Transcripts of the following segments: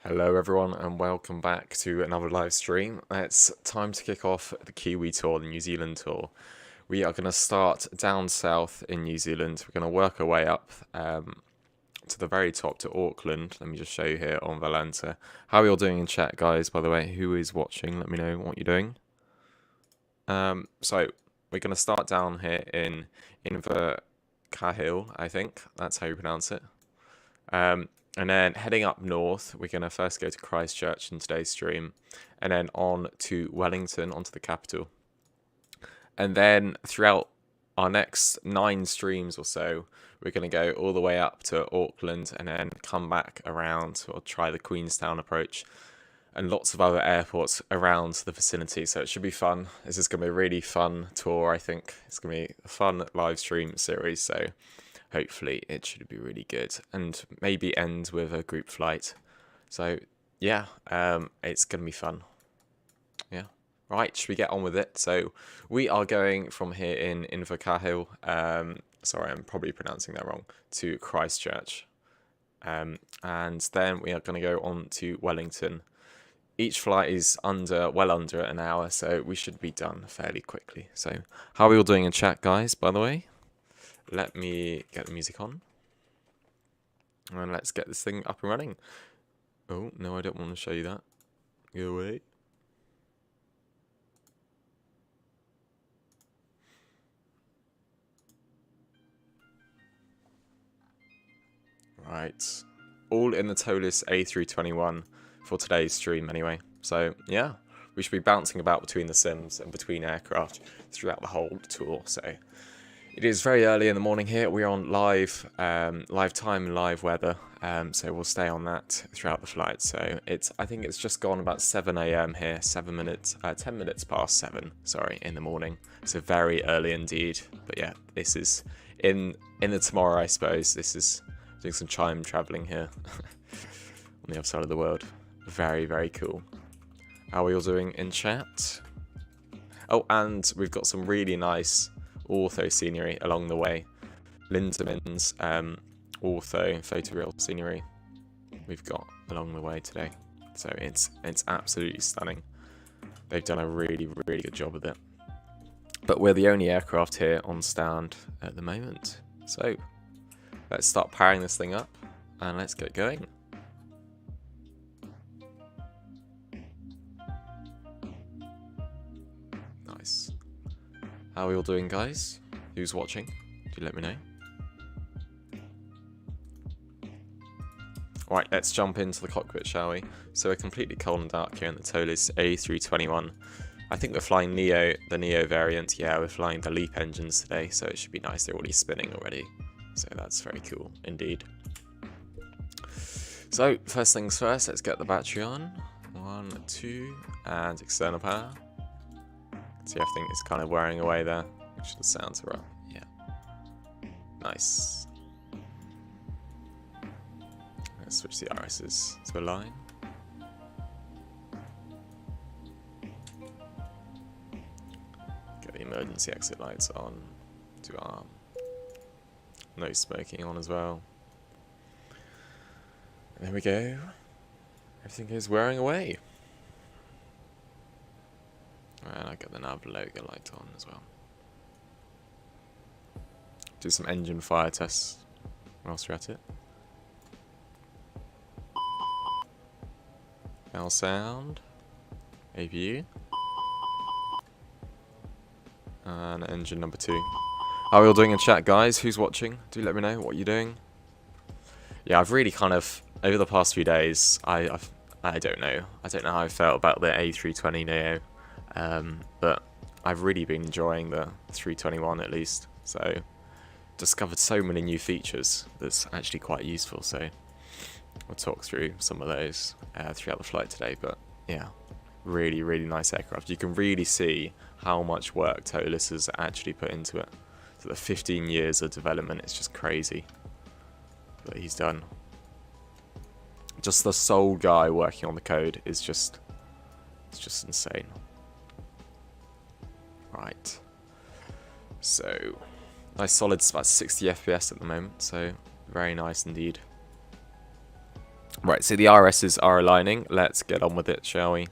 Hello everyone and welcome back to another live stream. It's time to kick off the Kiwi tour, the New Zealand tour. We are going to start down south in New Zealand. We're going to work our way up to the very top to Auckland. Let me just show you here on Valenta. How are you all doing in chat, guys, by the way? Who is watching? Let me know what you're doing. So we're going to start down here in Invercargill, I think. That's how you pronounce it. And then heading up north, we're going to first go to Christchurch in today's stream, and then on to Wellington, onto the capital. And then throughout our next 9 streams or so, we're going to go all the way up to Auckland and then come back around or try the Queenstown approach and lots of other airports around the vicinity. So it should be fun. This is going to be a really fun tour, I think. It's going to be a fun live stream series, so hopefully it should be really good and maybe end with a group flight. So yeah, it's going to be fun. Yeah. Right, should we get on with it? So we are going from here in Invercargill, sorry, I'm probably pronouncing that wrong, to Christchurch. And then we are going to go on to Wellington. Each flight is well under an hour, so we should be done fairly quickly. So how are we all doing in chat, guys, by the way? Let me get the music on. And let's get this thing up and running. Oh, no, I don't want to show you that. Go away. Right. All in the towless A321 for today's stream anyway. So, yeah. We should be bouncing about between the sims and between aircraft throughout the whole tour, so it is very early in the morning here. We're on live time and live weather, so we'll stay on that throughout the flight. So I think it's just gone about 7 AM here, 10 minutes past 7, sorry, in the morning. So very early indeed. But yeah, this is in the tomorrow, I suppose. This is doing some time traveling here on the other side of the world. Very, very cool. How are we all doing in chat? Oh, and we've got some really nice ortho scenery along the way. Lyndiman's ortho photoreal scenery we've got along the way today. So it's absolutely stunning. They've done a really, really good job with it. But we're the only aircraft here on stand at the moment. So let's start powering this thing up and let's get going. Nice. How are we all doing, guys? Who's watching? Do let me know. Right, let's jump into the cockpit, shall we? So we're completely cold and dark here in the towless A321. I think we're flying the Neo variant. Yeah, we're flying the LEAP engines today, so it should be nice. They're already spinning already. So that's very cool indeed. So, first things first, let's get the battery on. 1, 2, and external power. See, everything is kind of wearing away there, which the sounds are up. Yeah. Nice. Let's switch the irises to a line. Get the emergency exit lights on to arm. No smoking on as well. And there we go. Everything is wearing away. And I get the nav logo light on as well. Do some engine fire tests whilst we're at it. L sound. APU. And engine number 2. How are we all doing in chat, guys? Who's watching? Do let me know what you're doing. Yeah, I've really kind of, over the past few days, I don't know. I don't know how I felt about the A320 Neo. But I've really been enjoying the 321 at least, so discovered so many new features that's actually quite useful, so we'll talk through some of those throughout the flight today. But yeah, really, really nice aircraft. You can really see how much work Tolis has actually put into it. So the 15 years of development, it's just crazy that he's done. Just the sole guy working on the code is just, it's just insane. Right, so nice solid, it's about 60 FPS at the moment, so very nice indeed. Right, so the RSs are aligning. Let's get on with it, shall we?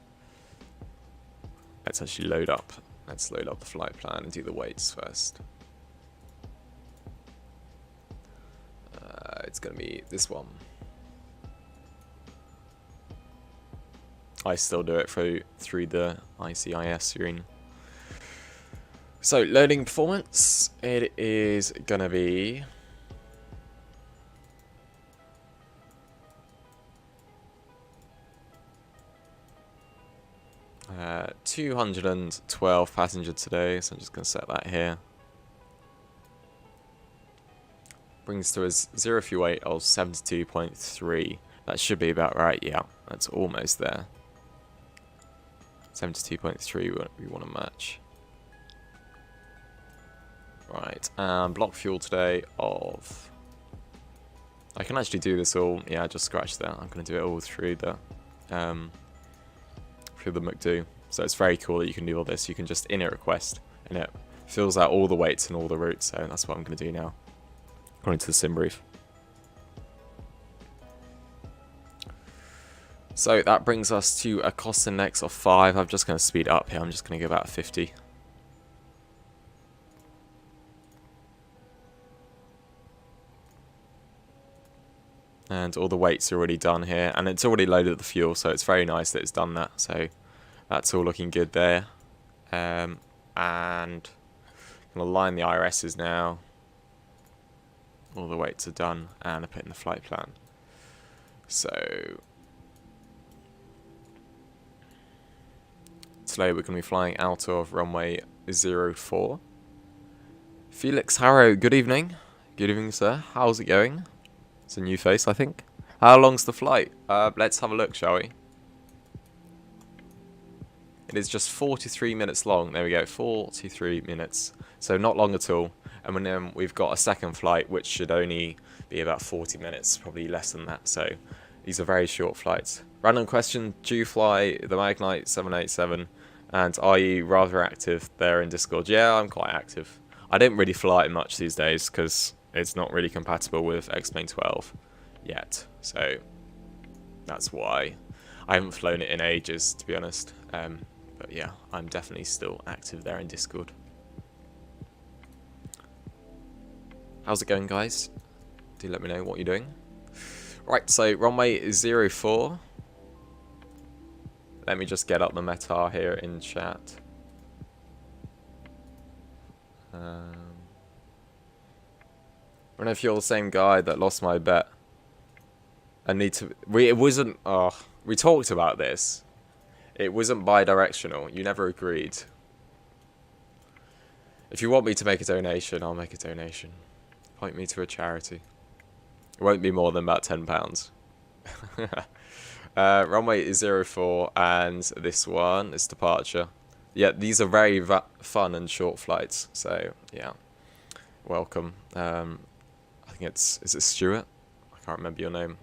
Let's actually load up. Let's load up the flight plan and do the weights first. It's going to be this one. I still do it through the ICIS screen. So, loading performance. It is going to be... 212 passengers today, so I'm just going to set that here. Brings to us 0 fuel weight of 72.3. That should be about right, yeah. That's almost there. 72.3 we want to match. Right, and block fuel today of... I can actually do this all, yeah, just scratch that. I'm going to do it all through the McDo. So it's very cool that you can do all this. You can just init request and it fills out all the weights and all the routes. So that's what I'm going to do now, according to the sim brief. So that brings us to a cost index of 5. I'm just going to speed it up here. I'm just going to go about 50. And all the weights are already done here. And it's already loaded the fuel, so it's very nice that it's done that. So that's all looking good there. And I'm going to line the IRSs now. All the weights are done. And I put in the flight plan. So today we're going to be flying out of runway 04. Felix Harrow, good evening. Good evening, sir. How's it going? It's a new face, I think. How long's the flight? Let's have a look, shall we? It is just 43 minutes long. There we go, 43 minutes. So not long at all. And then we've got a second flight, which should only be about 40 minutes, probably less than that. So these are very short flights. Random question, do you fly the Magnite 787? And are you rather active there in Discord? Yeah, I'm quite active. I don't really fly it much these days because it's not really compatible with X-Plane 12 yet. So that's why I haven't flown it in ages, to be honest. But yeah, I'm definitely still active there in Discord. How's it going, guys? Do let me know what you're doing. Right, so runway 04. Let me just get up the METAR here in chat. I don't know if you're the same guy that lost my bet. I need to... It wasn't... Oh, we talked about this. It wasn't bi-directional. You never agreed. If you want me to make a donation, I'll make a donation. Point me to a charity. It won't be more than about £10. Runway is 04, and this one is departure. Yeah, these are very fun and short flights. So, yeah. Welcome. I think it's... Is it Stuart? I can't remember your name.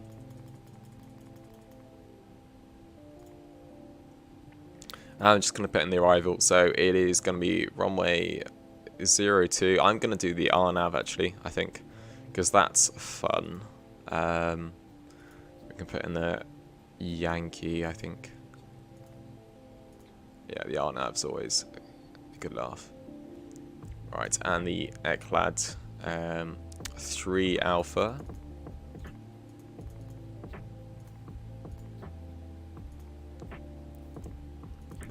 I'm just going to put in the arrival. So it is going to be runway 02. I'm going to do the RNAV actually, I think, because that's fun. We can put in the Yankee, I think. Yeah, the RNAV's always a good laugh. Right, and the ECLAD 3 Alpha.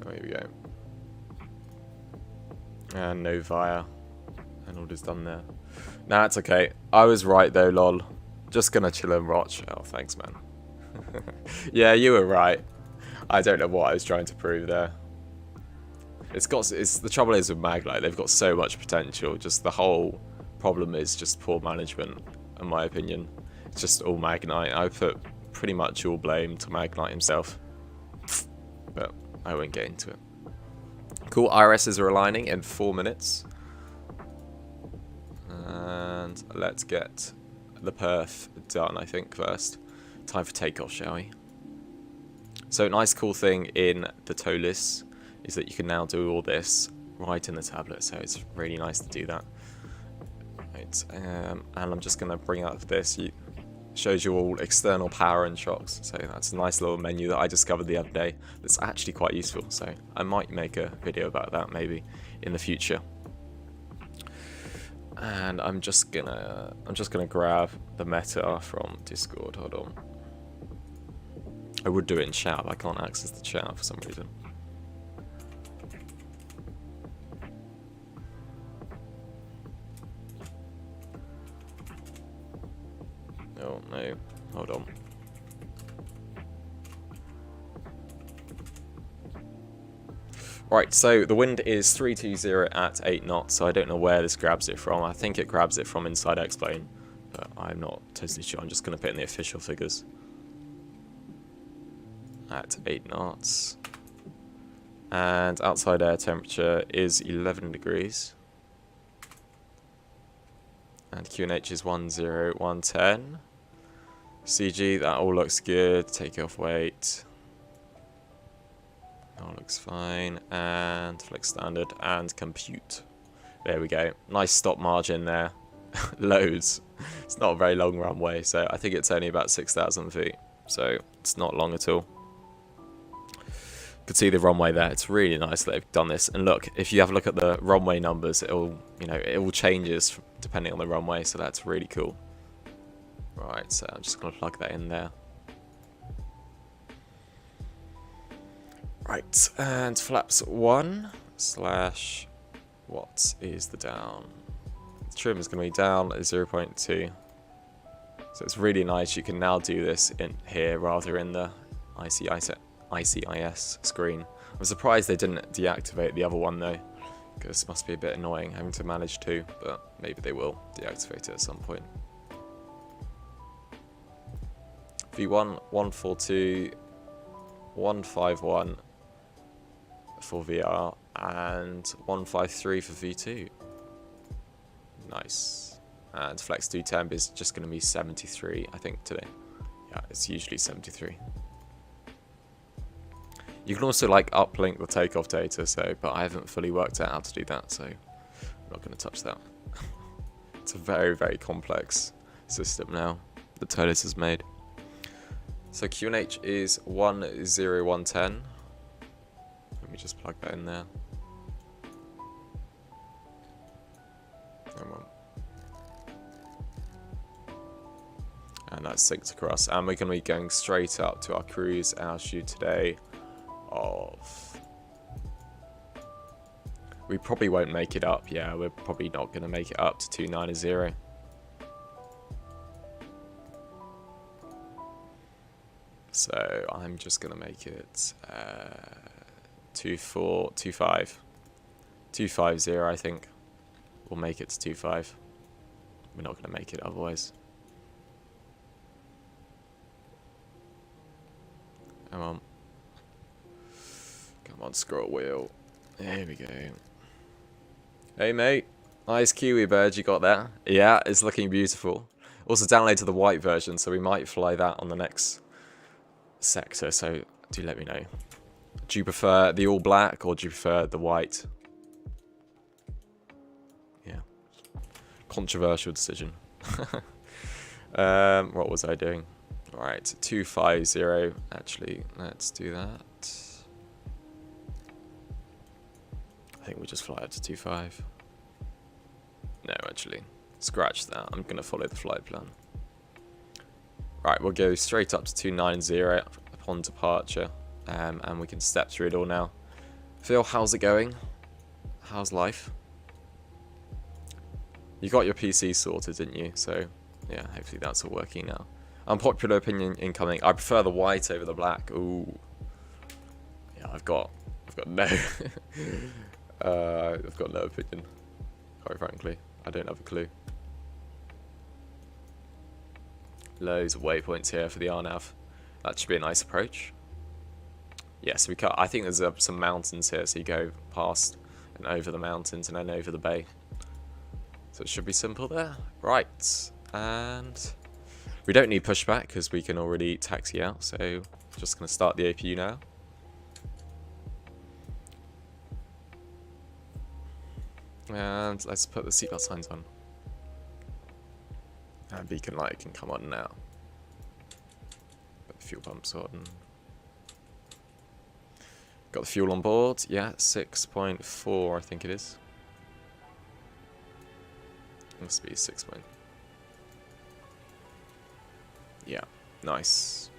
Oh, here we go. And no via. And order's done there. Nah, it's okay. I was right though, lol. Just gonna chill and watch. Oh, thanks, man. Yeah, you were right. I don't know what I was trying to prove there. It's the trouble is with Maglite, they've got so much potential. Just the whole problem is just poor management, in my opinion. It's just all Magnite. I put pretty much all blame to Magnite himself. But I won't get into it. Cool, IRSs are aligning in 4 minutes. And let's get the perf done, I think, first. Time for takeoff, shall we? So, a nice cool thing in the TOLIS is that you can now do all this right in the tablet. So, it's really nice to do that. Right, and I'm just going to bring up this Shows you all external power and shocks. So that's a nice little menu that I discovered the other day. That's actually quite useful. So I might make a video about that maybe in the future. And I'm just gonna grab the meta from Discord. Hold on. I would do it in chat, but I can't access the chat for some reason. Oh no, hold on. Right, so the wind is 320 at 8 knots, so I don't know where this grabs it from. I think it grabs it from inside X-Plane, but I'm not totally sure. I'm just going to put in the official figures. At 8 knots. And outside air temperature is 11 degrees. And QNH is 10110. CG, that all looks good. Take off weight. All looks fine. And flex standard and compute. There we go. Nice stop margin there. Loads. It's not a very long runway, so I think it's only about 6,000 feet. So it's not long at all. You can see the runway there. It's really nice that they've done this. And look, if you have a look at the runway numbers, it all changes depending on the runway, so that's really cool. Right, so I'm just going to plug that in there. Right, and flaps 1 / what is the down? The trim is going to be down at 0.2. So it's really nice. You can now do this in here rather in the ICIS screen. I'm surprised they didn't deactivate the other one though, because it must be a bit annoying having to manage two, but maybe they will deactivate it at some point. V1, 142, 151 for VR, and 153 for V2. Nice. And flex 2 temp is just going to be 73, I think, today. Yeah, it's usually 73. You can also like uplink the takeoff data, but I haven't fully worked out how to do that, so I'm not going to touch that. It's a very, very complex system now that Tolis has made. So QNH is 10110. Let me just plug that in there. Come on. And that's synced across. And we're going to be going straight up to our cruise altitude today of... We probably won't make it up. Yeah, we're probably not going to make it up to 290. So I'm just going to make it 2425. 250, I think. We'll make it to 25. We're not going to make it otherwise. Come on. Come on, scroll wheel. There we go. Hey, mate. Nice Kiwi bird, you got that? Yeah, it's looking beautiful. Also downloaded the white version, so we might fly that on the next sector, so do let me know. Do you prefer the all black or do you prefer the white? Yeah. Controversial decision. What was I doing? Alright, 250. Actually, let's do that. I think we just fly up to 25. No, actually, scratch that. I'm going to follow the flight plan. Right, we'll go straight up to 290 upon departure, and we can step through it all now. Phil, how's it going? How's life? You got your PC sorted, didn't you? So, yeah, hopefully that's all working now. Unpopular opinion incoming. I prefer the white over the black. Ooh. Yeah, I've got no... I've got no opinion, quite frankly. I don't have a clue. Loads of waypoints here for the RNAV. That should be a nice approach. Yeah, so I think there's some mountains here, so you go past and over the mountains and then over the bay. So it should be simple there. Right, and we don't need pushback because we can already taxi out, so just going to start the APU now. And let's put the seatbelt signs on. And beacon light can come on now. Fuel pumps on. Got the fuel on board. Yeah, 6.4 I think it is. Must be 6 point. Yeah, nice.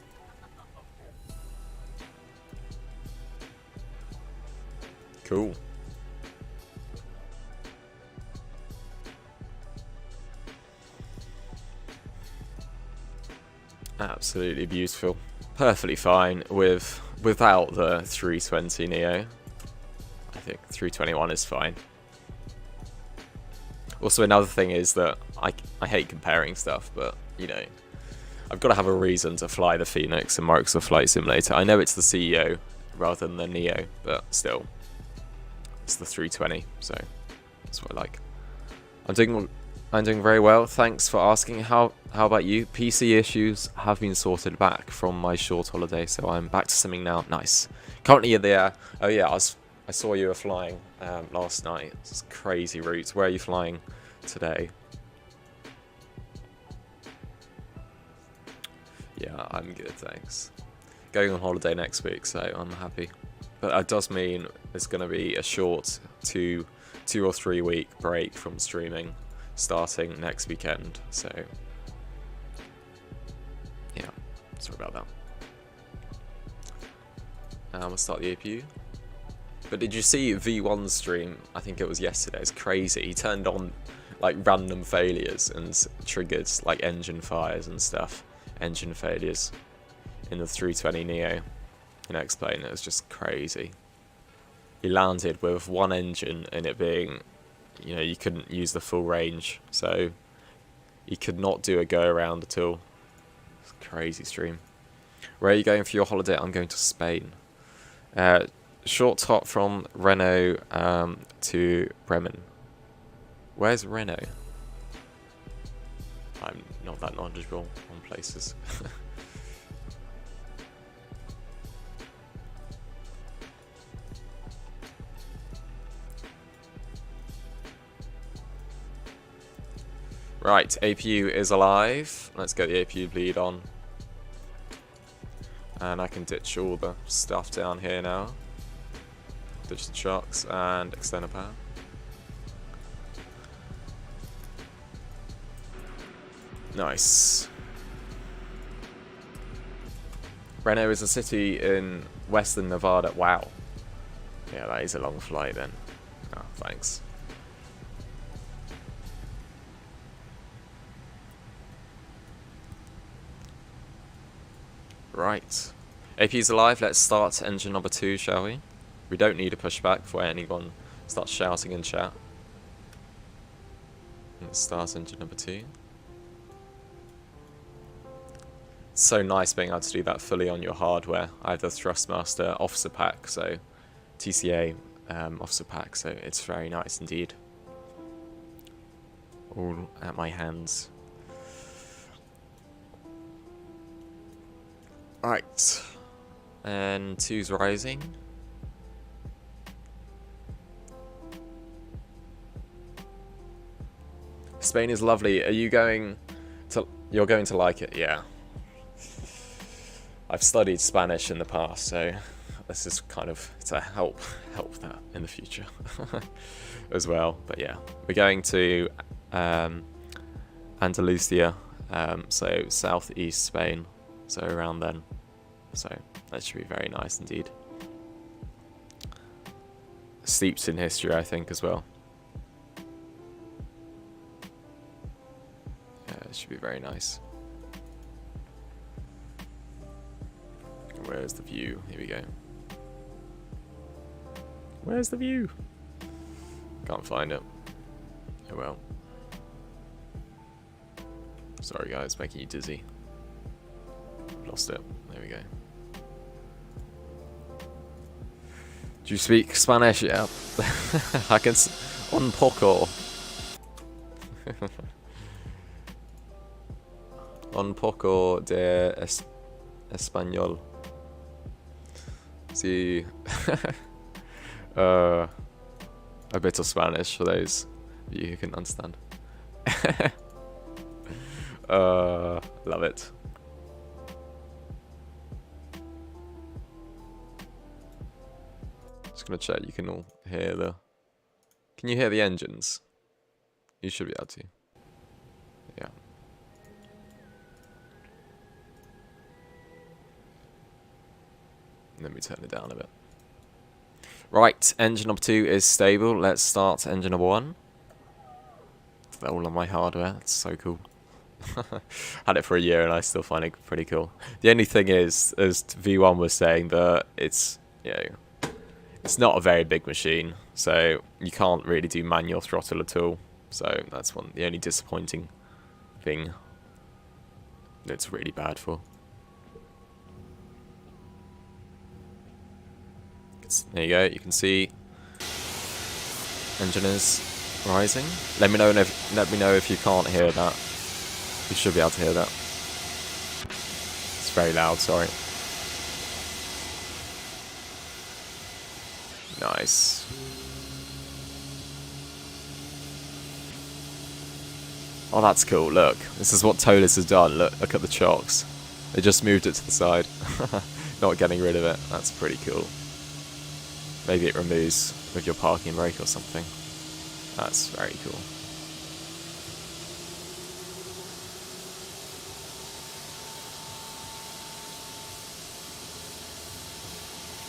Cool. Absolutely beautiful. Perfectly fine without the 320 Neo. I think 321 is fine. Also, another thing is that I hate comparing stuff, but, you know, I've got to have a reason to fly the Phoenix in Microsoft Flight Simulator. I know it's the CEO rather than the Neo, but still, it's the 320, so that's what I like. I'm doing very well. Thanks for asking. How about you? PC issues have been sorted back from my short holiday, so I'm back to simming now. Nice. Currently in the air. Oh yeah, I saw you were flying last night. It's a crazy route. Where are you flying today? Yeah, I'm good, thanks. Going on holiday next week, so I'm happy. But that does mean it's going to be a short two or 3 week break from streaming starting next weekend. So yeah, sorry about that. We'll start the APU. But did you see V1's stream? I think it was yesterday. It's crazy. He turned on like random failures and triggered like engine fires and stuff. Engine failures in the 320 Neo. You know, explain it was just crazy. He landed with one engine and it being, you know, you couldn't use the full range, so you could not do a go around at all. It's a crazy stream. Where are you going for your holiday? I'm going to Spain. Short hop from Renault to Bremen. Where's Renault? I'm not that knowledgeable on places. Right, APU is alive. Let's get the APU bleed on. And I can ditch all the stuff down here now. Ditch the shocks and extend the power. Nice. Reno is a city in western Nevada. Wow. Yeah, that is a long flight then. Oh, thanks. Right. AP's alive. Let's start engine number 2, shall we? We don't need a pushback before anyone starts shouting in chat. Let's start engine number 2. It's so nice being able to do that fully on your hardware. I have the Thrustmaster officer pack, so TCA officer pack, so it's very nice indeed. All at my hands. Right, and 2's rising. Spain is lovely. Are you going to? You're going to like it, yeah. I've studied Spanish in the past, so this is kind of to help that in the future as well. But yeah, we're going to Andalusia, so southeast Spain, so around then. So that should be very nice indeed. Steeped in history, I think, as well. Yeah, it should be very nice. Where's the view? Here we go. Where's the view? Can't find it. Oh well. Sorry guys, making you dizzy. Lost it. There we go. Do you speak Spanish? Yeah. I can un poco. Un poco de español. See, a bit of Spanish for those of you who can understand. Love it. just going to check you can all hear the... Can you hear the engines? You should be able to. Yeah. Let me turn it down a bit. Right, engine number 2 is stable. Let's start engine number 1. All on my hardware. That's so cool. Had it for a year and I still find it pretty cool. The only thing is, as V1 was saying, that it's, you know, it's not a very big machine, so you can't really do manual throttle at all. So that's the only disappointing thing it's really bad for. There you go, you can see engine is rising. Let me know if you can't hear that. You should be able to hear that. It's very loud, sorry. Nice. Oh, that's cool. Look, this is what Tolis has done. Look at the chocks. They just moved it to the side. Not getting rid of it. That's pretty cool. Maybe it removes with your parking brake or something. That's very cool.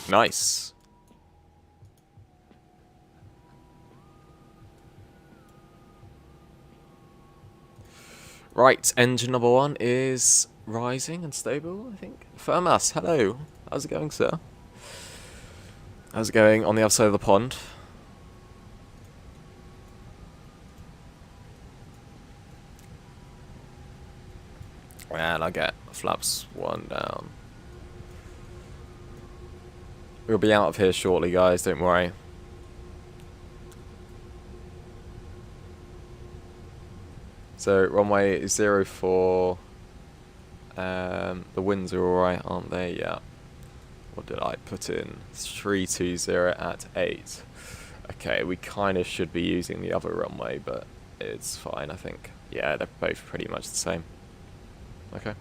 Nice. Right, engine number 1 is rising and stable, I think. Firmas, hello. How's it going, sir? How's it going on the other side of the pond? And I get flaps 1 down. We'll be out of here shortly, guys, don't worry. So, runway 04. The winds are alright, aren't they? Yeah. What did I put in? 320 at 8. Okay, we kind of should be using the other runway, but it's fine, I think. Yeah, they're both pretty much the same. Okay.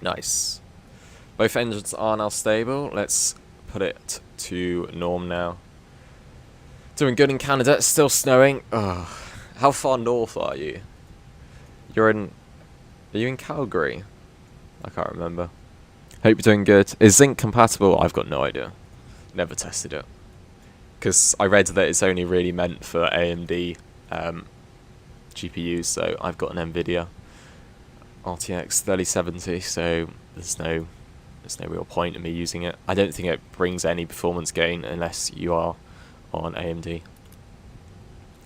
Nice. Both engines are now stable. Let's put it to norm now. Doing good in Canada. It's still snowing. Ugh. How far north are you? Are you in Calgary? I can't remember. Hope you're doing good. Is zinc compatible? I've got no idea. Never tested it. Because I read that it's only really meant for AMD GPUs, so I've got an NVIDIA RTX 3070, so there's no real point in me using it. I don't think it brings any performance gain unless you are on AMD.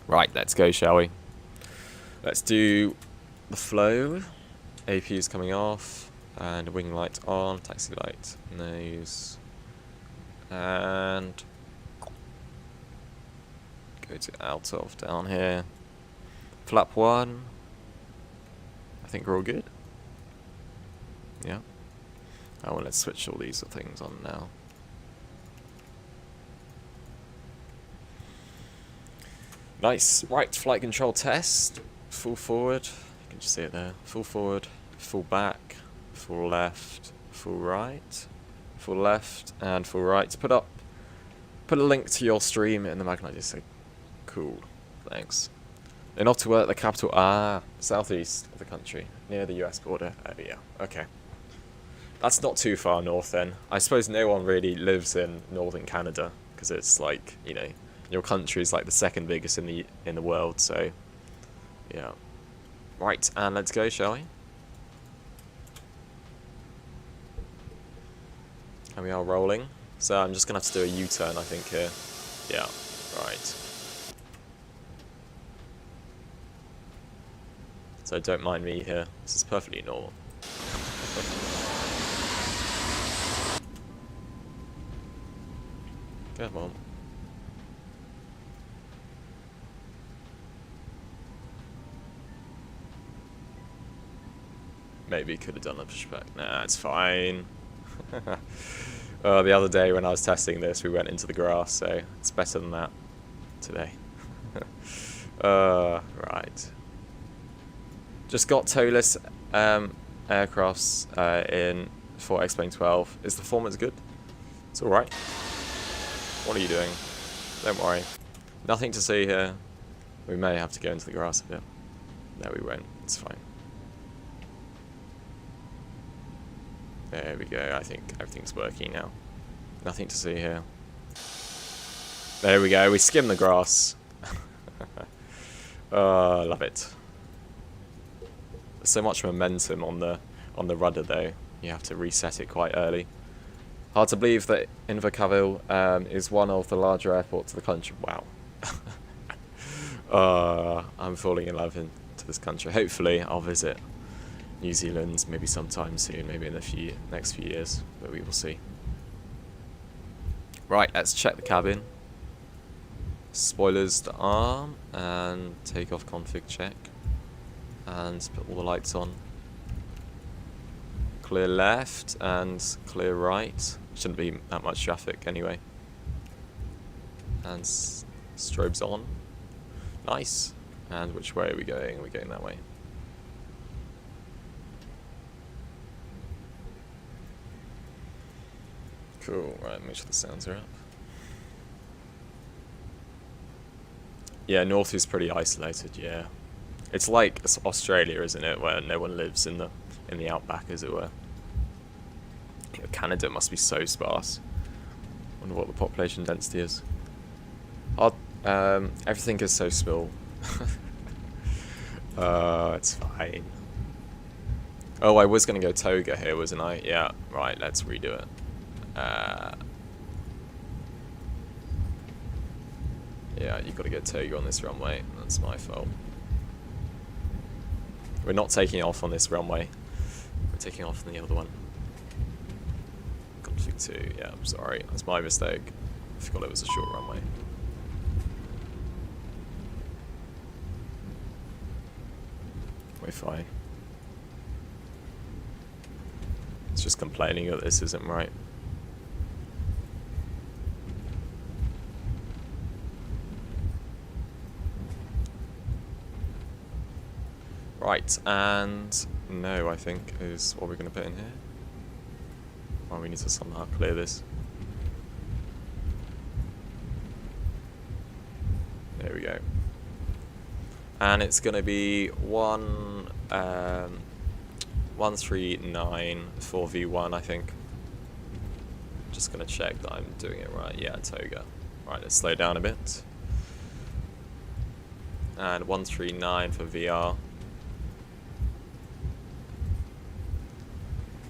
Right, let's go, shall we? Let's do the flow. AP is coming off, and wing light on, taxi light, nose, and go to out of down here. Flap 1. I think we're all good. Yeah. Oh, well, let's switch all these things on now. Nice. Right, flight control test. Full forward. You can just see it there. Full forward, full back, full left, full right, full left, and full right. Put a link to your stream in the magnet. Just say, cool. Thanks. And off to work, the capital. Southeast of the country, near the US border. Oh, yeah. Okay. That's not too far north then. I suppose no one really lives in northern Canada because it's like, you know, your country is like the second biggest in the world, so yeah. Right, and let's go, shall we? And we are rolling. So I'm just gonna have to do a U-turn, I think, here. Yeah, right. So don't mind me here. This is perfectly normal. Come on. Maybe could have done a pushback. Nah, it's fine. The other day when I was testing this, we went into the grass, so it's better than that today. Right. Just got toeless aircrafts in for X-Plane 12. Is the performance good? It's alright. What are you doing? Don't worry. Nothing to see here. We may have to go into the grass a bit. No, we won't. It's fine. There we go. I think everything's working now. Nothing to see here. There we go. We skim the grass. Oh, I love it. There's so much momentum on the rudder though. You have to reset it quite early. Hard to believe that Invercargill is one of the larger airports of the country. Wow. I'm falling in love into this country. Hopefully I'll visit New Zealand maybe sometime soon, maybe in the next few years, but we will see. Right, let's check the cabin. Spoilers to arm and takeoff config check. And put all the lights on. Clear left and clear right. Shouldn't be that much traffic anyway. And strobes on. Nice. And which way are we going? Are we going that way? Cool. Right, make sure the sounds are up. Yeah, North is pretty isolated, yeah. It's like Australia, isn't it, where no one lives in the outback, as it were. Canada must be so sparse. Wonder what the population density is. Everything is so small. It's fine. Oh, I was gonna go toga here, wasn't I? Yeah. Right. Let's redo it. Yeah, you've got to get toga on this runway. That's my fault. We're not taking off on this runway. We're taking off on the other one. Config 2. Yeah, I'm sorry. That's my mistake. I forgot it was a short runway. We're fine. It's just complaining that this isn't right. Right, and no, I think is what we're going to put in here. Oh, we need to somehow clear this. There we go. And it's going to be 139 for V1, I think. Just going to check that I'm doing it right. Yeah, toga. Right, let's slow down a bit. And 139 for VR.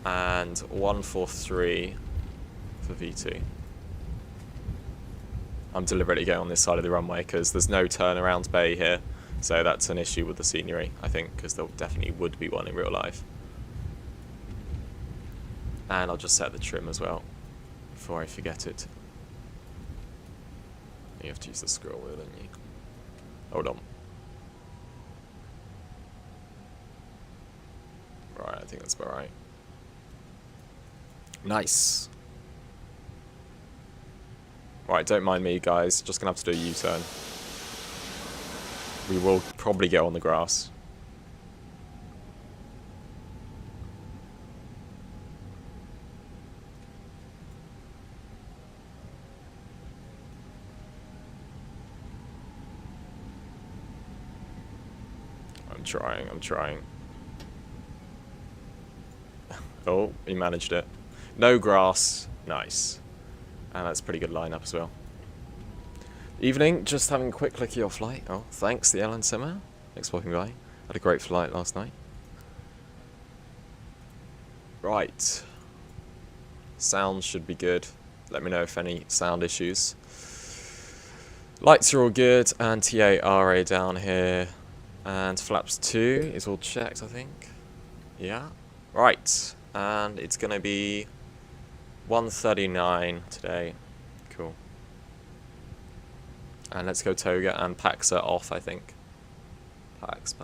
And 143 for V2. I'm deliberately going on this side of the runway because there's no turnaround bay here, so that's an issue with the scenery, I think, because there definitely would be one in real life. And I'll just set the trim as well before I forget it. You have to use the scroll wheel, don't you? Hold on. Right, I think that's about right. Nice. Right, don't mind me, guys. Just gonna have to do a U-turn. We will probably get on the grass. I'm trying. Oh, he managed it. No grass. Nice. And that's a pretty good lineup as well. Evening, just having a quick look at your flight. Oh, thanks, the Alan Simmer. Thanks for walking by. Had a great flight last night. Right. Sound should be good. Let me know if any sound issues. Lights are all good, and TARA down here. And flaps 2 is all checked, I think. Yeah. Right. And it's going to be 139 today. Cool. And let's go toga and packs are off, I think. Packs.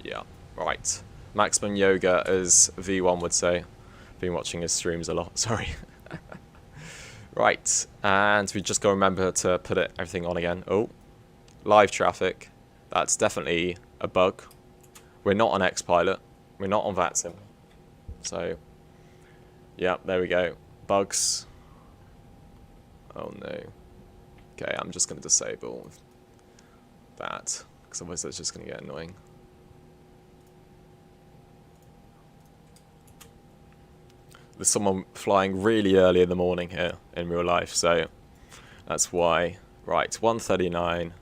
Yeah. Right. Maximum yoga, as V1 would say. Been watching his streams a lot. Sorry. Right. And we just got to remember to put everything on again. Oh. Live traffic. That's definitely a bug. We're not on X-Pilot. We're not on VATSIM. So, yeah, there we go. Bugs. Oh no. Okay, I'm just going to disable that, because otherwise that's just going to get annoying. There's someone flying really early in the morning here in real life, so that's why. Right, 139.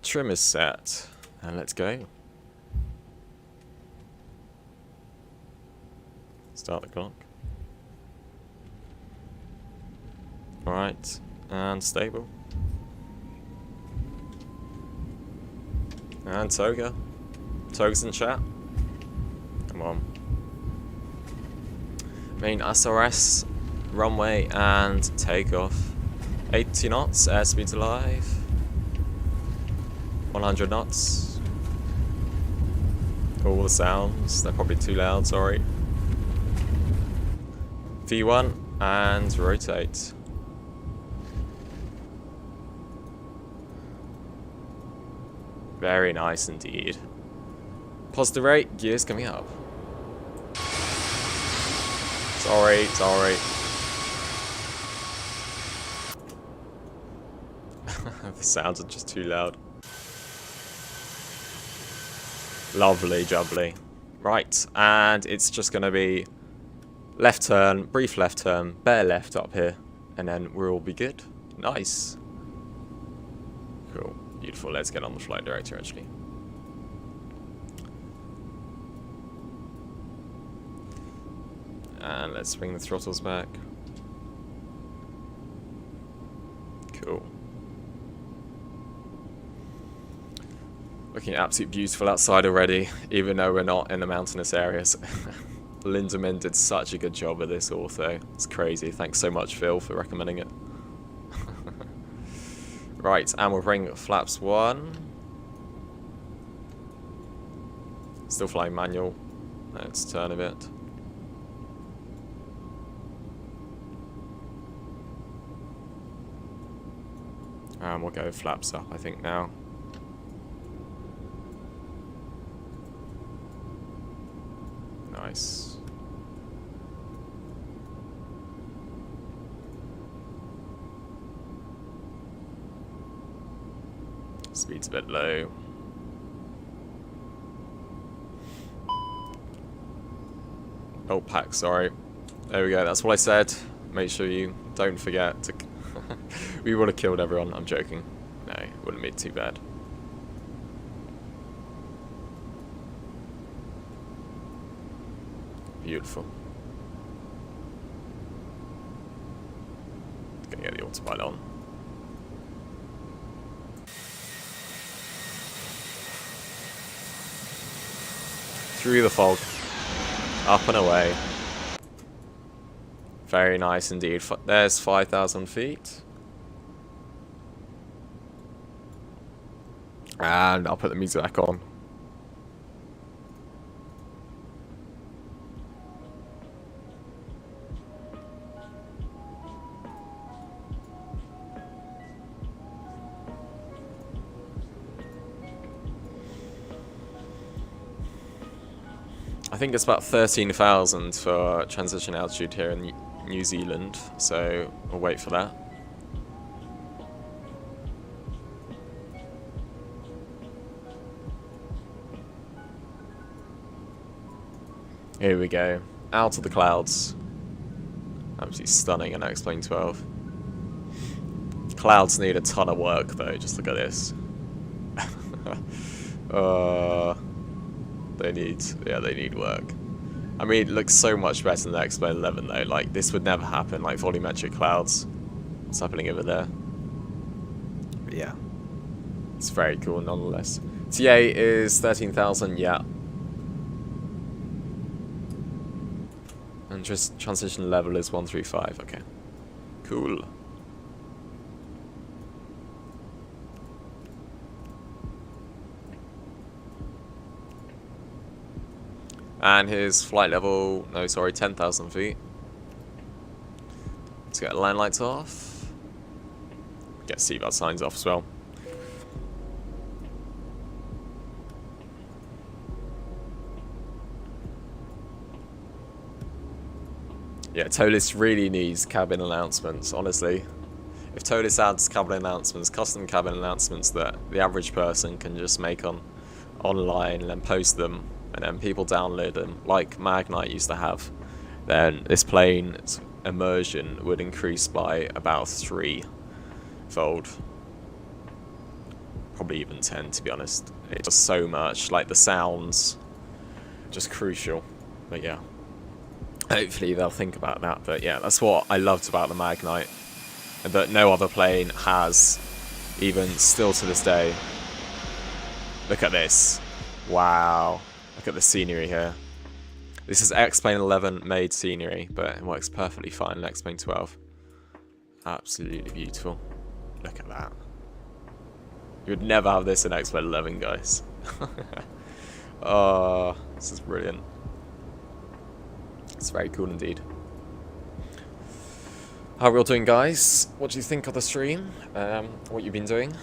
Trim is set, and let's go. Start the clock. Alright, and stable. And Toga. Toga's in chat. Come on. Main SRS, runway, and takeoff. 80 knots, airspeed's alive. 100 knots. All the sounds, they're probably too loud, sorry. V1, and rotate. Very nice indeed. Positive rate, gears coming up. Sorry. The sounds are just too loud. Lovely jubbly. Right, and it's just going to be left turn, brief left turn, bare left up here, and then we'll all be good. Nice. Cool. Beautiful. Let's get on the flight director actually. And let's swing the throttles back. Cool. Looking absolutely beautiful outside already, even though we're not in the mountainous areas. Lyndiman did such a good job with this ortho. It's crazy. Thanks so much, Phil, for recommending it. Right, and we'll bring flaps 1. Still flying manual. Let's turn a bit. And we'll go flaps up, I think, now. Nice. Speed's a bit low. Oh, pack, sorry. There we go, that's what I said. Make sure you don't forget to... We would have killed everyone, I'm joking. No, it wouldn't be too bad. Beautiful. Gonna get the autopilot on. Through the fog. Up and away. Very nice indeed. There's 5,000 feet. And I'll put the music back on. I think it's about 13,000 for transition altitude here in New Zealand, so we'll wait for that. Here we go, out of the clouds. Absolutely stunning in X-Plane 12. Clouds need a ton of work though, just look at this. They need work. I mean, it looks so much better than the X-Plane 11 though. Like, this would never happen, like volumetric clouds. What's happening over there? But yeah, it's very cool nonetheless. TA is 13,000, yeah. And just transition level is 135, okay. Cool. And here's flight level, no sorry, 10,000 feet. Let's get line lights off. Get seatbelt signs off as well. Yeah, Tolis really needs cabin announcements, honestly. If totally sounds cabin announcements, custom cabin announcements that the average person can just make online and then post them, and then people download them, like Magnite used to have. Then this plane's immersion would increase by about 3-fold. Probably even 10, to be honest. It's just so much, like the sounds, just crucial. But yeah, hopefully they'll think about that. But yeah, that's what I loved about the Magnite, and that no other plane has, even still to this day. Look at this. Wow. Look at the scenery here. This is X-Plane 11 made scenery, but it works perfectly fine in X-Plane 12. Absolutely beautiful. Look at that. You would never have this in X-Plane 11, guys. Oh, this is brilliant. It's very cool indeed. How are we all doing, guys? What do you think of the stream? What you've been doing?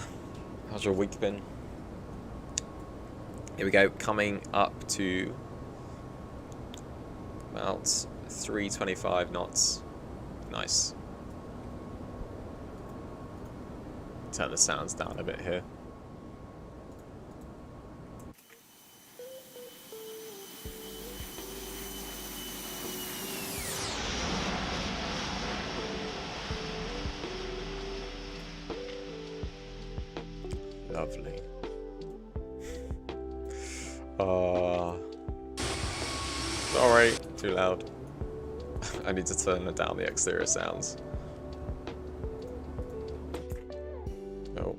How's your week been? Here we go, coming up to about 325 knots. Nice. Turn the sounds down a bit here. Lovely. Sorry, too loud. I need to turn down the exterior sounds. Oh.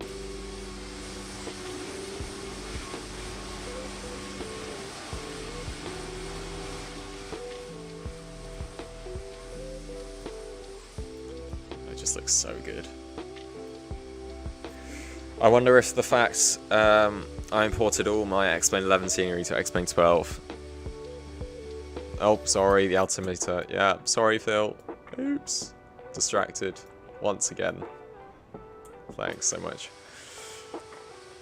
It just looks so good. I wonder if the fact I imported all my X-Plane 11 scenery to X-Plane 12. Oh, sorry, the altimeter. Yeah, sorry, Phil. Oops. Distracted once again. Thanks so much.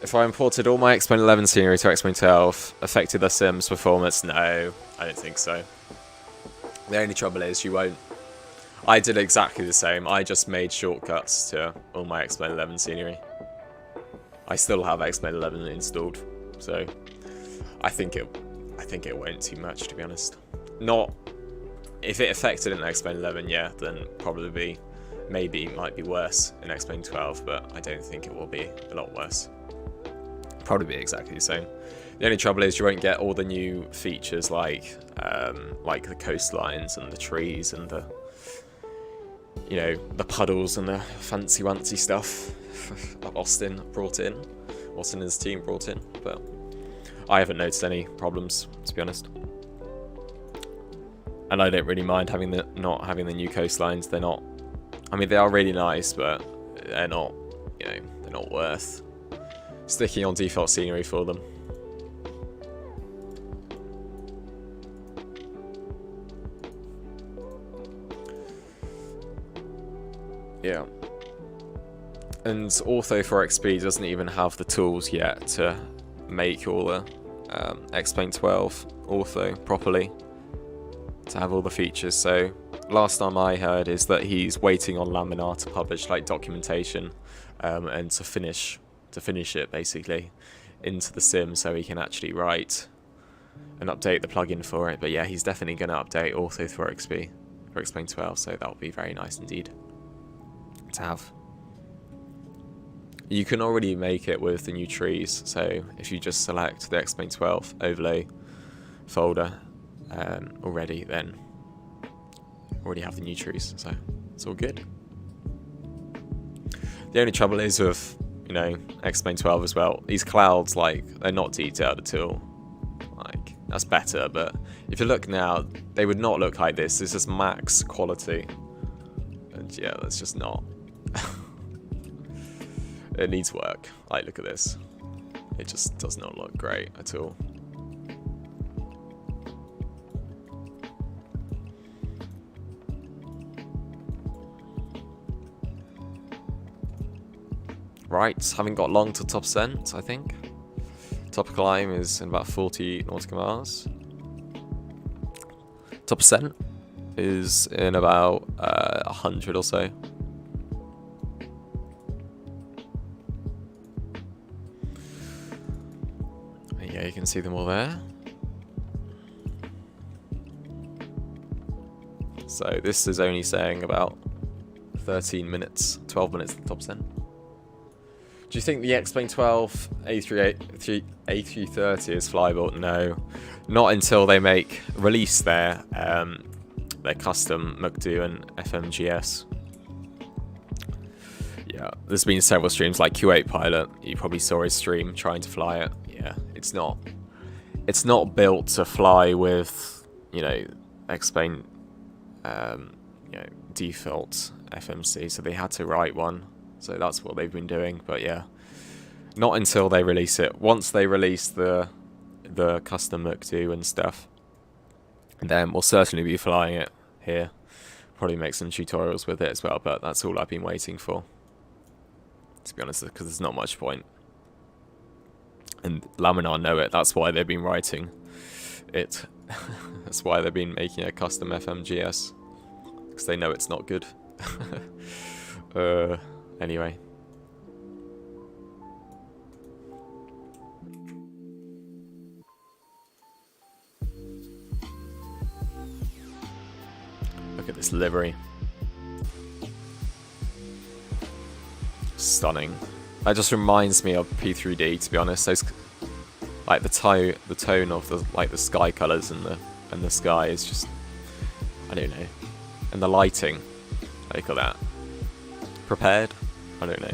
If I imported all my X-Plane 11 scenery to X-Plane 12, affected the sim's performance? No, I don't think so. The only trouble is you won't. I did exactly the same. I just made shortcuts to all my X-Plane 11 scenery. I still have X-Plane 11 installed, so I think it won't too much, to be honest. Not if it affected in X-Plane 11, yeah, then probably might be worse in X-Plane 12, but I don't think it will be a lot worse. Probably be exactly the same. The only trouble is you won't get all the new features like the coastlines and the trees and the the puddles and the fancy stuff that Austin and his team brought in, but I haven't noticed any problems, to be honest. And I don't really mind not having the new coastlines. They're not, I mean, they are really nice, but they're not, they're not worth sticking on default scenery for them. Yeah. And Ortho for XP doesn't even have the tools yet to make all the X-Plane 12 Ortho properly, to have all the features. So last time I heard is that he's waiting on Laminar to publish like documentation and to finish it basically into the sim, so he can actually write and update the plugin for it. But yeah, he's definitely going to update Ortho for XP for X-Plane 12, so that will be very nice indeed to have. You can already make it with the new trees, so if you just select the X-Plane 12 overlay folder already, then already have the new trees, so it's all good. The only trouble is with X-Plane 12 as well, these clouds, like, they're not detailed at all. Like, that's better, but if you look now, they would not look like this. This is max quality, and yeah, that's just not. It needs work. Like, look at this. It just does not look great at all. Right, haven't got long to top ascent, I think. Top climb is in about 40 nautical miles. Top ascent is in about 100 or so. can see them all there. So this is only saying about 13 minutes, 12 minutes at the top 10. Do you think the X-Plane 12 A330 is flyable? No, not until they release their custom McDo and FMGS. Yeah, there's been several streams like Q8 Pilot. You probably saw his stream trying to fly it. Yeah, it's not built to fly with, you know, X-Plane, you know, default FMC. So they had to write one. So that's what they've been doing. But yeah, not until they release it. Once they release the custom McDo and stuff, then we'll certainly be flying it here. Probably make some tutorials with it as well. But that's all I've been waiting for, to be honest, because there's not much point. And Laminar know it. That's why they've been writing it. That's why they've been making a custom FMGS, because they know it's not good. Anyway. Look at this livery. Stunning. That just reminds me of P3D, to be honest. Those, like the tone of the sky colours and the sky is just, I don't know. And the lighting, how do you call that? Prepared? I don't know.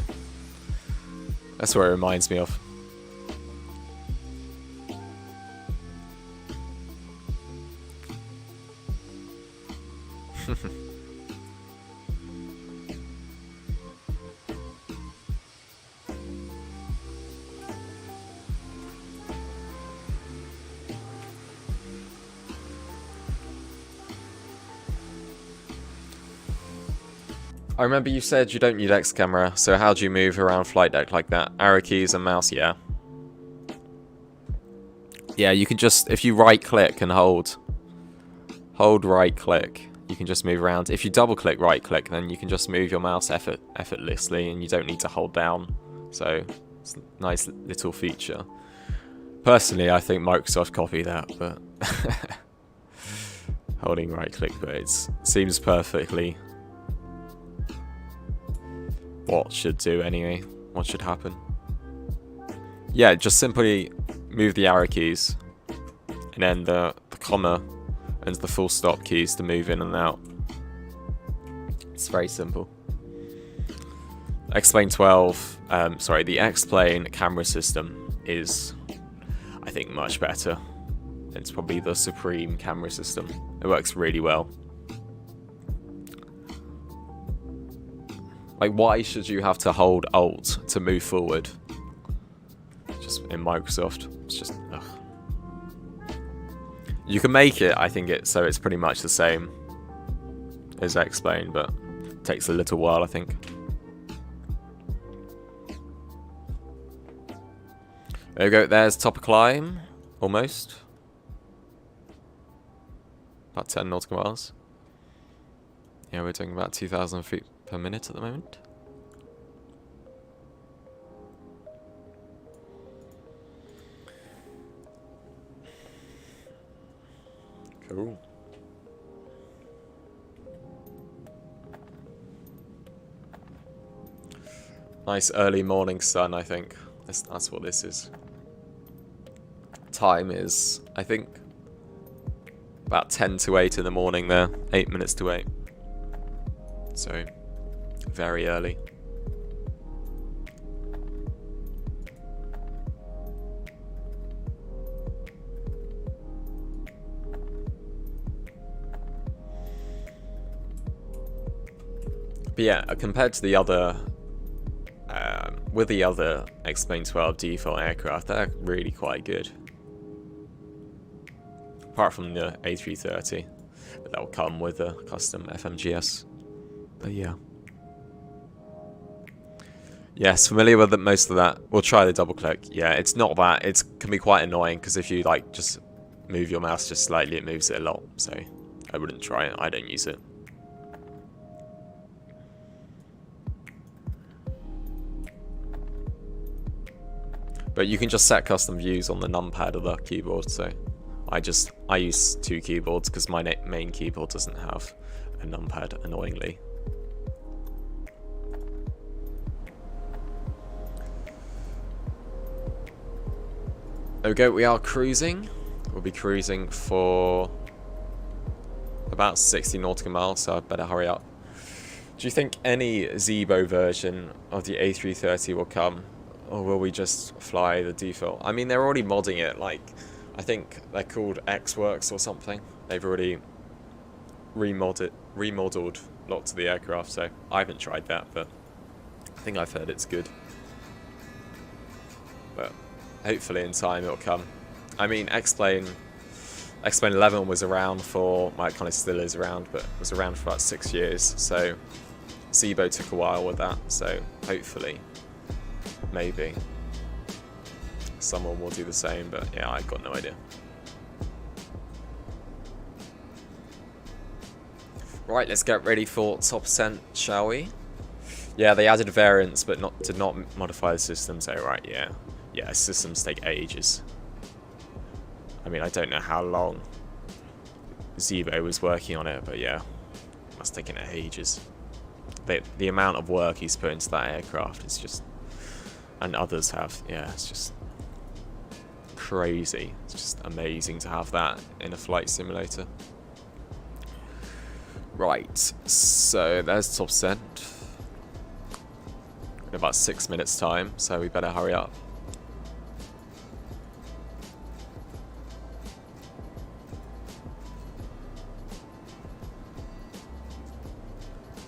That's what it reminds me of. I remember you said you don't need X camera, so how do you move around flight deck like that? Arrow keys and mouse, yeah. Yeah, you can just, if you right click and hold right click, you can just move around. If you double click right click, then you can just move your mouse effortlessly and you don't need to hold down. So it's a nice little feature. Personally, I think Microsoft copied that, but holding right click, but it seems perfectly what should do anyway, what should happen. Yeah, just simply move the arrow keys and then the comma and the full stop keys to move in and out. It's very simple. X-Plane 12, sorry, the X-Plane camera system is, I think, much better. It's probably the supreme camera system. It works really well. Like, why should you have to hold Alt to move forward? Just in Microsoft, it's just, ugh. You can make it, I think, so it's pretty much the same as X-Plane, but it takes a little while, I think. There we go, there's top of climb, almost. About 10 nautical miles. Yeah, we're doing about 2,000 feet per minute at the moment. Cool. Nice early morning sun, I think. That's what this is. Time is, I think, about 10 to 8 in the morning there. 8 minutes to 8. So, very early. But yeah, compared to the other, with the other X-Plane 12 default aircraft, they're really quite good. Apart from the A330, but that will come with a custom FMGS. But yeah. Yes, familiar with most of that. We'll try the double click. Yeah, it's not that. It can be quite annoying because if you like just move your mouse just slightly, it moves it a lot. So I wouldn't try it. I don't use it. But you can just set custom views on the numpad of the keyboard, so I use 2 keyboards because my main keyboard doesn't have a numpad, annoyingly. There we go, we are cruising. We'll be cruising for about 60 nautical miles, so I better hurry up. Do you think any Zebo version of the A330 will come, or will we just fly the default? I mean, they're already modding it, like, I think they're called X-Works or something. They've already remodeled lots of the aircraft, so I haven't tried that, but I think I've heard it's good. But hopefully in time it'll come. I mean, X-Plane 11 was around for, well, it kind of still is around, but it was around for about 6 years, so Zebo took a while with that, so hopefully, maybe, someone will do the same, but yeah, I've got no idea. Right, let's get ready for top ascent, shall we? Yeah, they added variants, but did not modify the system, so right, yeah. Yeah, systems take ages. I mean, I don't know how long Zebo was working on it, but yeah, it must have taken ages. The amount of work he's put into that aircraft is just, and others have, yeah, it's just crazy. It's just amazing to have that in a flight simulator. Right, so there's top ascent. In about 6 minutes time, so we better hurry up.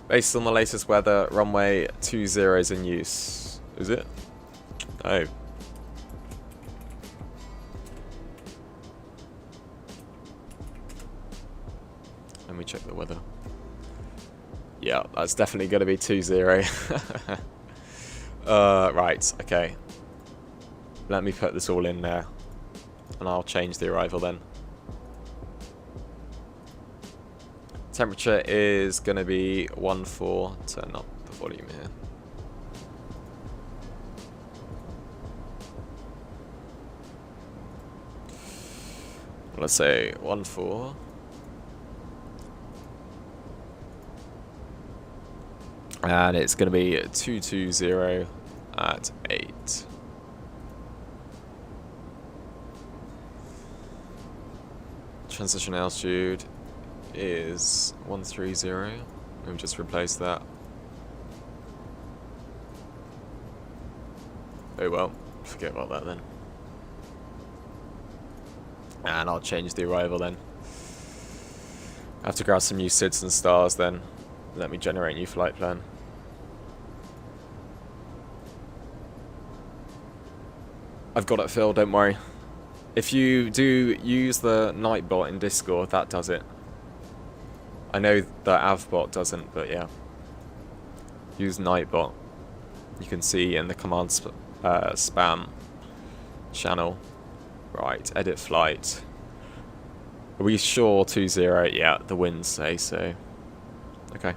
Based on the latest weather, runway 20 is in use. Is it? Oh. Let me check the weather. Yeah, that's definitely going to be 20. Right, okay. Let me put this all in there. And I'll change the arrival then. Temperature is going to be 14. Turn up the volume here. Let's say 14. And it's going to be 220 at 8. Transition altitude is 130. We've just replaced that. Oh well, forget about that then. And I'll change the arrival then. I have to grab some new SIDs and stars then. Let me generate a new flight plan. I've got it, Phil, don't worry. If you do use the Nightbot in Discord, that does it. I know the AvBot doesn't, but yeah. Use Nightbot. You can see in the command spam channel. Right, edit flight. Are we sure 20? Yeah, the winds say so. Okay.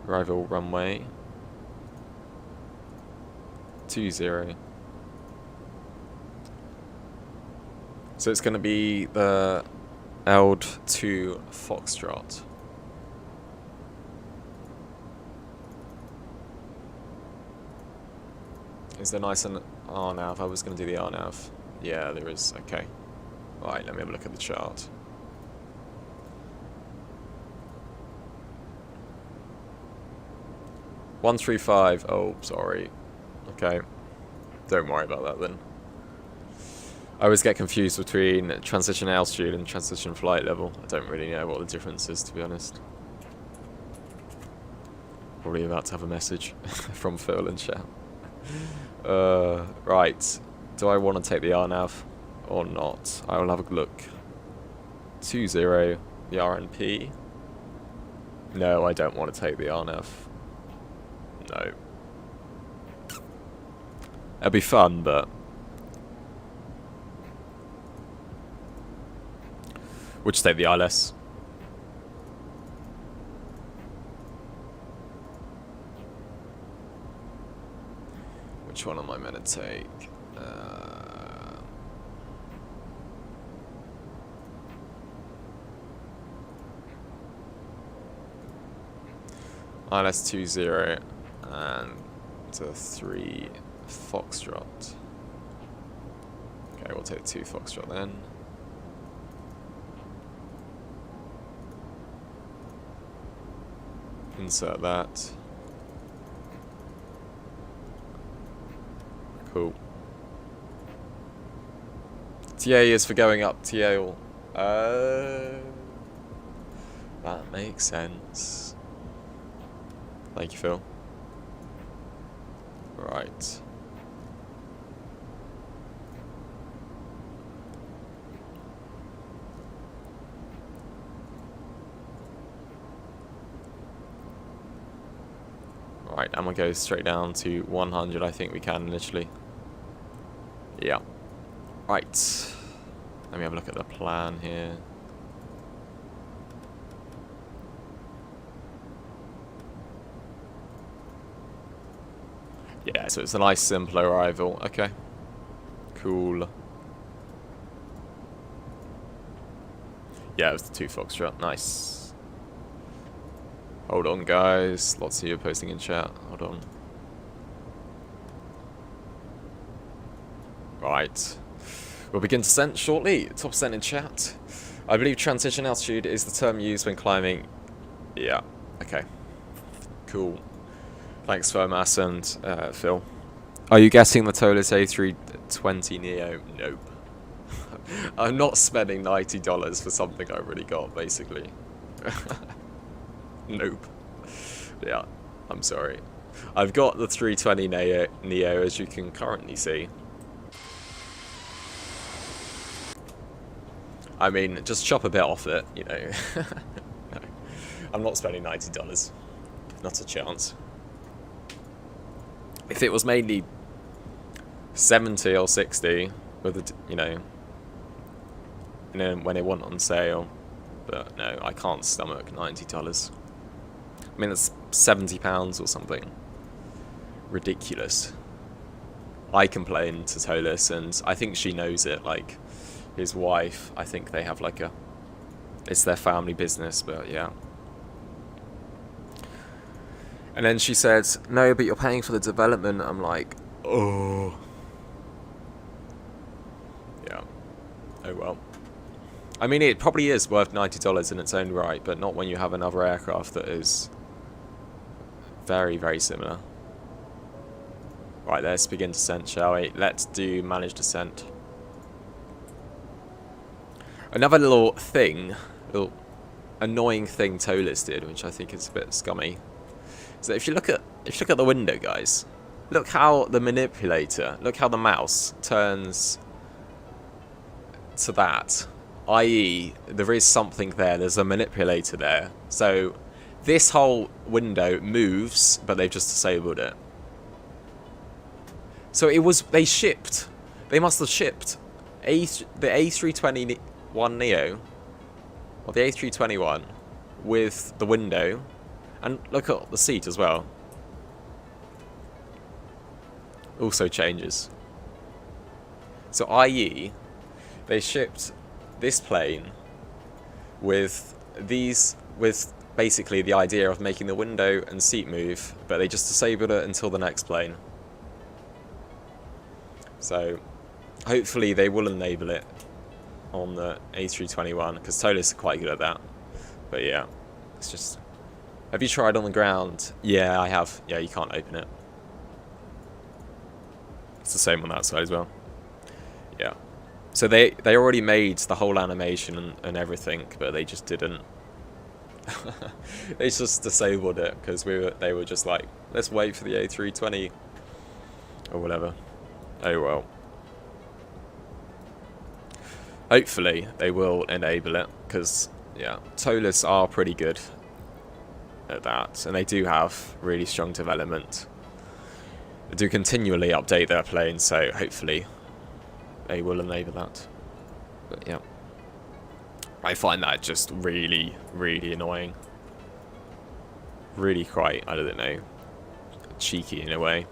Arrival runway 20. So it's going to be the L2 Foxtrot. Is there nice an RNAV? I was going to do the RNAV. Yeah, there is. Okay. Right, let me have a look at the chart. $135. Oh, sorry. Okay. Don't worry about that then. I always get confused between transition altitude and transition flight level. I don't really know what the difference is, to be honest. Probably about to have a message from Phil and chat. Right. Do I want to take the RNAV or not? I will have a look. 20, the RNP. No, I don't want to take the RNAV. No. It'll be fun, but we'll just take the ILS. Which one am I meant to take? ILS20 and to 3 Foxtrot. Okay, we'll take 2 Foxtrot then. Insert that. Cool. TA is for going up TA. That makes sense. Thank you, Phil. Right. Right, I'm gonna go straight down to 100. I think we can initially. Yeah. Right. Let me have a look at the plan here. Yeah, so it's a nice simple arrival. Okay. Cool. Yeah, it was the 2 Foxtrot. Nice. Hold on, guys. Lots of you posting in chat. Hold on. Right. We'll begin descent shortly. Top percent in chat. I believe transition altitude is the term used when climbing. Yeah. Okay. Cool. Thanks, Fermas and Phil. Are you guessing the Tolis A320 Neo? Nope. I'm not spending $90 for something I already got, basically. Nope. Yeah, I'm sorry. I've got the 320 Neo, as you can currently see. I mean, just chop a bit off it, you know. No, I'm not spending $90. Not a chance. If it was mainly 70 or 60, with the, you know, and then when it went on sale, but no, I can't stomach $90. I mean, it's £70 or something. Ridiculous. I complained to Tolis, and I think she knows it. Like, his wife, I think they have like it's their family business, but yeah. And then she said, no, but you're paying for the development. I'm like, oh. Yeah. Oh well. I mean, it probably is worth $90 in its own right, but not when you have another aircraft that is very, very similar. Right, let's begin descent, shall we? Let's do managed descent. Another little annoying thing Tolis did, which I think is a bit scummy. So if you look at the window, guys, look how the manipulator, look how the mouse turns to that. I.e., there is something there. There's a manipulator there. So this whole window moves, but they've just disabled it. So it was they must have shipped the A321 Neo or the A321 with the window. And look at the seat as well. Also changes. So i.e., they shipped this plane with basically the idea of making the window and seat move, but they just disabled it until the next plane. So hopefully they will enable it on the A321, because Tolis are quite good at that. But yeah, it's just... Have you tried on the ground? Yeah, I have. Yeah, you can't open it. It's the same on that side as well. Yeah. So they already made the whole animation and everything, but they just didn't. They just disabled it because they were just like, let's wait for the A320 or whatever. Oh well. Hopefully they will enable it, because yeah, Tolis are pretty good at that, and they do have really strong development. They do continually update their planes, so hopefully they will enable that. But yeah, I find that just really, really annoying. Really quite, I don't know, cheeky in a way.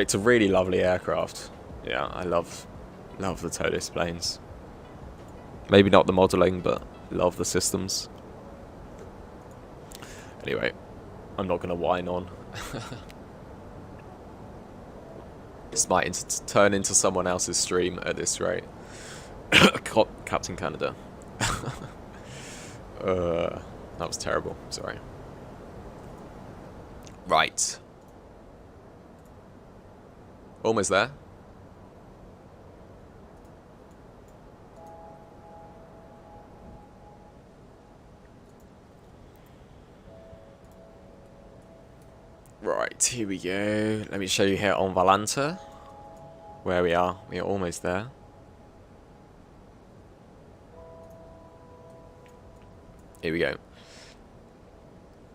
But it's a really lovely aircraft. Yeah, I love the TOTIS planes. Maybe not the modelling, but love the systems. Anyway, I'm not going to whine on. This might turn into someone else's stream at this rate. Captain Canada. That was terrible. Sorry. Right. Almost there. Right, here we go. Let me show you here on Valanta where we are. We are almost there. Here we go.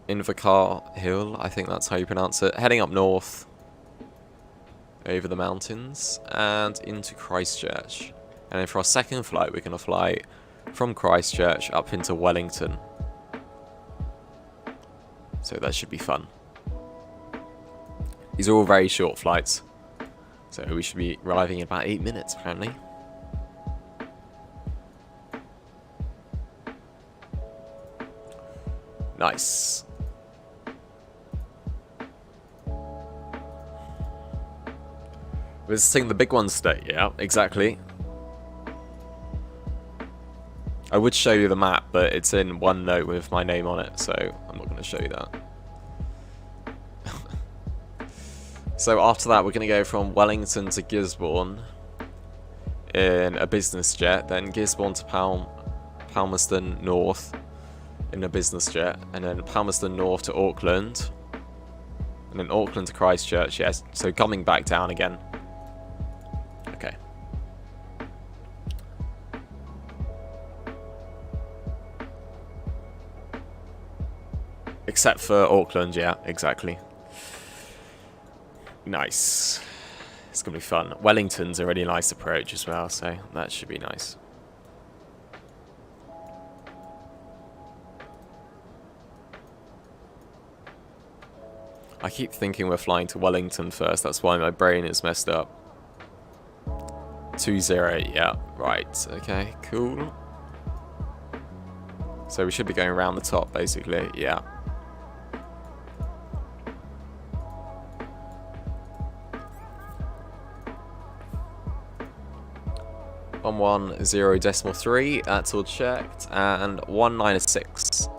Invercargill, I think that's how you pronounce it. Heading up north, over the mountains, and into Christchurch. And then for our second flight, we're going to fly from Christchurch up into Wellington. So that should be fun. These are all very short flights. So we should be arriving in about 8 minutes, apparently. Nice. Visiting the big ones today. Yeah, exactly. I would show you the map, but it's in OneNote with my name on it, so I'm not going to show you that. So after that, we're going to go from Wellington to Gisborne in a business jet, then Gisborne to Palmerston North in a business jet, and then Palmerston North to Auckland, and then Auckland to Christchurch. Yes, so coming back down again. Okay. Except for Auckland, yeah, exactly. Nice. It's going to be fun. Wellington's a really nice approach as well, so that should be nice. I keep thinking we're flying to Wellington first, that's why my brain is messed up. 20, yeah, right, okay, cool. So we should be going around the top, basically, yeah. On 10.3, that's all checked, and 196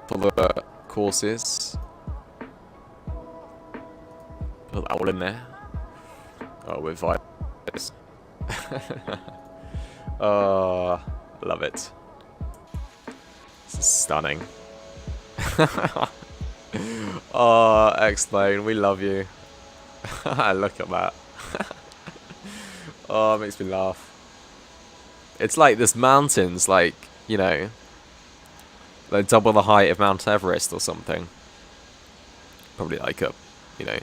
for the courses. Put that all in there. Oh, with vibes. Oh, love it. This is stunning. Oh, X-Lane, we love you. Look at that. Oh, it makes me laugh. It's like there's mountains, like, you know, like double the height of Mount Everest or something. Probably like a, you know,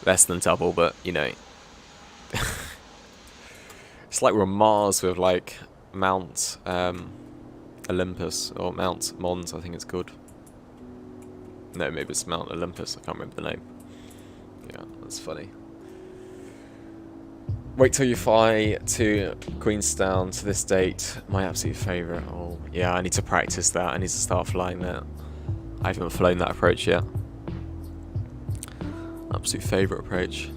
less than double, but, you know. It's like we're on Mars with, like, Mount Olympus, or Mount Mons, I think it's called. No, maybe it's Mount Olympus, I can't remember the name. Yeah, that's funny. Wait till you fly to Queenstown to this date. My absolute favourite. Oh, yeah, I need to practice that. I need to start flying that. I haven't flown that approach yet. Absolute favourite approach.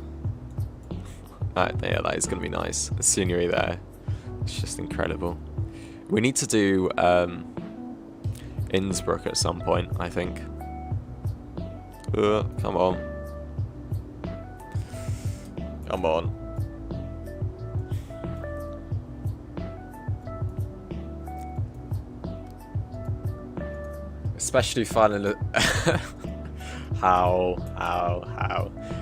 Yeah, that is going to be nice. The scenery there. It's just incredible. We need to do Innsbruck at some point, I think. Come on. Come on. Especially fun in How?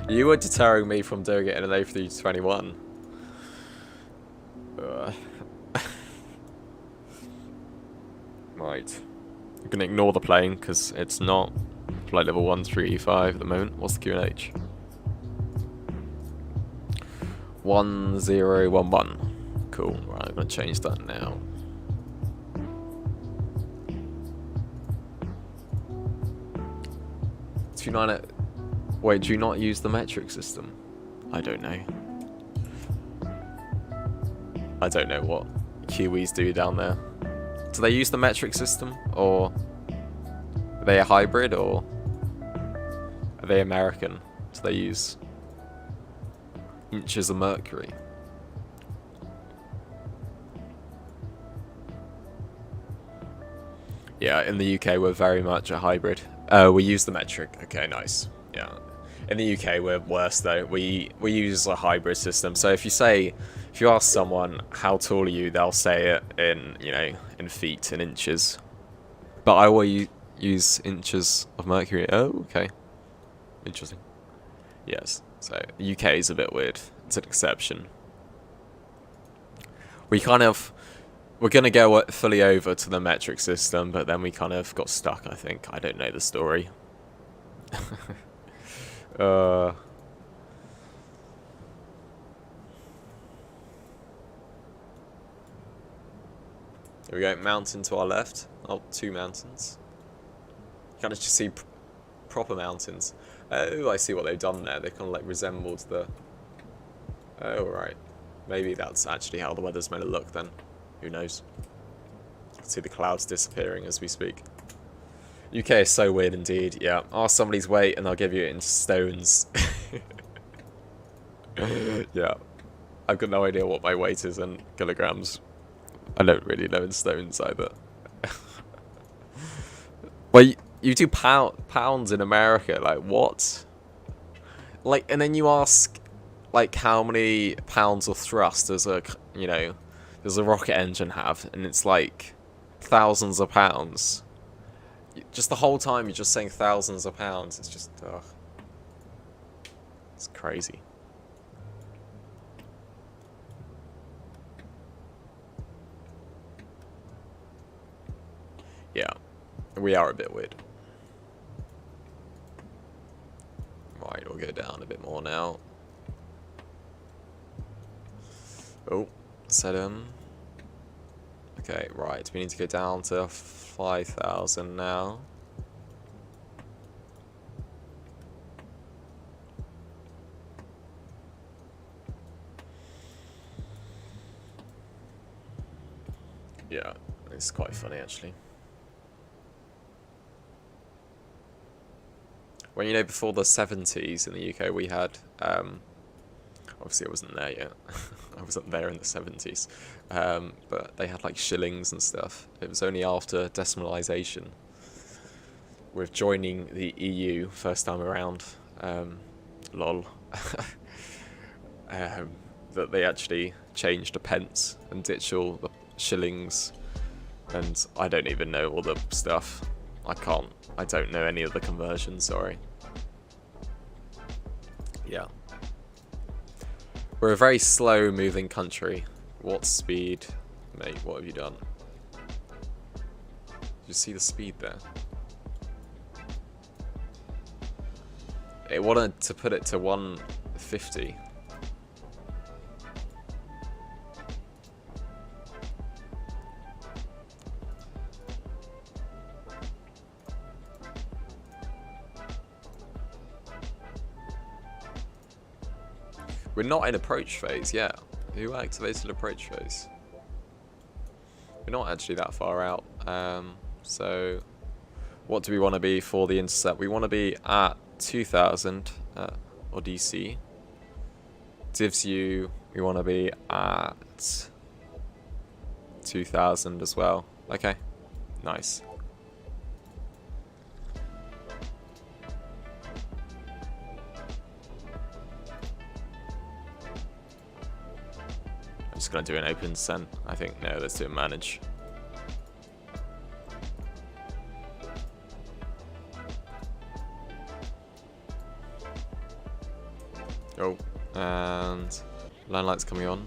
You were deterring me from doing it in an A321. Right. I'm going to ignore the plane because it's not flight level 135 at the moment. What's the QNH? 1011. Cool. Right, I'm going to change that now. Wait, do you not use the metric system? I don't know. I don't know what Kiwis do down there. Do they use the metric system, or are they a hybrid, or are they American? Do they use inches of mercury? Yeah, in the UK we're very much a hybrid. We use the metric. Okay, nice. Yeah. In the UK we're worse though. We use a hybrid system. So if you ask someone how tall are you, they'll say it in, you know, in feet and inches. But I will use inches of mercury. Oh, okay. Interesting. Yes. So the UK is a bit weird. It's an exception. We're going to go fully over to the metric system, but then we kind of got stuck, I think. I don't know the story. Here we go, mountain to our left. Oh, 2 mountains. You kind of just see proper mountains. Oh, I see what they've done there. They kind of like resembled the... Oh, right. Maybe that's actually how the weather's meant to look then. Who knows? See the clouds disappearing as we speak. UK is so weird indeed. Yeah, ask somebody's weight and they'll give you it in stones. Yeah, I've got no idea what my weight is in kilograms. I don't really know in stones either. Well, you do pounds in America. Like what? Like, and then you ask, like, how many pounds of thrust does a rocket engine have, and it's like thousands of pounds. Just the whole time you're just saying thousands of pounds. It's just, ugh. It's crazy. Yeah, we are a bit weird. Right, we'll go down a bit more now. Oh, set him. Okay, right, we need to go down to 5,000 now. Yeah, it's quite funny actually. Well, you know, before the 70s in the UK we had, obviously I wasn't there yet. I wasn't there in the 70s. But they had like shillings and stuff. It was only after decimalisation, with joining the EU first time around, lol, that they actually changed to pence and ditched all the shillings. And I don't even know all the stuff. I don't know any of the conversions, sorry. Yeah. We're a very slow moving country. What speed? Mate, what have you done? Did you see the speed there? It wanted to put it to 150. We're not in approach phase, yeah. Who activated approach phase? We're not actually that far out. So, what do we want to be for the intercept? We want to be at 2,000 or DC. Divs U, we want to be at 2,000 as well. Okay, nice. I'm just going to do an open send. I think, no, let's do a manage. Oh, and line light's coming on.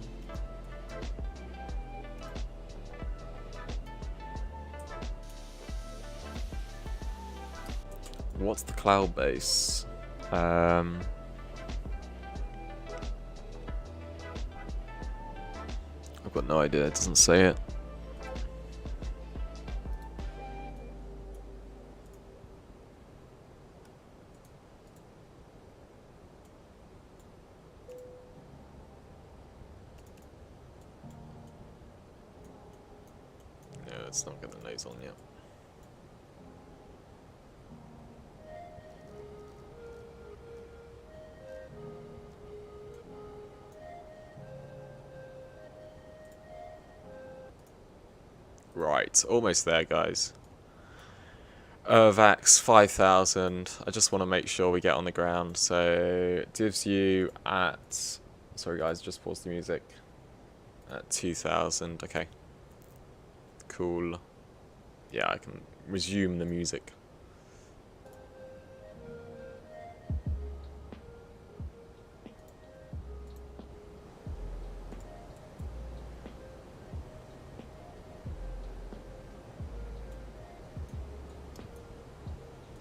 What's the cloud base? I've got no idea, it doesn't say it. let's not get the nose on yet. Right, almost there, guys. Vax 5,000. I just want to make sure we get on the ground. So, divs you at... Sorry, guys, just pause the music. At 2,000. Okay. Cool. Yeah, I can resume the music.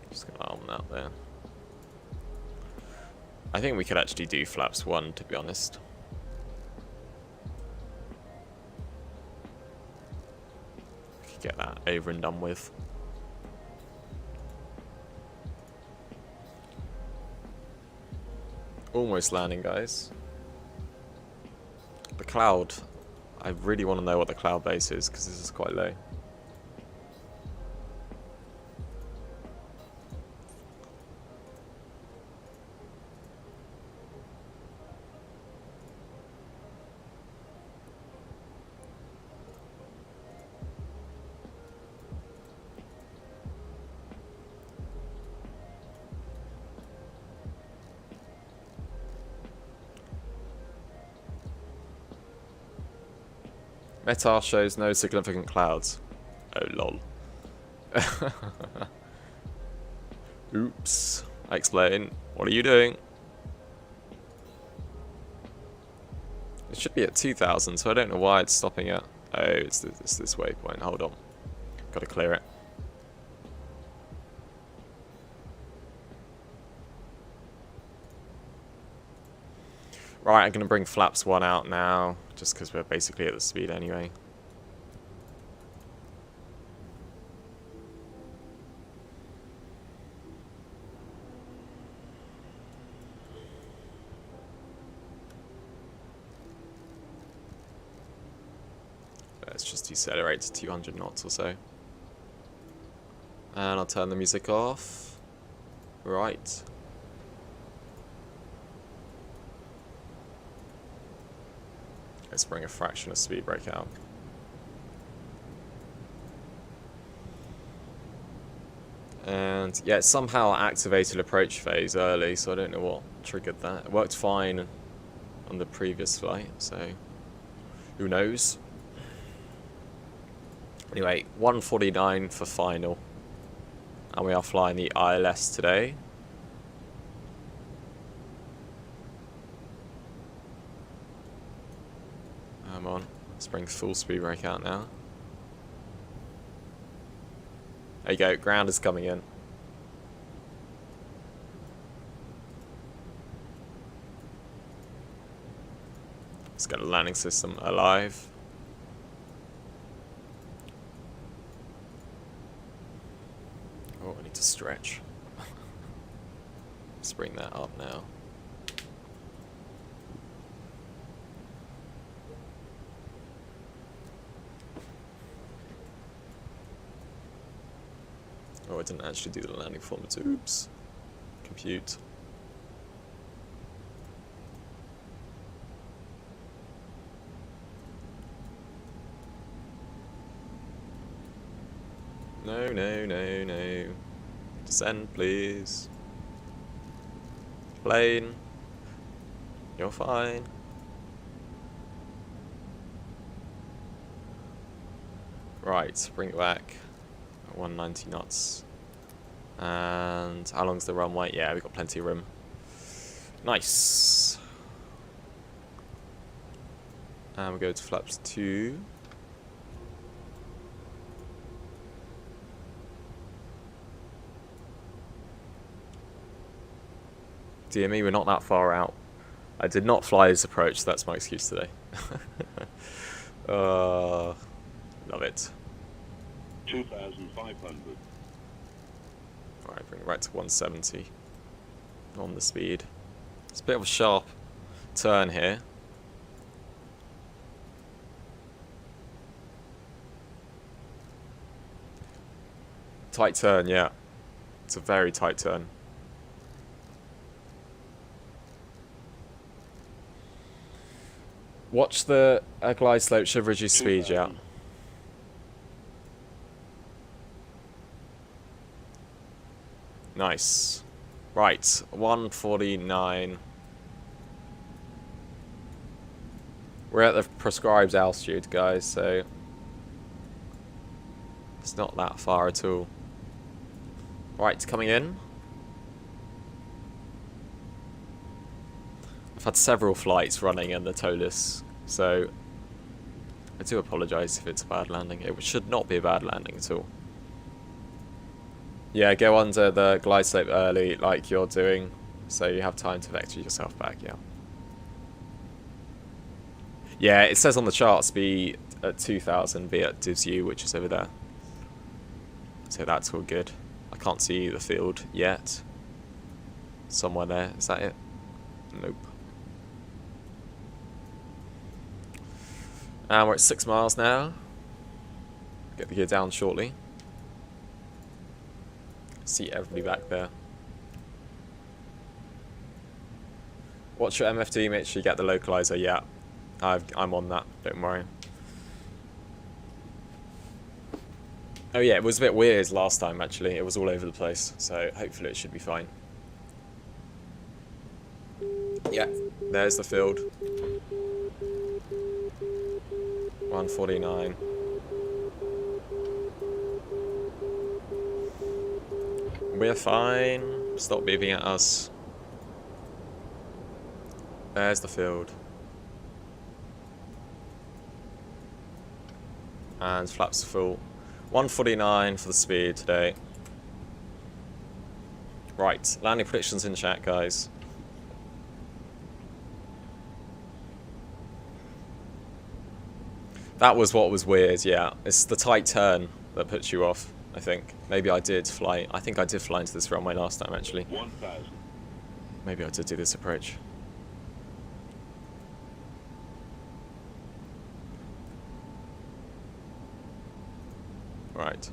Just gonna arm that there. I think we could actually do flaps 1, to be honest. We could get that over and done with. Almost landing, guys. The cloud. I really want to know what the cloud base is, because this is quite low. Metar shows no significant clouds. Oh lol. Oops. I explain. What are you doing? It should be at 2,000, so I don't know why it's stopping at... Oh, it's this waypoint. Hold on. Gotta clear it. Right, I'm going to bring flaps 1 out now, just because we're basically at the speed anyway. Let's just decelerate to 200 knots or so. And I'll turn the music off. Right. Let's bring a fraction of speed brake out. And yeah, it somehow activated approach phase early, so I don't know what triggered that. It worked fine on the previous flight, so who knows? Anyway, 149 for final. And we are flying the ILS today. Come on, let's bring full speed brake out now. There you go, ground is coming in. Let's get a landing system alive. Oh, I need to stretch. Let's bring that up now. Oh, I didn't actually do the landing format. Oops. Compute. No, no, no, no. Descend, please. Plane. You're fine. Right, bring it back. 190 knots. And how long's the runway? Yeah, we've got plenty of room. Nice. And we go to flaps 2. Dear me, we're not that far out. I did not fly this approach, so that's my excuse today. Love it. 2,500. Alright, bring it right to 170 on the speed. It's a bit of a sharp turn here. Tight turn, yeah. It's a very tight turn. Watch the glide slope, should reduce speed, yeah. Nice. Right, 149. We're at the prescribed altitude, guys, so it's not that far at all. Right, coming in. I've had several flights running in the TOLUS, so I do apologise if it's a bad landing. It should not be a bad landing at all. Yeah, go under the glide slope early like you're doing, so you have time to vector yourself back, yeah. Yeah, it says on the charts be at 2000, be at DivsU, which is over there. So that's all good. I can't see the field yet. Somewhere there, is that it? Nope. And we're at 6 miles now. Get the gear down shortly. See everybody back there. Watch your MFD, make sure you get the localizer. Yeah, I'm on that, don't worry. Oh yeah, it was a bit weird last time actually. It was all over the place, so hopefully it should be fine. Yeah, there's the field. 149. We're fine. Stop beeping at us. There's the field. And flaps full. 149 for the speed today. Right, landing predictions in chat, guys. That was what was weird, yeah. It's the tight turn that puts you off, I think. Maybe I did fly. I think I did fly into this runway last time, actually. 1000. Maybe I did do this approach. Right.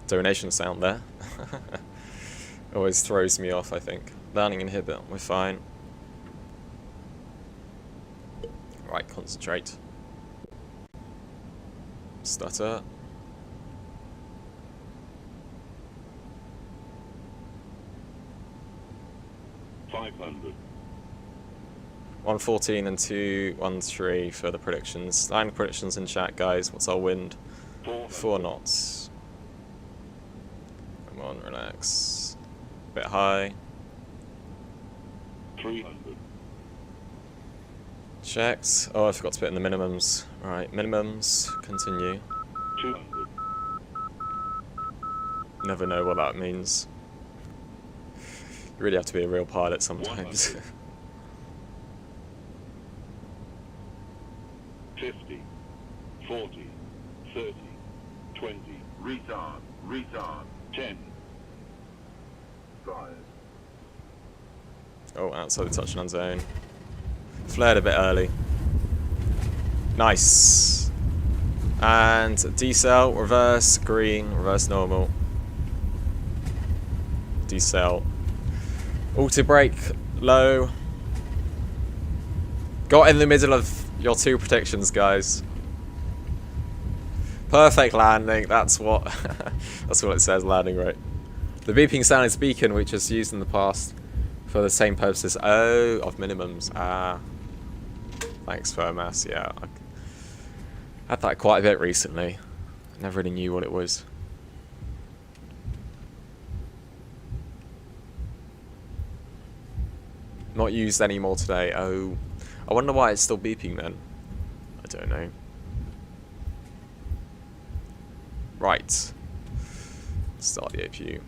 Donation sound there. Always throws me off, I think. Landing inhibit, we're fine. Right, concentrate. Stutter. $500. 114 and 213 for the predictions. Line of predictions in chat, guys. What's our wind? 4 knots. Come on, relax. Bit high. 300. Checked. Oh, I forgot to put in the minimums. Right, minimums. Continue. 200. Never know what that means. You really have to be a real pilot sometimes. 50, 40, 30, 20, retard, 10, 5. Oh, outside the touchdown zone. Flared a bit early. Nice. And decel, reverse, green, reverse normal. Decel. Auto brake, low. Got in the middle of your 2 predictions, guys. Perfect landing, that's what that's what it says, landing rate. The beeping sound is beacon, which is used in the past for the same purposes. Oh, of minimums. Ah. Thanks, Firmass. Yeah. I had that quite a bit recently. I never really knew what it was. Not used anymore today. Oh. I wonder why it's still beeping then. I don't know. Right. Start the APU.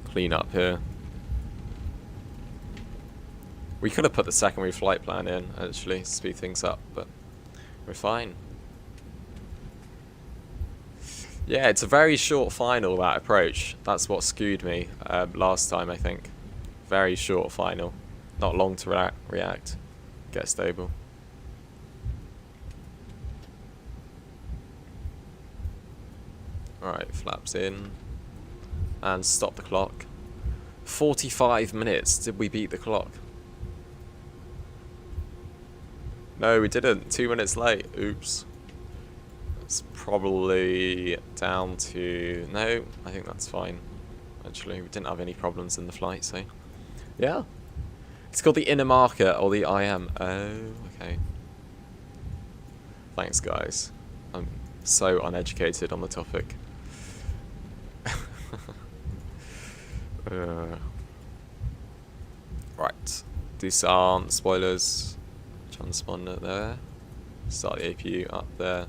Clean up here. We could have put the secondary flight plan in, actually, to speed things up, but we're fine. Yeah, it's a very short final, that approach. That's what skewed me last time, I think. Very short final. Not long to react. get stable. Alright, flaps in. And stop the clock. 45 minutes. Did we beat the clock? No, we didn't. 2 minutes late. Oops. It's probably down to... No, I think that's fine. Actually, we didn't have any problems in the flight, so... Yeah. It's called the inner marker, or the IM. Oh, okay. Thanks, guys. I'm so uneducated on the topic. Right. Disarm, spoilers. Transponder there. Start the APU up there.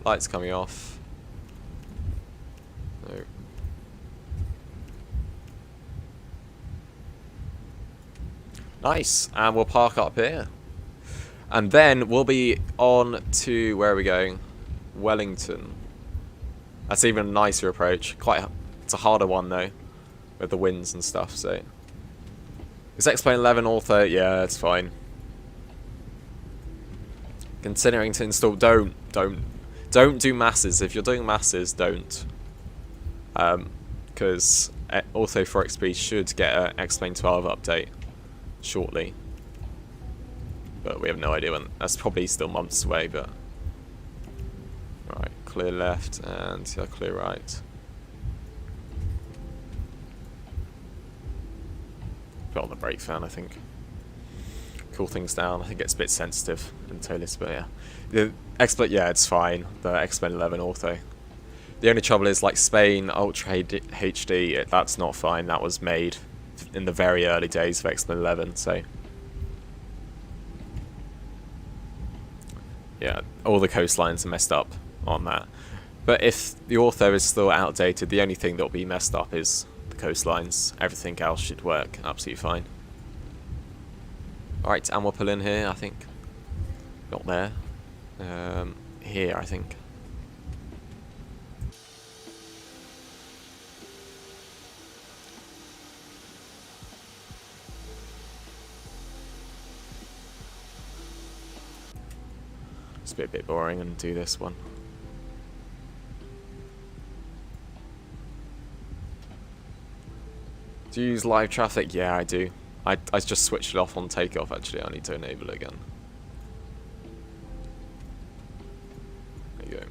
Lights coming off. No. Nice, and we'll park up here. And then we'll be on to, where are we going? Wellington. That's even a nicer approach. It's a harder one though, with the winds and stuff, so. Is X-Plane 11 ortho? Yeah, it's fine. Considering to install, don't do masses. If you're doing masses, don't. Because ortho 4XP should get an X-Plane 12 update shortly, but we have no idea when. That's probably still months away, but alright, clear left and clear right. Put on the brake fan, I think. Cool things down. I think it's a bit sensitive in tailors, but yeah. The X-Plane, yeah, it's fine. The X-Plane 11 ortho. The only trouble is, like Spain Ultra HD, that's not fine. That was made in the very early days of X-Plane 11, so yeah, all the coastlines are messed up on that. But if the ortho is still outdated, the only thing that will be messed up is the coastlines. Everything else should work absolutely fine. Alright, and we'll pull in here, I think. Not there. Here, I think. It's a bit boring and do this one. Do you use live traffic? Yeah, I do. I just switched it off on takeoff, actually. I need to enable it again. There you go.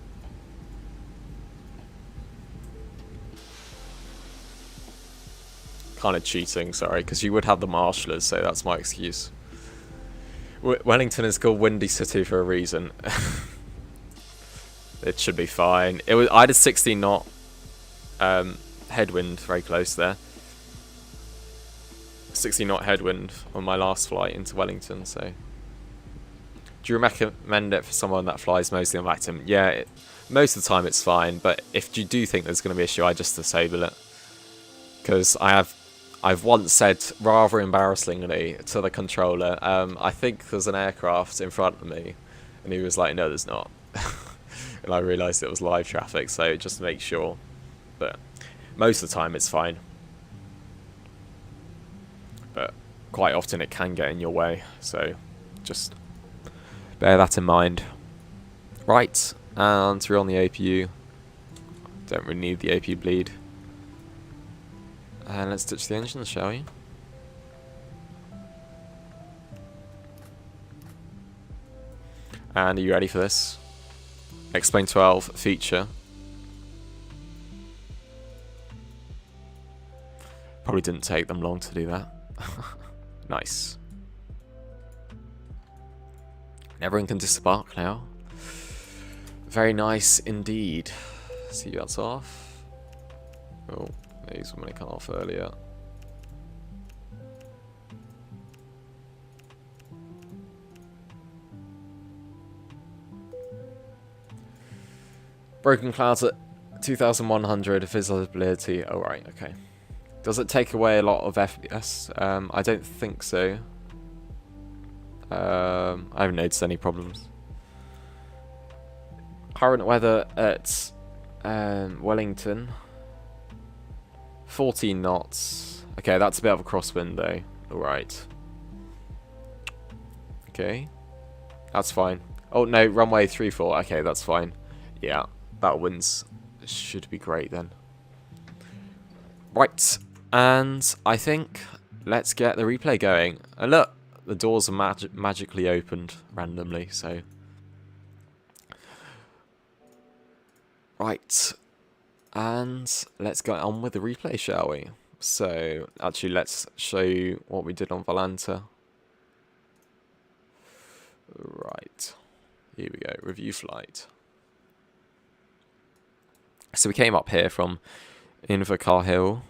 Kind of cheating, sorry, because you would have the marshalers, so that's my excuse. Wellington is called Windy City for a reason. It should be fine. I did 16 knot headwind very close there. 60 knot headwind on my last flight into Wellington, so. Do you recommend it for someone that flies mostly on vacuum? Yeah, most of the time it's fine, but if you do think there's going to be an issue, I just disable it. Because I've once said, rather embarrassingly, to the controller, I think there's an aircraft in front of me, and he was like, no, there's not. And I realised it was live traffic, so just to make sure. But most of the time it's fine. But quite often it can get in your way, so just bear that in mind. Right, and we're on the APU. Don't really need the APU bleed. And let's ditch the engines, shall we? And are you ready for this? X-Plane 12 feature. Probably didn't take them long to do that. Nice. Everyone can disembark now. Very nice indeed. See, that's off. Oh, these were going to come off earlier. Broken clouds at 2100 visibility. Oh, right, okay. Does it take away a lot of FPS? I don't think so. I haven't noticed any problems. Current weather at Wellington. 14 knots. Okay, that's a bit of a crosswind though. Alright. Okay. That's fine. Oh, no, runway 34. Okay, that's fine. Yeah, that wins. Should be great then. Right, and I think let's get the replay going. And look, the doors are magically opened randomly, so... Right, and let's get on with the replay, shall we? So, actually, let's show you what we did on Volanta. Right, here we go, review flight. So we came up here from Invercargill,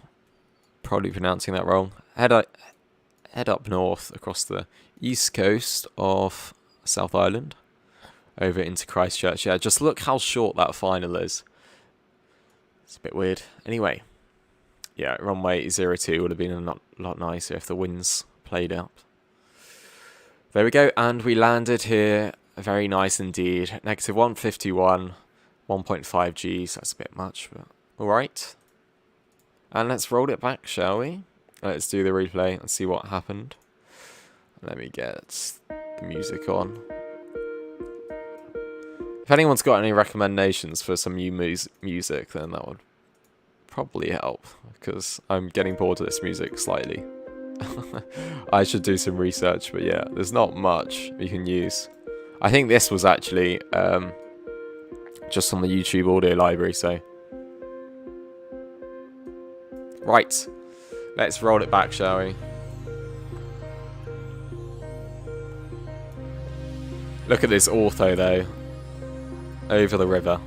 probably pronouncing that wrong. Head up north across the east coast of South Island, over into Christchurch. Yeah, just look how short that final is. It's a bit weird. Anyway, yeah, runway 02 would have been a lot nicer if the winds played up. There we go, and we landed here. Very nice indeed. Negative 151, 1.5 Gs. That's a bit much, but alright. And let's roll it back, shall we? Let's do the replay and see what happened. Let me get the music on. If anyone's got any recommendations for some new music, then that would probably help, because I'm getting bored of this music slightly. I should do some research, but yeah, there's not much you can use. I think this was actually just on the YouTube audio library, so... Right, let's roll it back, shall we? Look at this ortho, though. Over the river.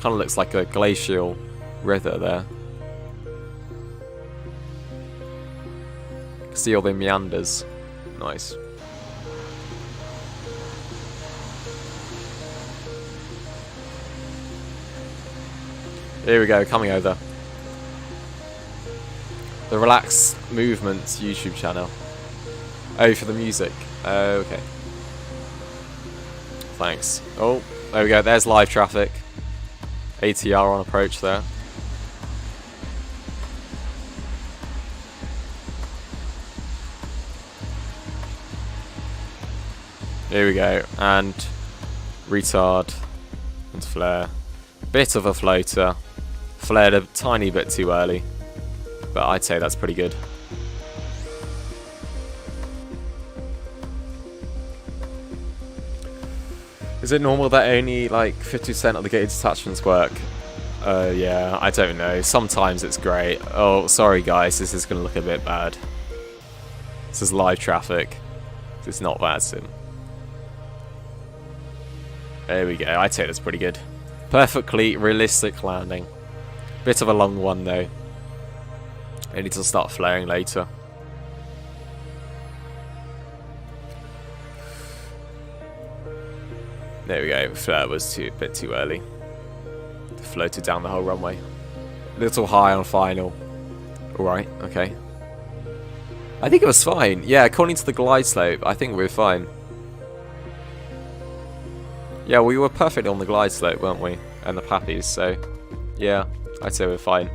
Kind of looks like a glacial river there. See all the meanders. Nice. Here we go, coming over. The Relaxed Movements YouTube channel. Oh, for the music. Okay. Thanks. Oh, there we go. There's live traffic. ATR on approach there. Here we go. And retard and flare. Bit of a floater. Flared a tiny bit too early. But I'd say that's pretty good. Is it normal that only like 50% of the gated attachments work? Yeah, I don't know. Sometimes it's great. Oh, sorry guys, this is going to look a bit bad. This is live traffic. It's not bad sim. There we go. I'd say that's pretty good. Perfectly realistic landing. Bit of a long one though. I need to start flaring later. There we go. Flare was a bit too early. Floated down the whole runway. Little high on final. Alright, okay. I think it was fine. Yeah, according to the glide slope, I think we were fine. Yeah, we were perfect on the glide slope, weren't we? And the pappies, so... Yeah, I'd say we're fine.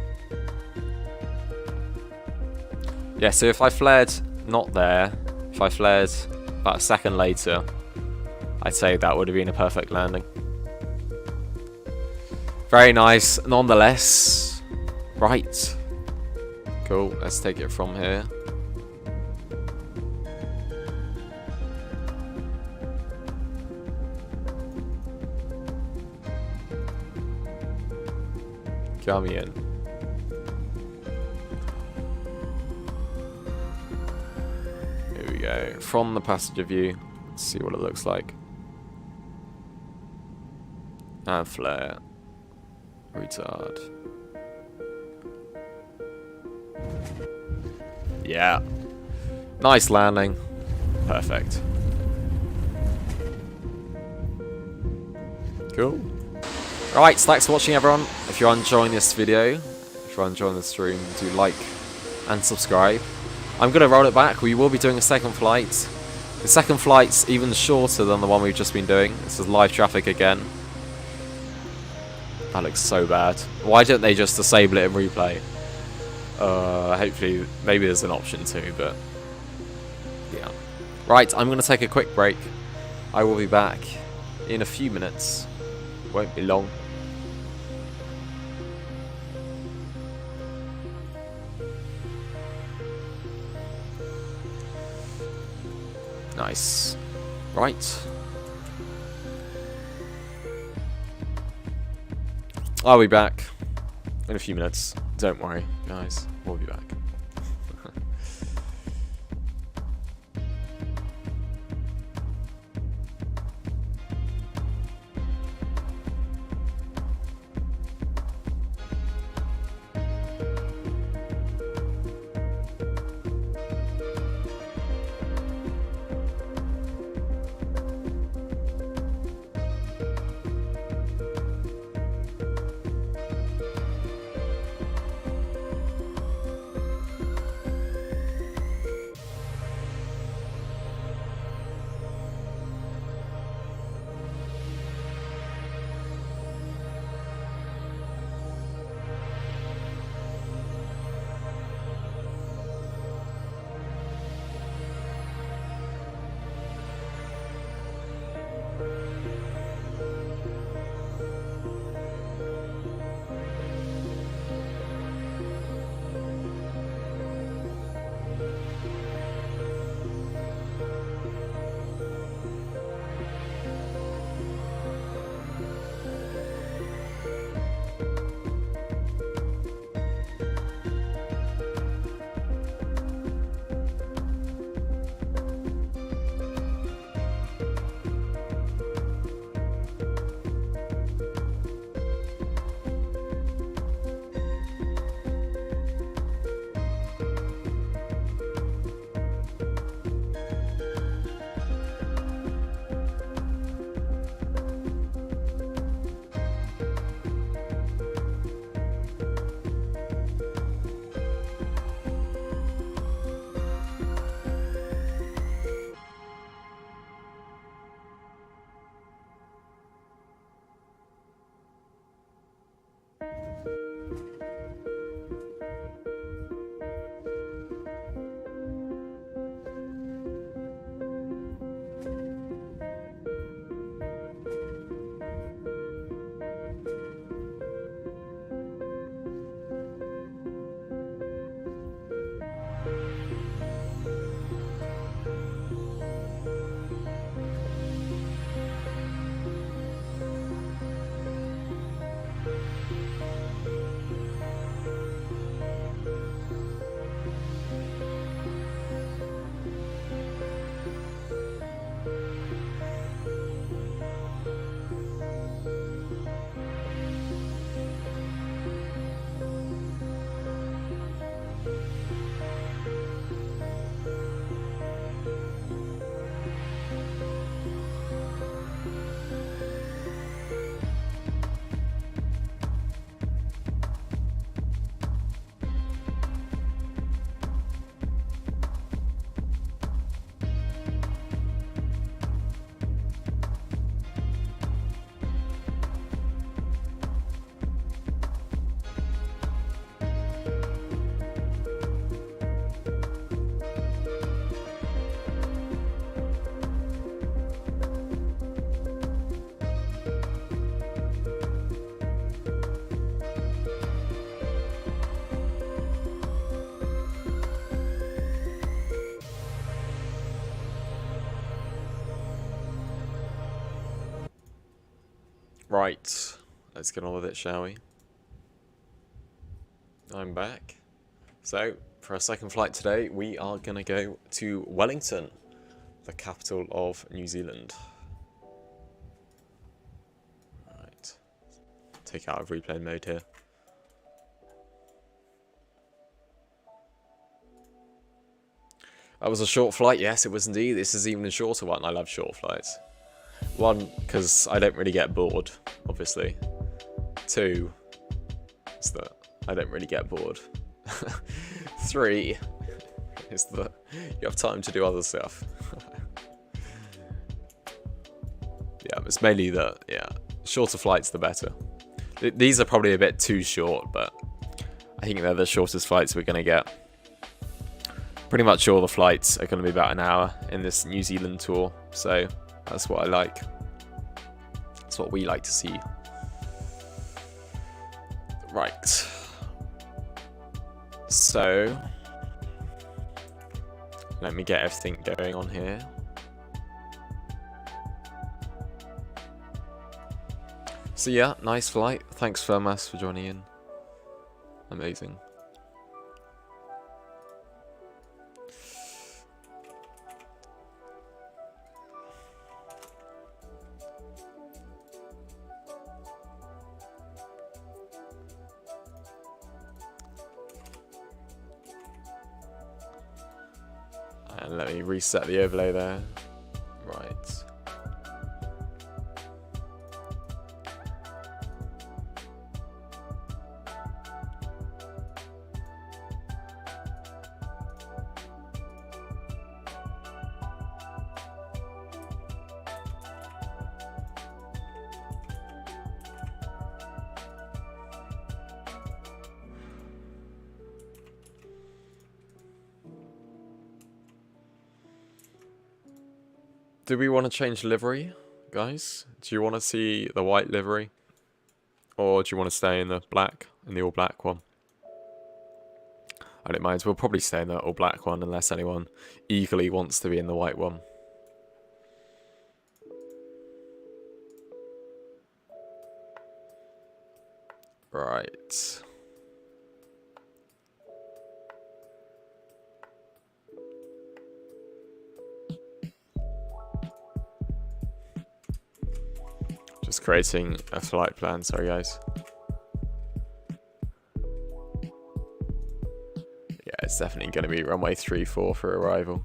Yeah, so if I flared not there, if I flared about a second later, I'd say that would have been a perfect landing. Very nice, nonetheless. Right. Cool, let's take it from here. Coming in. Here we go. From the passenger view, let's see what it looks like. And flare. Retard. Yeah. Nice landing. Perfect. Cool. Alright, so thanks for watching everyone. If you're enjoying this video, if you're enjoying the stream, do like and subscribe. I'm going to roll it back. We will be doing a second flight. The second flight's even shorter than the one we've just been doing. This is live traffic again. That looks so bad. Why don't they just disable it in replay? Hopefully, maybe there's an option too, but yeah. Right, I'm going to take a quick break. I will be back in a few minutes. Won't be long. Nice. Right. I'll be back in a few minutes. Don't worry, guys. We'll be back. Right, let's get on with it, shall we? I'm back. So, for our second flight today, we are going to go to Wellington, the capital of New Zealand. Right, take out of replay mode here. That was a short flight, yes it was indeed. This is even a shorter one. I love short flights. One, because I don't really get bored, obviously. Two, is that I don't really get bored. Three, is that you have time to do other stuff. Yeah, it's mainly that, yeah, shorter flights the better. These are probably a bit too short, but I think they're the shortest flights we're going to get. Pretty much all the flights are going to be about an hour in this New Zealand tour, so that's what I like. That's what we like to see. Right. So, let me get everything going on here. So yeah, nice flight. Thanks Firmas for joining in. Amazing. And let me reset the overlay there. Right. Do we want to change livery, guys? Do you want to see the white livery? Or do you want to stay in the black, in the all black one? I don't mind. We'll probably stay in the all black one unless anyone eagerly wants to be in the white one. Right. Just creating a flight plan, sorry guys. Yeah, it's definitely going to be runway 34 for arrival.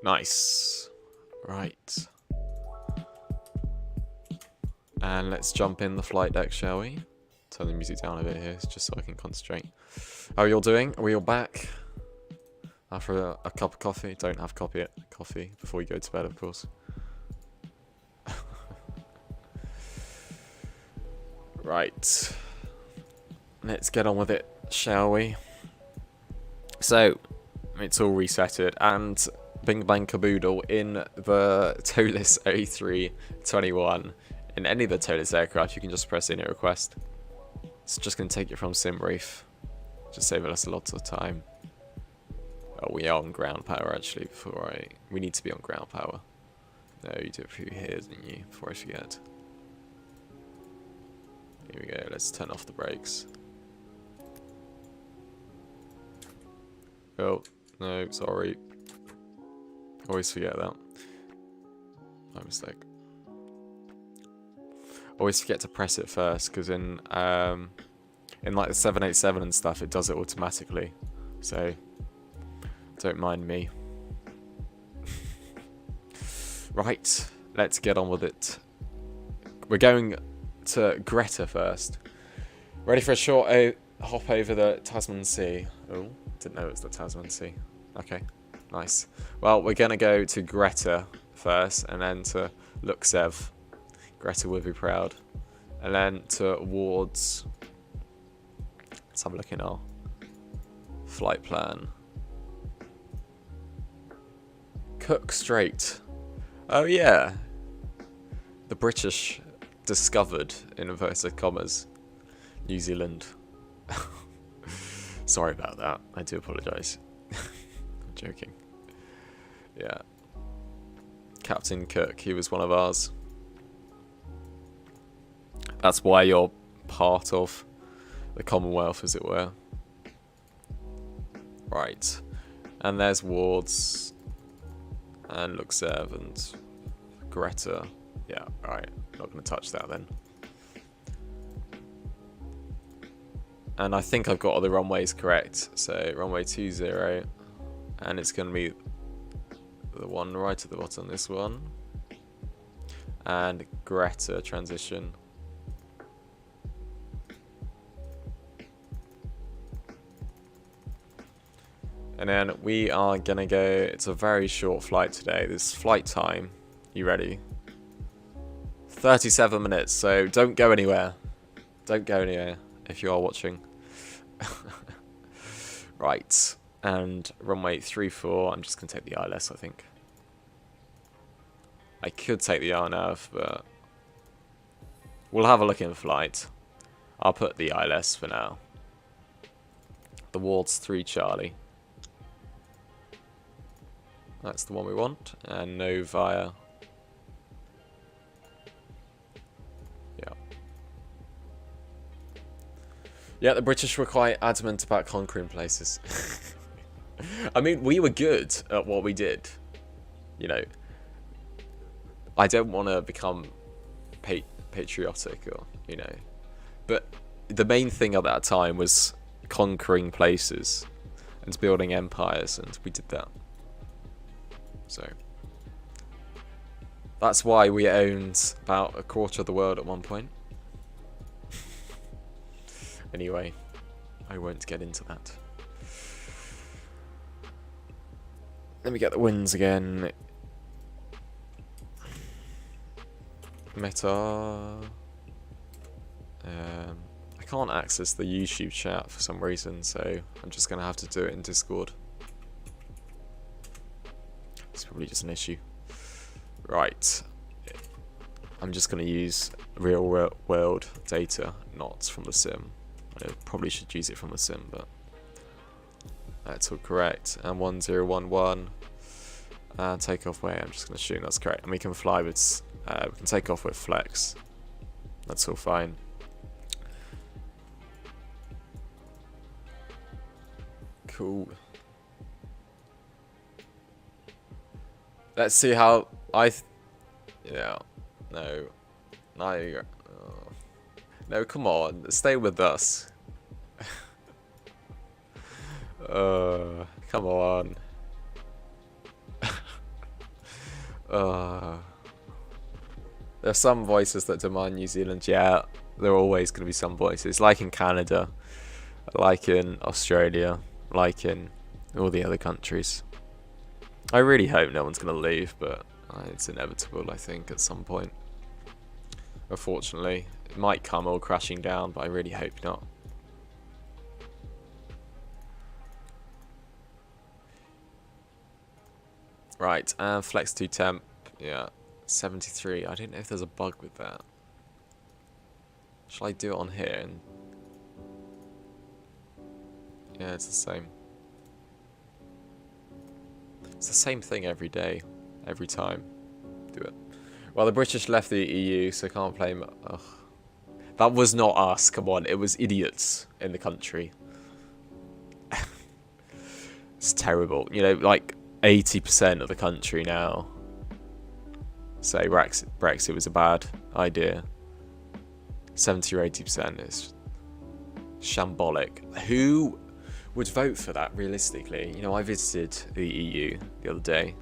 Nice. Right. And let's jump in the flight deck, shall we? Turn the music down a bit here, just so I can concentrate. How are you all doing? Are we all back? After a cup of coffee? Don't have coffee before you go to bed, of course. Right. Let's get on with it, shall we? So, it's all resetted, and bing bang caboodle in the toeless A321. In any of the toeless aircraft, you can just press in a request. It's just going to take you from sim brief. Just saving us lots of time. Oh, we are on ground power actually. We need to be on ground power. No, you did a few here, didn't you? Before I forget. Here we go. Let's turn off the brakes. Oh no, sorry. Always forget that. My mistake. Always forget to press it first, because in like the 787 and stuff, it does it automatically. So don't mind me. Right, let's get on with it. We're going to Greta first. Ready for a short hop over the Tasman Sea. Oh, didn't know it was the Tasman Sea. Okay. Nice. Well, we're going to go to Greta first, and then to Luxev. Greta will be proud. And then towards... Let's have a look in our flight plan. Cook Strait. Oh, yeah. The British discovered, in inverted commas, New Zealand. Sorry about that. I do apologise. I'm joking. Yeah. Captain Cook, he was one of ours. That's why you're part of the Commonwealth, as it were. Right. And there's Wards. And Luxev and Greta. Yeah, alright. Not going to touch that then. And I think I've got all the runways correct. So runway 20, and it's going to be the one right at the bottom, this one. And Greta transition. And then we are gonna go, it's a very short flight today. This flight time, you ready? 37 minutes, so don't go anywhere. Don't go anywhere if you are watching. Right, and runway 34, I'm just gonna take the ILS, I think. I could take the RNAV, but we'll have a look in flight. I'll put the ILS for now. The Wards 3 Charlie. That's the one we want, and no via. Yeah. Yeah, the British were quite adamant about conquering places. I mean, we were good at what we did. You know, I don't want to become patriotic or, you know, but the main thing at that time was conquering places and building empires, and we did that. So that's why we owned about a quarter of the world at one point. Anyway, I won't get into that. Let me get the wins again. Meta. I can't access the YouTube chat for some reason, so I'm just going to have to do it in Discord. It's probably just an issue. Right. I'm just going to use real world data, not from the sim. I probably should use it from the sim, but that's all correct. And 1011. And take off way, I'm just going to assume that's correct. And we can fly with, we can take off with flex. That's all fine. Cool. Let's see how yeah. No. No. Oh. No, come on. Stay with us. Come on. There's some voices that demand New Zealand. Yeah, there are always going to be some voices. Like in Canada. Like in Australia. Like in all the other countries. I really hope no one's going to leave, but it's inevitable, I think, at some point. Unfortunately, it might come all crashing down, but I really hope not. Right, and flex to temp, yeah, 73. I don't know if there's a bug with that. Shall I do it on here? And yeah, it's the same. It's the same thing every day, every time. Do it. Well, the British left the EU, so can't blame. Ugh. That was not us. Come on, it was idiots in the country. It's terrible. You know, like 80% of the country now say Brexit was a bad idea. 70 or 80% is shambolic. Who would vote for that realistically? You know, I visited the EU the other day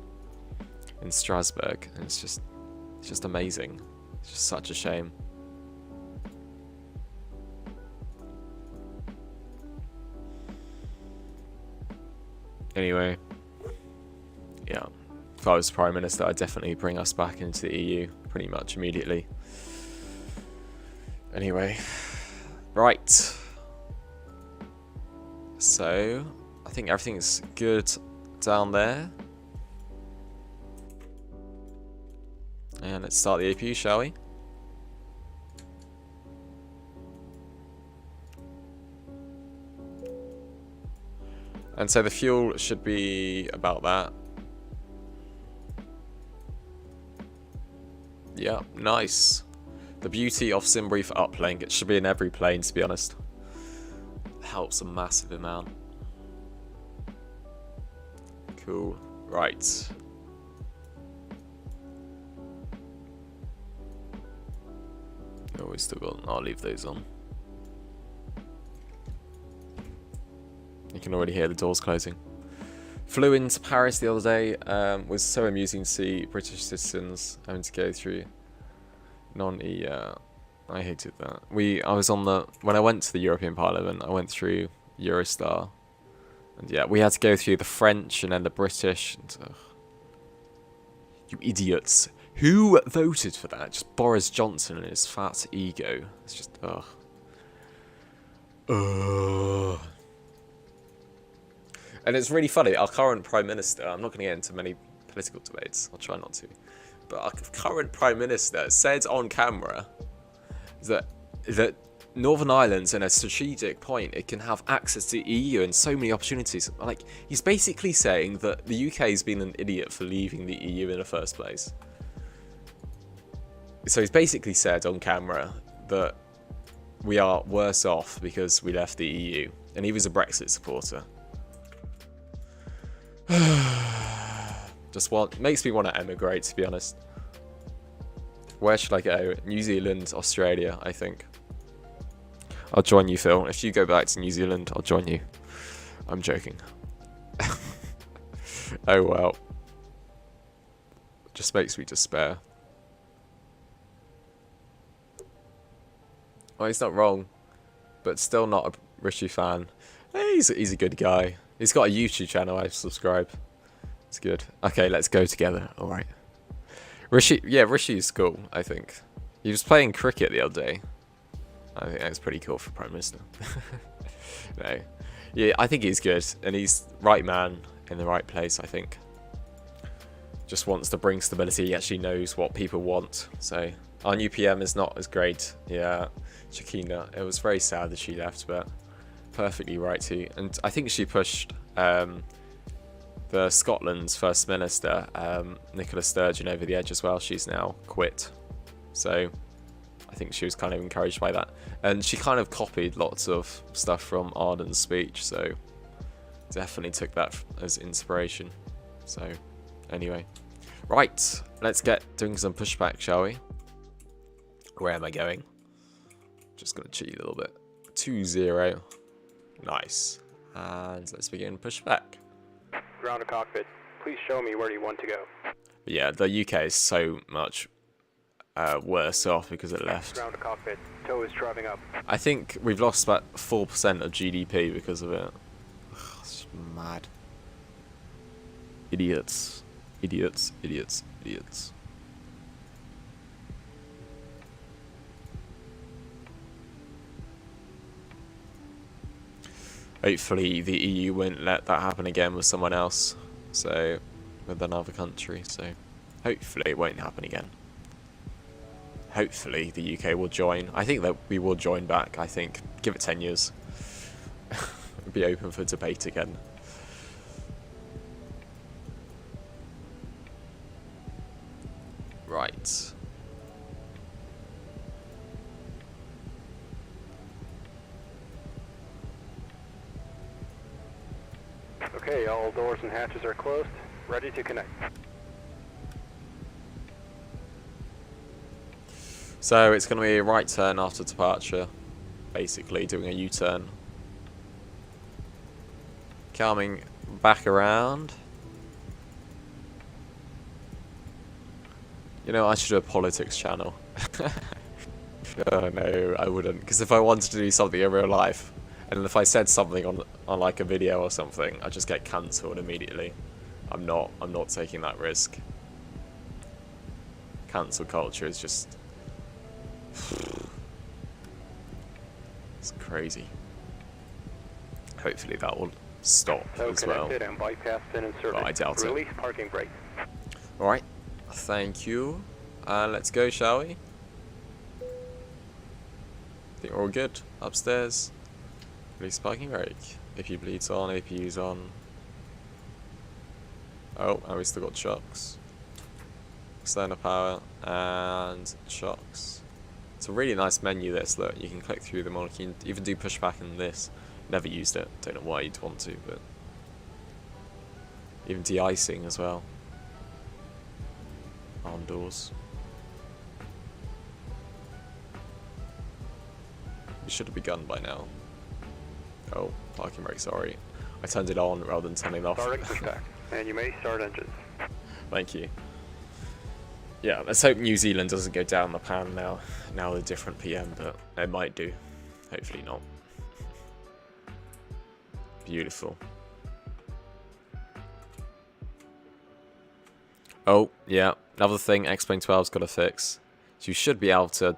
in Strasbourg, and it's just amazing. It's just such a shame. Anyway, yeah, if I was Prime Minister, I'd definitely bring us back into the EU pretty much immediately. Anyway, right. So, I think everything's good down there. And let's start the APU, shall we? And so the fuel should be about that. Yeah, nice. The beauty of SimBrief uplink. It should be in every plane, to be honest. Helps a massive amount. Cool. Right. Oh, we still got. I'll leave those on. You can already hear the doors closing. Flew into Paris the other day. Was so amusing to see British citizens having to go through non-EU. I hated that. I was on when I went to the European Parliament, I went through Eurostar. And yeah, we had to go through the French and then the British. And, you idiots. Who voted for that? Just Boris Johnson and his fat ego. It's just, ugh. Ugh. And it's really funny, our current Prime Minister, I'm not going to get into many political debates, I'll try not to. But our current Prime Minister said on camera that Northern Ireland's in a strategic point, it can have access to EU and so many opportunities. Like, he's basically saying that the UK's been an idiot for leaving the EU in the first place. So he's basically said on camera that we are worse off because we left the EU. And he was a Brexit supporter. Makes me want to emigrate, to be honest. Where should I go? New Zealand, Australia, I think. I'll join you, Phil. If you go back to New Zealand, I'll join you. I'm joking. Oh well. Just makes me despair. Well, he's not wrong, but still not a Rishi fan. He's a good guy. He's got a YouTube channel. I subscribe. It's good. Okay, let's go together. All right. Rishi's cool. I think he was playing cricket the other day. I think that's pretty cool for Prime Minister. No, yeah, I think he's good, and he's right man in the right place. I think. Just wants to bring stability. He actually knows what people want. So our new PM is not as great. Yeah, Shakina. It was very sad that she left, but perfectly right too. And I think she pushed the Scotland's First Minister, Nicola Sturgeon, over the edge as well. She's now quit. So I think she was kind of encouraged by that. And she kind of copied lots of stuff from Ardern's speech. So definitely took that as inspiration. So anyway. Right. Let's get doing some pushback, shall we? Where am I going? Just going to cheat a little bit. 2-0. Nice. And let's begin pushback. Ground to cockpit. Please show me where you want to go. But yeah, the UK is so much worse off because it left. Ground to cockpit. Tow is driving up. I think we've lost about 4% of GDP because of it. Ugh, it's mad. Idiots. Idiots. Idiots. Idiots. Hopefully the EU won't let that happen again with someone else. So, with another country. So, hopefully it won't happen again. Hopefully the UK will join. I think that we will join back. I think. Give it 10 years. Be open for debate again. Right. Okay, all doors and hatches are closed. Ready to connect. So it's going to be a right turn after departure. Basically doing a U-turn. Coming back around. You know, I should do a politics channel. Oh no, I wouldn't. Because if I wanted to do something in real life, and if I said something on like a video or something, I'd just get cancelled immediately. I'm not taking that risk. Cancel culture is just... It's crazy. Hopefully that will stop as well. And bypass in and service. But I doubt it. Release parking brake. Alright, thank you. Let's go, shall we? I think we're all good. Upstairs. Release parking brake. AP bleeds on, APU's on. Oh, and we still got shocks. External power and shocks. It's a really nice menu this, look. You can click through them all. You can even do pushback in this. Never used it. Don't know why you'd want to, but... Even de-icing as well. Arm doors. We should have begun by now. Oh, parking brake, sorry. I turned it on rather than turning it off. Starting pushback, and you may start engines. Thank you. Yeah, let's hope New Zealand doesn't go down the pan now. Now the different PM, but it might do. Hopefully not. Beautiful. Oh, yeah. Another thing X-Plane 12's got to fix. So you should be able to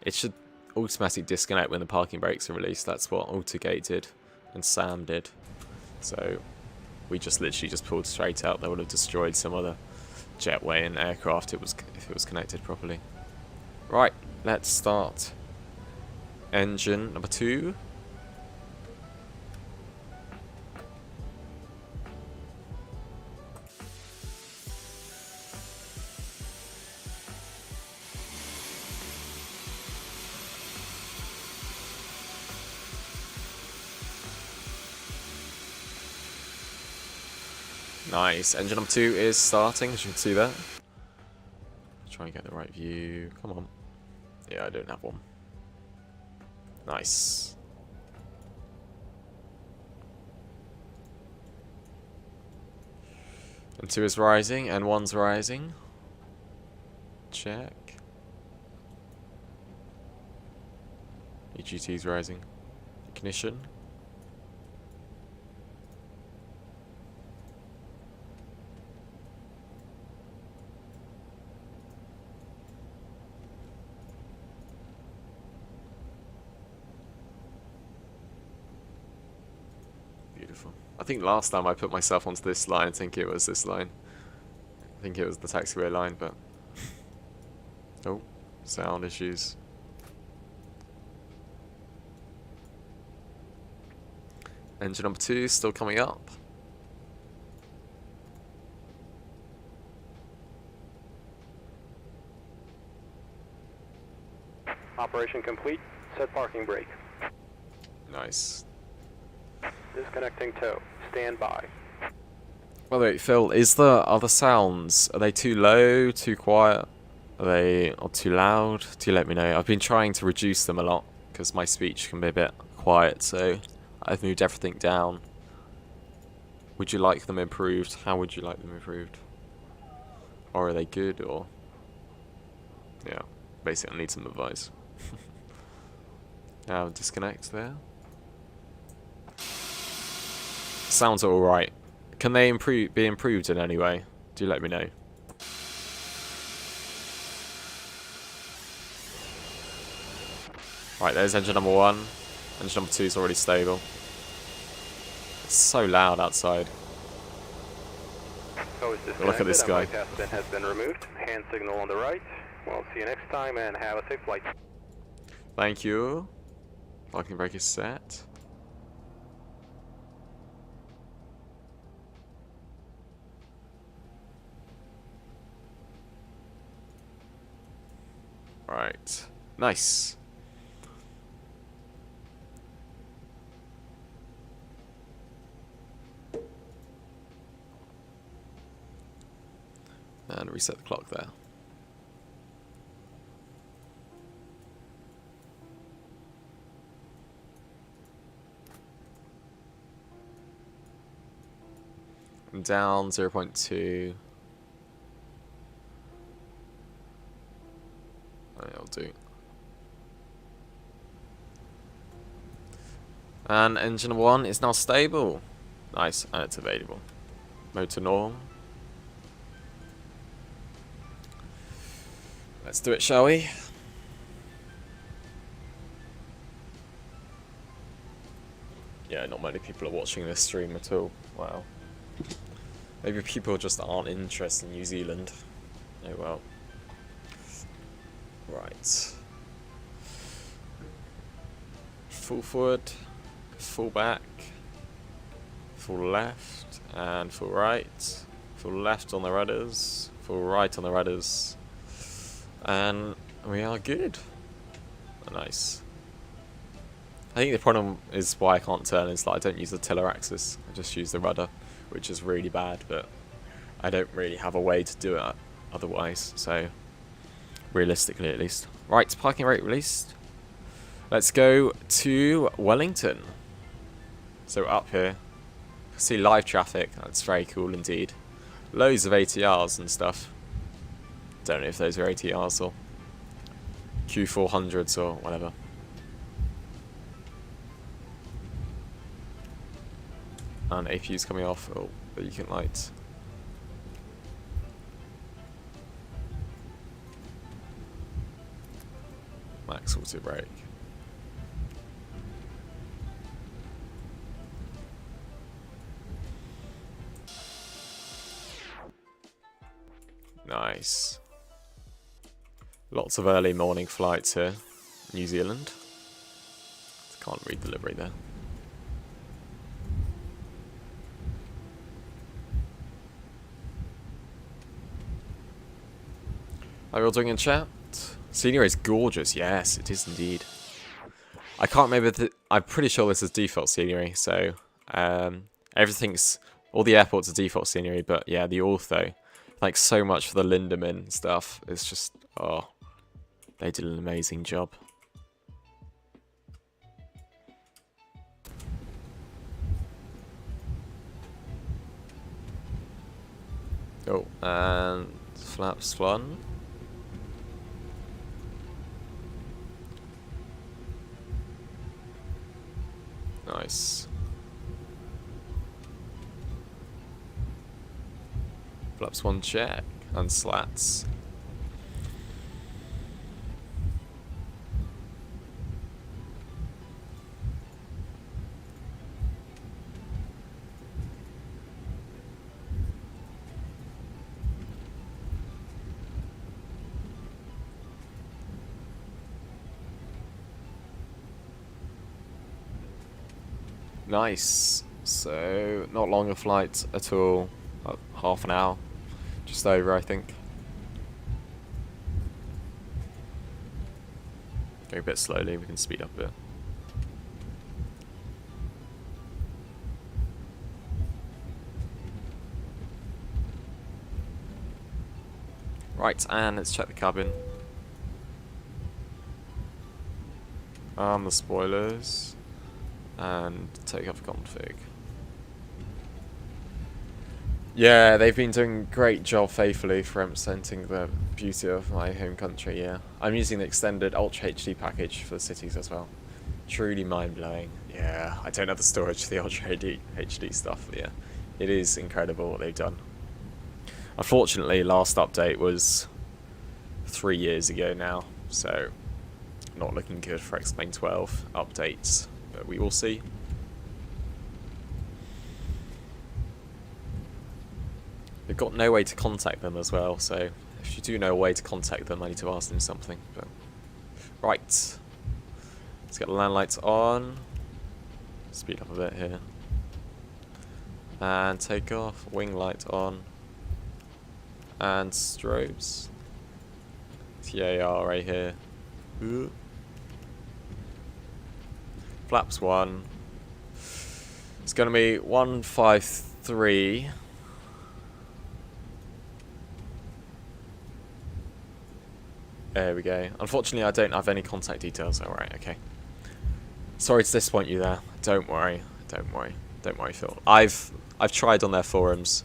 it should automatically disconnect when the parking brakes are released. That's what AutoGate did and Sam did. So we just literally just pulled straight out. That would have destroyed some other jetway and aircraft if it was connected properly. Right, let's start. Engine number 2. Nice. Engine number 2 is starting, as you can see there. Try and get the right view. Come on. Yeah, I don't have one. Nice. And 2 is rising, and 1's rising. Check. EGT's rising. Ignition. Beautiful. I think last time I put myself onto this line, I think it was this line. I think it was the taxiway line, but... oh, sound issues. Engine number 2 still coming up. Operation complete. Set parking brake. Nice. Disconnecting tow. Stand by. By the way, Phil, are the sounds, are they too low, too quiet? Are they too loud? Do let me know. I've been trying to reduce them a lot because my speech can be a bit quiet, so I've moved everything down. Would you like them improved? How would you like them improved? Or are they good, or... yeah, basically I need some advice. Now disconnect there. Sounds are alright. Can they be improved in any way? Do let me know. Right, there's engine number 1. Engine number 2 is already stable. It's so loud outside. Look at this guy. Has been removed. Hand signal on the right. We'll see you next time and have a safe flight. Thank you. Parking brake is set. Right. Nice. And reset the clock there. I'm down 0.2. I'll do. And engine 1 is now stable. Nice, and it's available. Motor norm. Let's do it, shall we? Yeah, not many people are watching this stream at all. Wow. Maybe people just aren't interested in New Zealand. Oh well. Right. Full forward, full back, full left, and full right. Full left on the rudders, full right on the rudders. And we are good. Nice. I think the problem is why I can't turn is that I don't use the tiller axis. I just use the rudder, which is really bad, but I don't really have a way to do it otherwise, so realistically at least. Right, parking brake released. Let's go to Wellington. So up here. see live traffic. That's very cool indeed. Loads of ATRs and stuff. Don't know if those are ATRs or Q400s or whatever. And APU's coming off. Oh, beacon light. Max auto brake. Nice. Lots of early morning flights here. New Zealand. Can't read delivery there. How are you all doing in chat? Scenery is gorgeous. Yes, it is indeed. I can't remember. I'm pretty sure this is default scenery. So everything's, all the airports are default scenery. But yeah, the ortho, like so much for the Lyndiman stuff. It's just, oh, they did an amazing job. Oh, and flaps one. Nice. Flaps one check and slats. Nice. So, not long a flight at all. Half an hour. Just over, I think. Go a bit slowly, we can speed up a bit. Right, and let's check the cabin. The spoilers. And takeoff config. Yeah, they've been doing a great job faithfully for representing the beauty of my home country, yeah. I'm using the extended Ultra HD package for the cities as well. Truly mind-blowing. Yeah, I don't have the storage for the Ultra HD stuff, but yeah. It is incredible what they've done. Unfortunately, last update was 3 years ago now, so not looking good for X-Plane 12 updates. But we will see. They've got no way to contact them as well, so if you do know a way to contact them, I need to ask them something. But right, let's get the land lights on. Speed up a bit here. And take off. Wing light on. And strobes. TAR right here. Ooh. Flaps 1. It's going to be 153. There we go. Unfortunately, I don't have any contact details. Alright, okay. Sorry to disappoint you there. Don't worry. Don't worry. Don't worry, Phil. I've tried on their forums.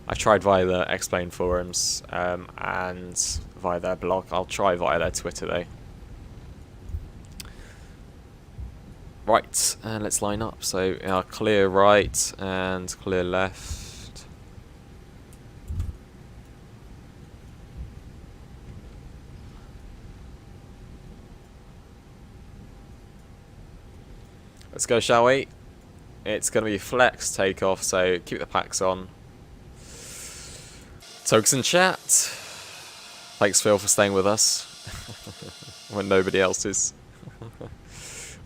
I've tried via the Explain forums and via their blog. I'll try via their Twitter though. Right, and let's line up. So clear right and clear left. Let's go, shall we? It's going to be flex takeoff, so keep the packs on. Tokes in chat. Thanks, Phil, for staying with us when nobody else is.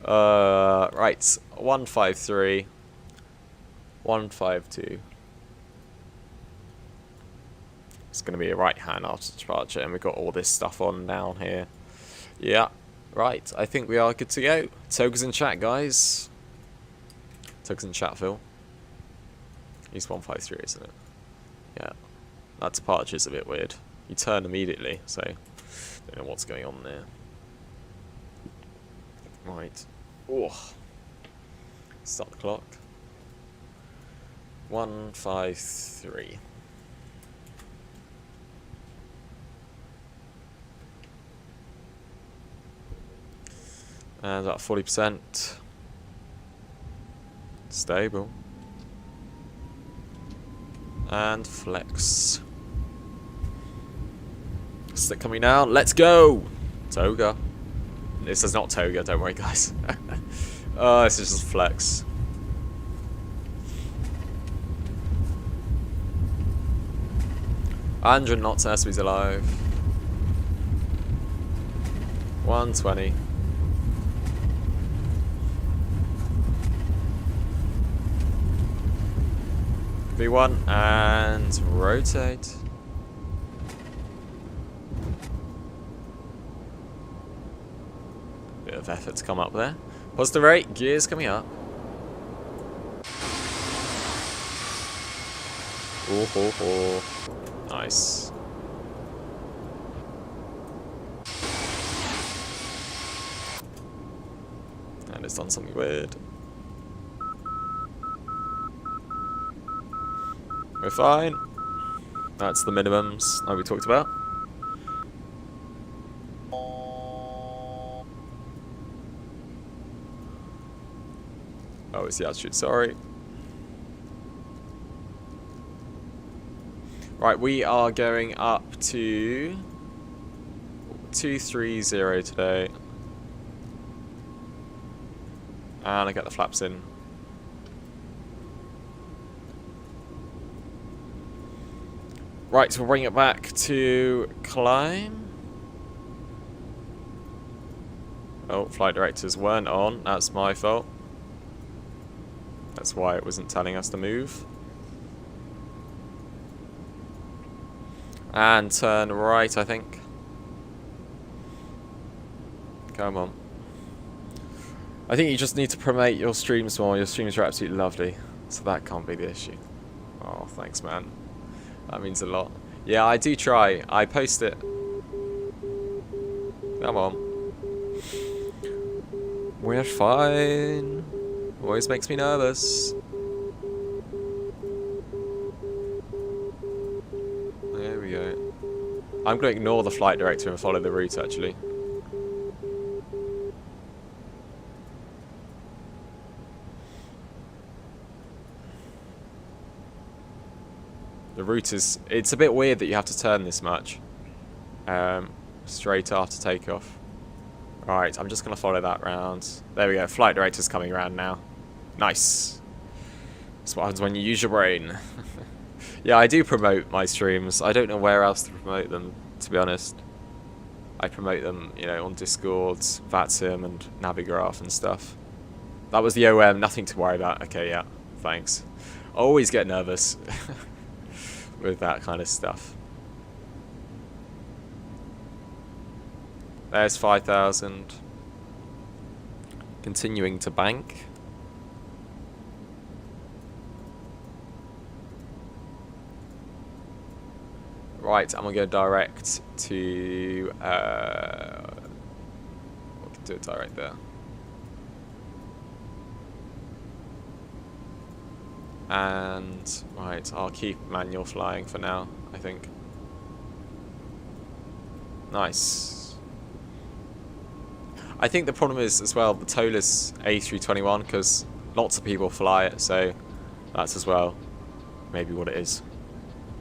Right, 153, 152. It's going to be a right hand after departure, and we've got all this stuff on down here. Yeah, right, I think we are good to go. Tokens in chat, guys. Tokens in chat, Phil. He's 153, isn't it? Yeah, that departure's a bit weird. You turn immediately, so don't know what's going on there. Right. Oh. Start the clock. 153. And about 40%. Stable. And flex. Stick coming down. Let's go! Toga. This is not Toga, don't worry guys. Oh, this is just flex. $100 knots, airspeed's alive. 120. V1 and rotate. Bit of effort to come up there. Positive rate, gears coming up. Oh, ho, ho. Nice. And it's done something weird. We're fine. That's the minimums like we talked about. Oh, it's the altitude, sorry. Right, we are going up to 230 today. And I get the flaps in. Right, so we'll bring it back to climb. Oh, flight directors weren't on. That's my fault. That's why it wasn't telling us to move. And turn right, I think. Come on. I think you just need to promote your streams more. Your streams are absolutely lovely. So that can't be the issue. Oh, thanks, man. That means a lot. Yeah, I do try. I post it. Come on. We're fine. Always makes me nervous. There we go. I'm going to ignore the flight director and follow the route, actually. The route is... It's a bit weird that you have to turn this much. Straight after takeoff. Right, I'm just going to follow that round. There we go. Flight director's coming around now. Nice. That's what happens when you use your brain. Yeah, I do promote my streams. I don't know where else to promote them, to be honest. I promote them, you know, on Discord, VATSIM and Navigraph and stuff. That was the OM, nothing to worry about. Okay, yeah, thanks. I always get nervous with that kind of stuff. There's 5,000. Continuing to bank. Right, I'm gonna go direct to. We can do it direct there. And right, I'll keep manual flying for now, I think. Nice. I think the problem is as well the towless A321 because lots of people fly it, so that's as well maybe what it is.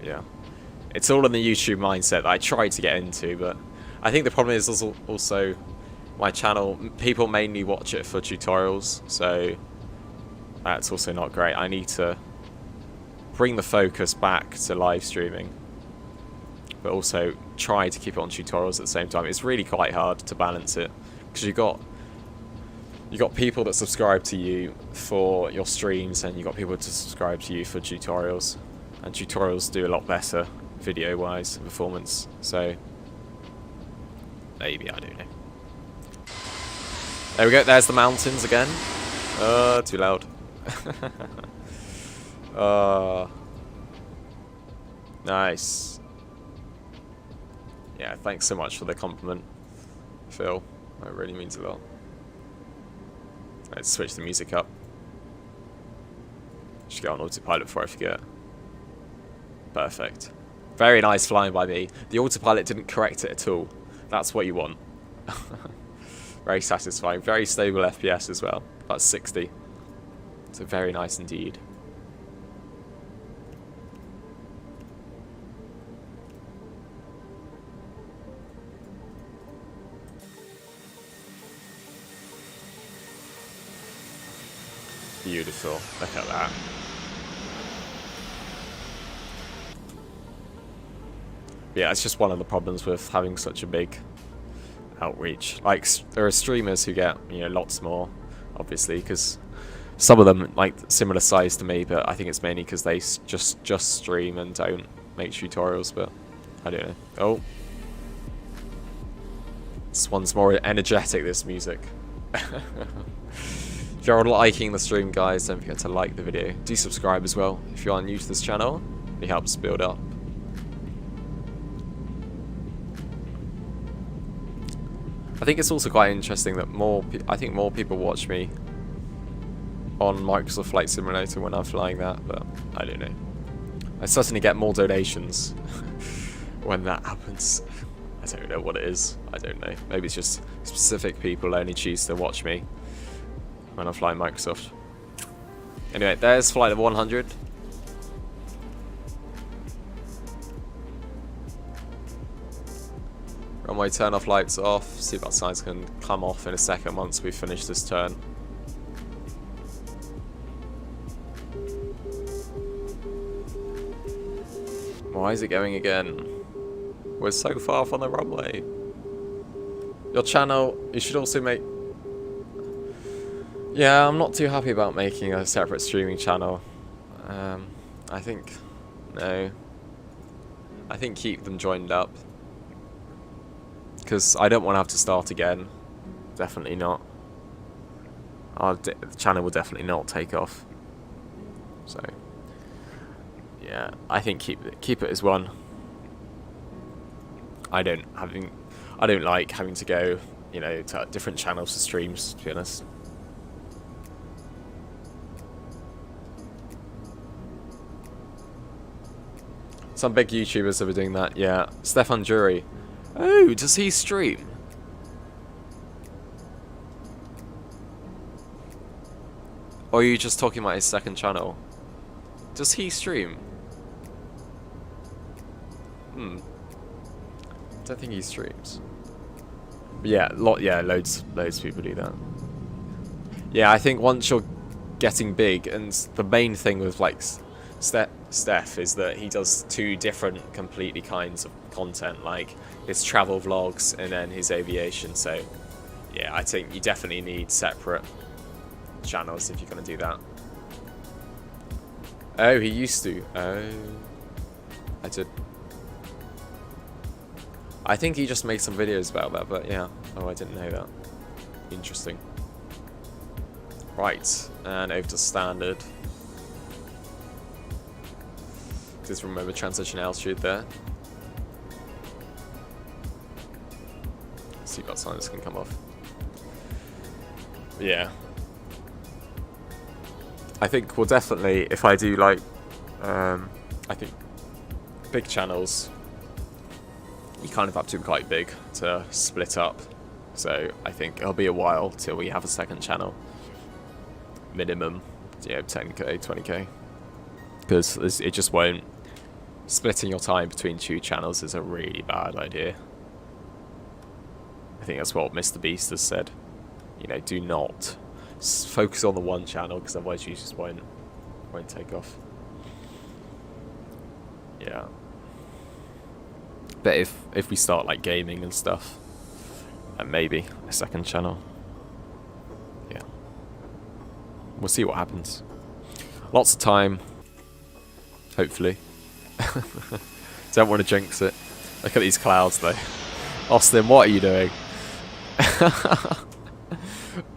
Yeah. It's all in the YouTube mindset that I tried to get into, but I think the problem is also my channel, people mainly watch it for tutorials, so that's also not great. I need to bring the focus back to live streaming, but also try to keep it on tutorials at the same time. It's really quite hard to balance it, because you got people that subscribe to you for your streams, and you got people to subscribe to you for tutorials, and tutorials do a lot better video wise performance, so maybe, I don't know. There we go, there's the mountains again. Too loud. Nice. Yeah, thanks so much for the compliment, Phil. That really means a lot. Let's switch the music up. Should get on autopilot before I forget. Perfect. Very nice flying by me. The autopilot didn't correct it at all. That's what you want. Very satisfying. Very stable FPS as well. About 60. So very nice indeed. Beautiful. Look at that. Yeah, it's just one of the problems with having such a big outreach. Like, there are streamers who get, you know, lots more, obviously, because some of them, like, similar size to me, but I think it's mainly because they just stream and don't make tutorials, but I don't know. Oh. This one's more energetic, this music. If you're liking the stream, guys, don't forget to like the video. Do subscribe as well if you are new to this channel. It helps build up. I think it's also quite interesting that more people watch me on Microsoft Flight Simulator when I'm flying that, but I don't know. I certainly get more donations when that happens. I don't know what it is. I don't know. Maybe it's just specific people only choose to watch me when I'm flying Microsoft. Anyway, there's flight level 100. Runway turn off, lights off. Seatbelt signs can come off in a second once we finish this turn. Why is it going again? We're so far from the runway. Your channel, you should also make... Yeah, I'm not too happy about making a separate streaming channel. I think... No. I think keep them joined up. Because I don't want to have to start again. Definitely not. The channel will definitely not take off. So... Yeah, I think keep it as one. I don't like having to go, you know, to different channels for streams, to be honest. Some big YouTubers have been doing that, yeah. Stefan Jury. Oh, does he stream? Or are you just talking about his second channel? Does he stream? I don't think he streams. But yeah, loads of people do that. Yeah, I think once you're getting big, and the main thing with like Steph is that he does two different completely kinds of content, like his travel vlogs and then his aviation. So yeah, I think you definitely need separate channels if you're going to do that. Oh, he used to. Oh, I did. I think he just made some videos about that, but yeah. Oh, I didn't know that. Interesting. Right, and over to standard. Just remember transition altitude there. Seatbelt signs can come off. Yeah. I think we'll definitely, if I do like, I think big channels, you kind of have to be quite big to split up. So I think it'll be a while till we have a second channel. Minimum, you know, 10k, 20k. Because it just won't. Splitting your time between two channels is a really bad idea. I think that's what Mr. Beast has said. You know, do not focus on the one channel, because otherwise you just won't take off. Yeah. But if we start like gaming and stuff, and maybe a second channel, yeah, we'll see what happens. Lots of time, hopefully. Don't want to jinx it. Look at these clouds though. Austin, what are you doing?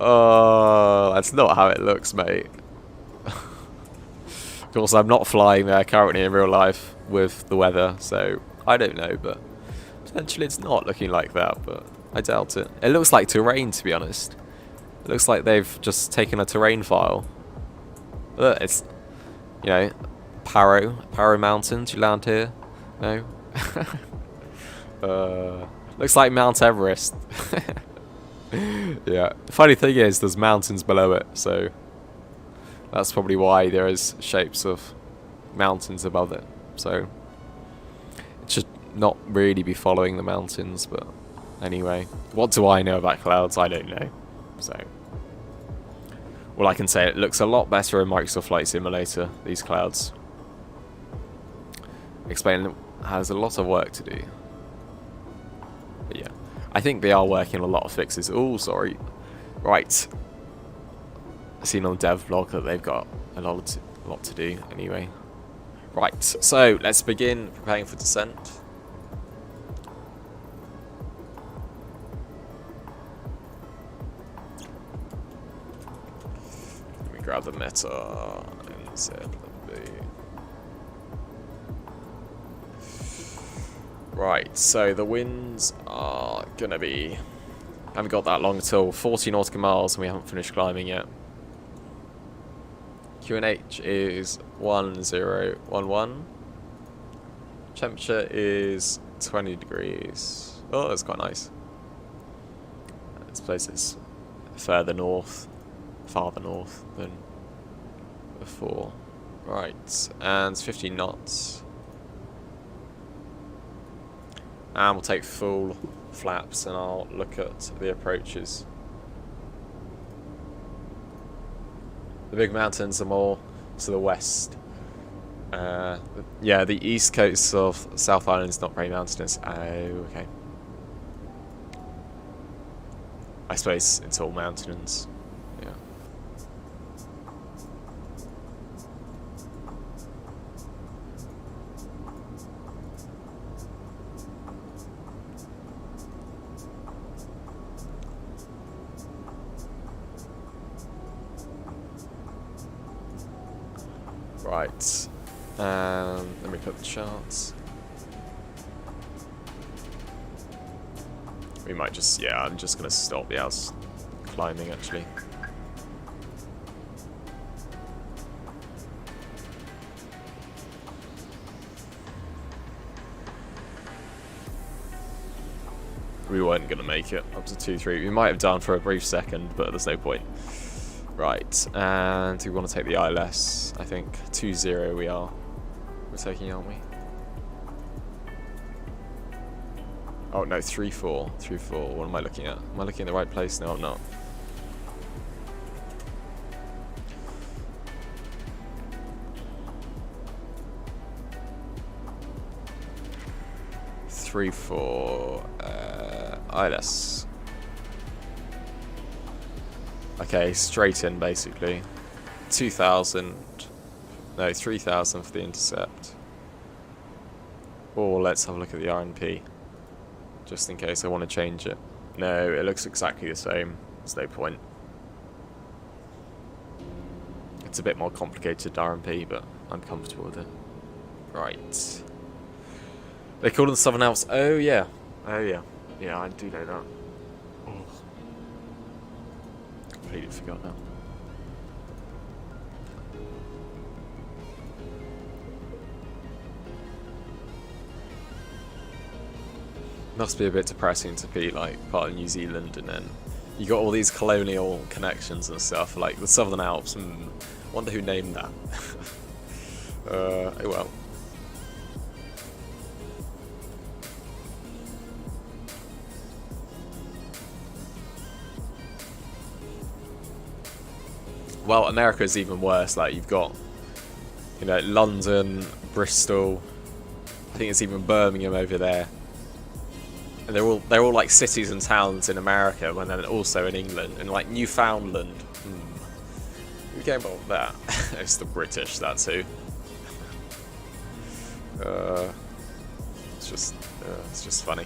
Oh, that's not how it looks, mate. Of course, I'm not flying there currently in real life with the weather, so I don't know, but potentially it's not looking like that, but I doubt it. It looks like terrain, to be honest. It looks like they've just taken a terrain file. Look, You know, Paro Mountains. You land here? No. Looks like Mount Everest. Yeah. The funny thing is, there's mountains below it, so that's probably why there is shapes of mountains above it. So it should not really be following the mountains, but anyway, what do I know about clouds? I don't know. So all I can say, it looks a lot better in Microsoft Flight Simulator, these clouds. Explain has a lot of work to do. But yeah, I think they are working on a lot of fixes. Oh, sorry. Right. I've seen on the dev blog that they've got a lot to do anyway. Right, so let's begin preparing for descent. Let me grab the meta NZNV. Right, so the winds are gonna be, haven't got that long until 40 nautical miles and we haven't finished climbing yet. QNH is 1011. Temperature is 20 degrees. Oh, that's quite nice. This place is farther north than before. Right, and it's 15 knots. And we'll take full flaps and I'll look at the approaches. The big mountains are more to the west. Yeah, the east coast of South Island is not very mountainous. Oh, okay. I suppose it's all mountains. Yeah. Right, let me put the charts. We might just, yeah, I'm just going to stop the house climbing actually. We weren't going to make it up to 2-3. We might have done for a brief second, but there's no point. Right, and we want to take the ILS. I think 2-0 we're taking, aren't we? Oh no, 3-4. 3-4. What am I looking at? Am I looking at the right place? No, I'm not. ILS. Okay, straight in basically. 2,000. No, 3,000 for the intercept. Or let's have a look at the RNP. Just in case I want to change it. No, it looks exactly the same. There's no point. It's a bit more complicated RNP, but I'm comfortable with it. Right. They call them Southern Alps. Oh yeah. Oh yeah. Yeah, I do know that. Oh. Completely forgot now. Must be a bit depressing to be like part of New Zealand and then you got all these colonial connections and stuff, like the Southern Alps. Wonder who named that. Oh well. Well, America is even worse. Like you've got, you know, London, Bristol. I think it's even Birmingham over there. And they're all like cities and towns in America, when they're also in England, and like Newfoundland. Who came up with that? It's the British. That's who. It's just funny.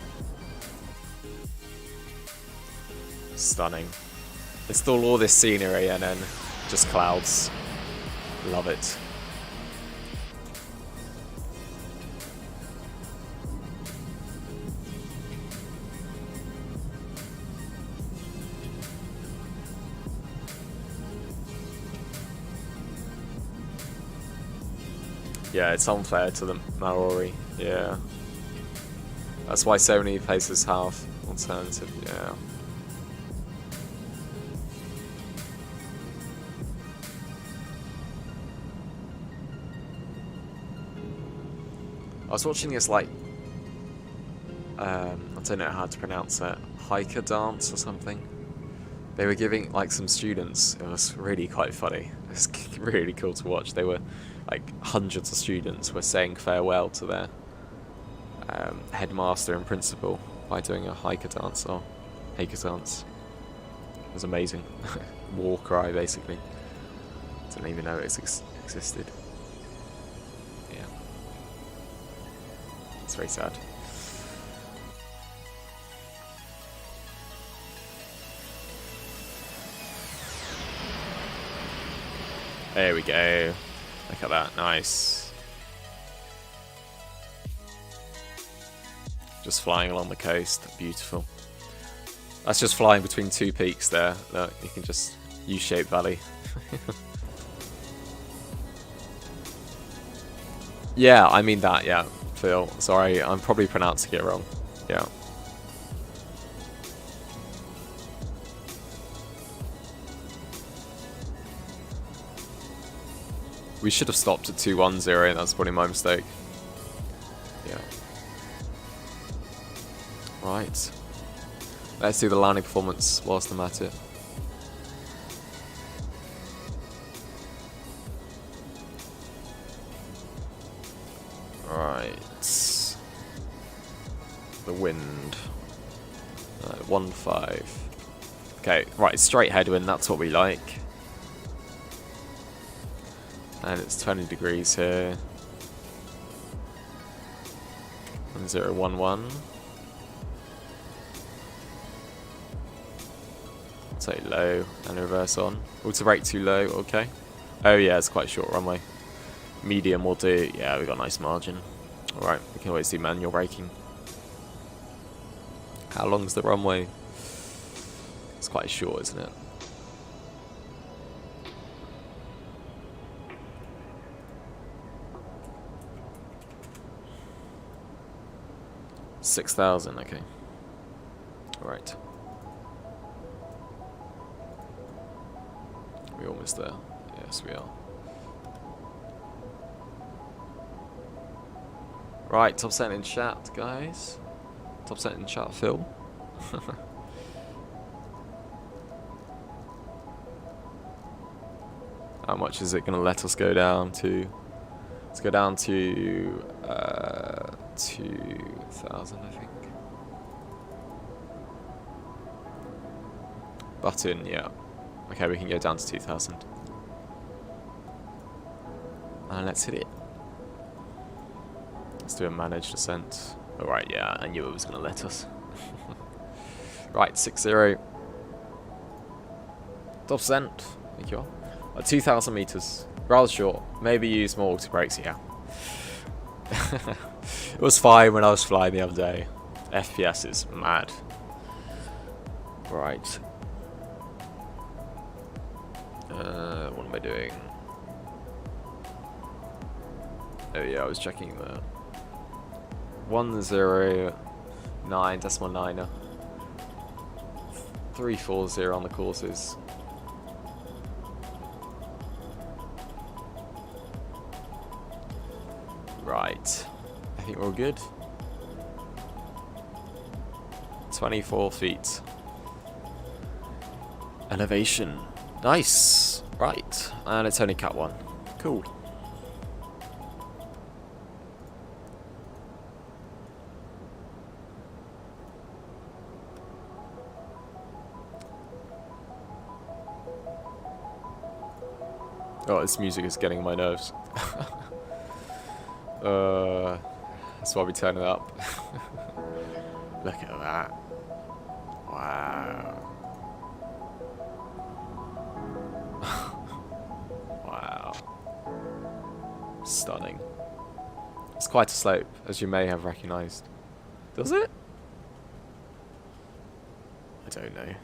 Stunning. Install all this scenery and then just clouds. Love it. Yeah, it's unfair to the Maori. Yeah. That's why so many places have alternative. Yeah. I was watching this like I don't know how to pronounce it, hiker dance or something. They were giving like some students. It was really quite funny. It's really cool to watch. They were like hundreds of students were saying farewell to their headmaster and principal by doing a hiker dance or hiker dance. It was amazing. War cry basically. Didn't even know it existed. Yeah. It's very sad. There we go. Look at that. Nice. Just flying along the coast. Beautiful. That's just flying between two peaks there. Look, you can just U-shaped valley. Yeah, I mean that, yeah. Phil. Sorry, I'm probably pronouncing it wrong. Yeah. We should have stopped at 210, that's probably my mistake. Yeah. Right. Let's do the landing performance whilst I'm at it. Right. The wind. 1.5. Okay, right, straight headwind, that's what we like. And it's 20 degrees here. 1011. Say low and reverse on. Auto brake too low, okay. Oh yeah, it's quite a short runway. Medium will do. Yeah, we got a nice margin. Alright, we can always do manual braking. How long's the runway? It's quite short, isn't it? $6,000, okay. Alright. We're almost there. Yes, we are. Right, top cent in chat, guys. Top cent in chat, Phil. How much is it going to let us go down to? Let's go down to 2,000, I think. Button, yeah. Okay, we can go down to 2,000. And let's hit it. Let's do a managed descent. Alright, yeah, I knew it was going to let us. Right, 6-0. Top cent. Thank you all. 2,000 meters. Rather short. Maybe use more auto brakes, yeah. It was fine when I was flying the other day. FPS is mad. Right. What am I doing? Oh yeah, I was checking the 109 decimal niner. 340 on the courses. Right, I think we're all good. 24 feet. Elevation. Nice. Right, and it's only Cat 1. Cool. Oh, this music is getting on my nerves. That's why we turn it up. Look at that. Wow. Wow. Stunning. It's quite a slope, as you may have recognised. Does it? I don't know. I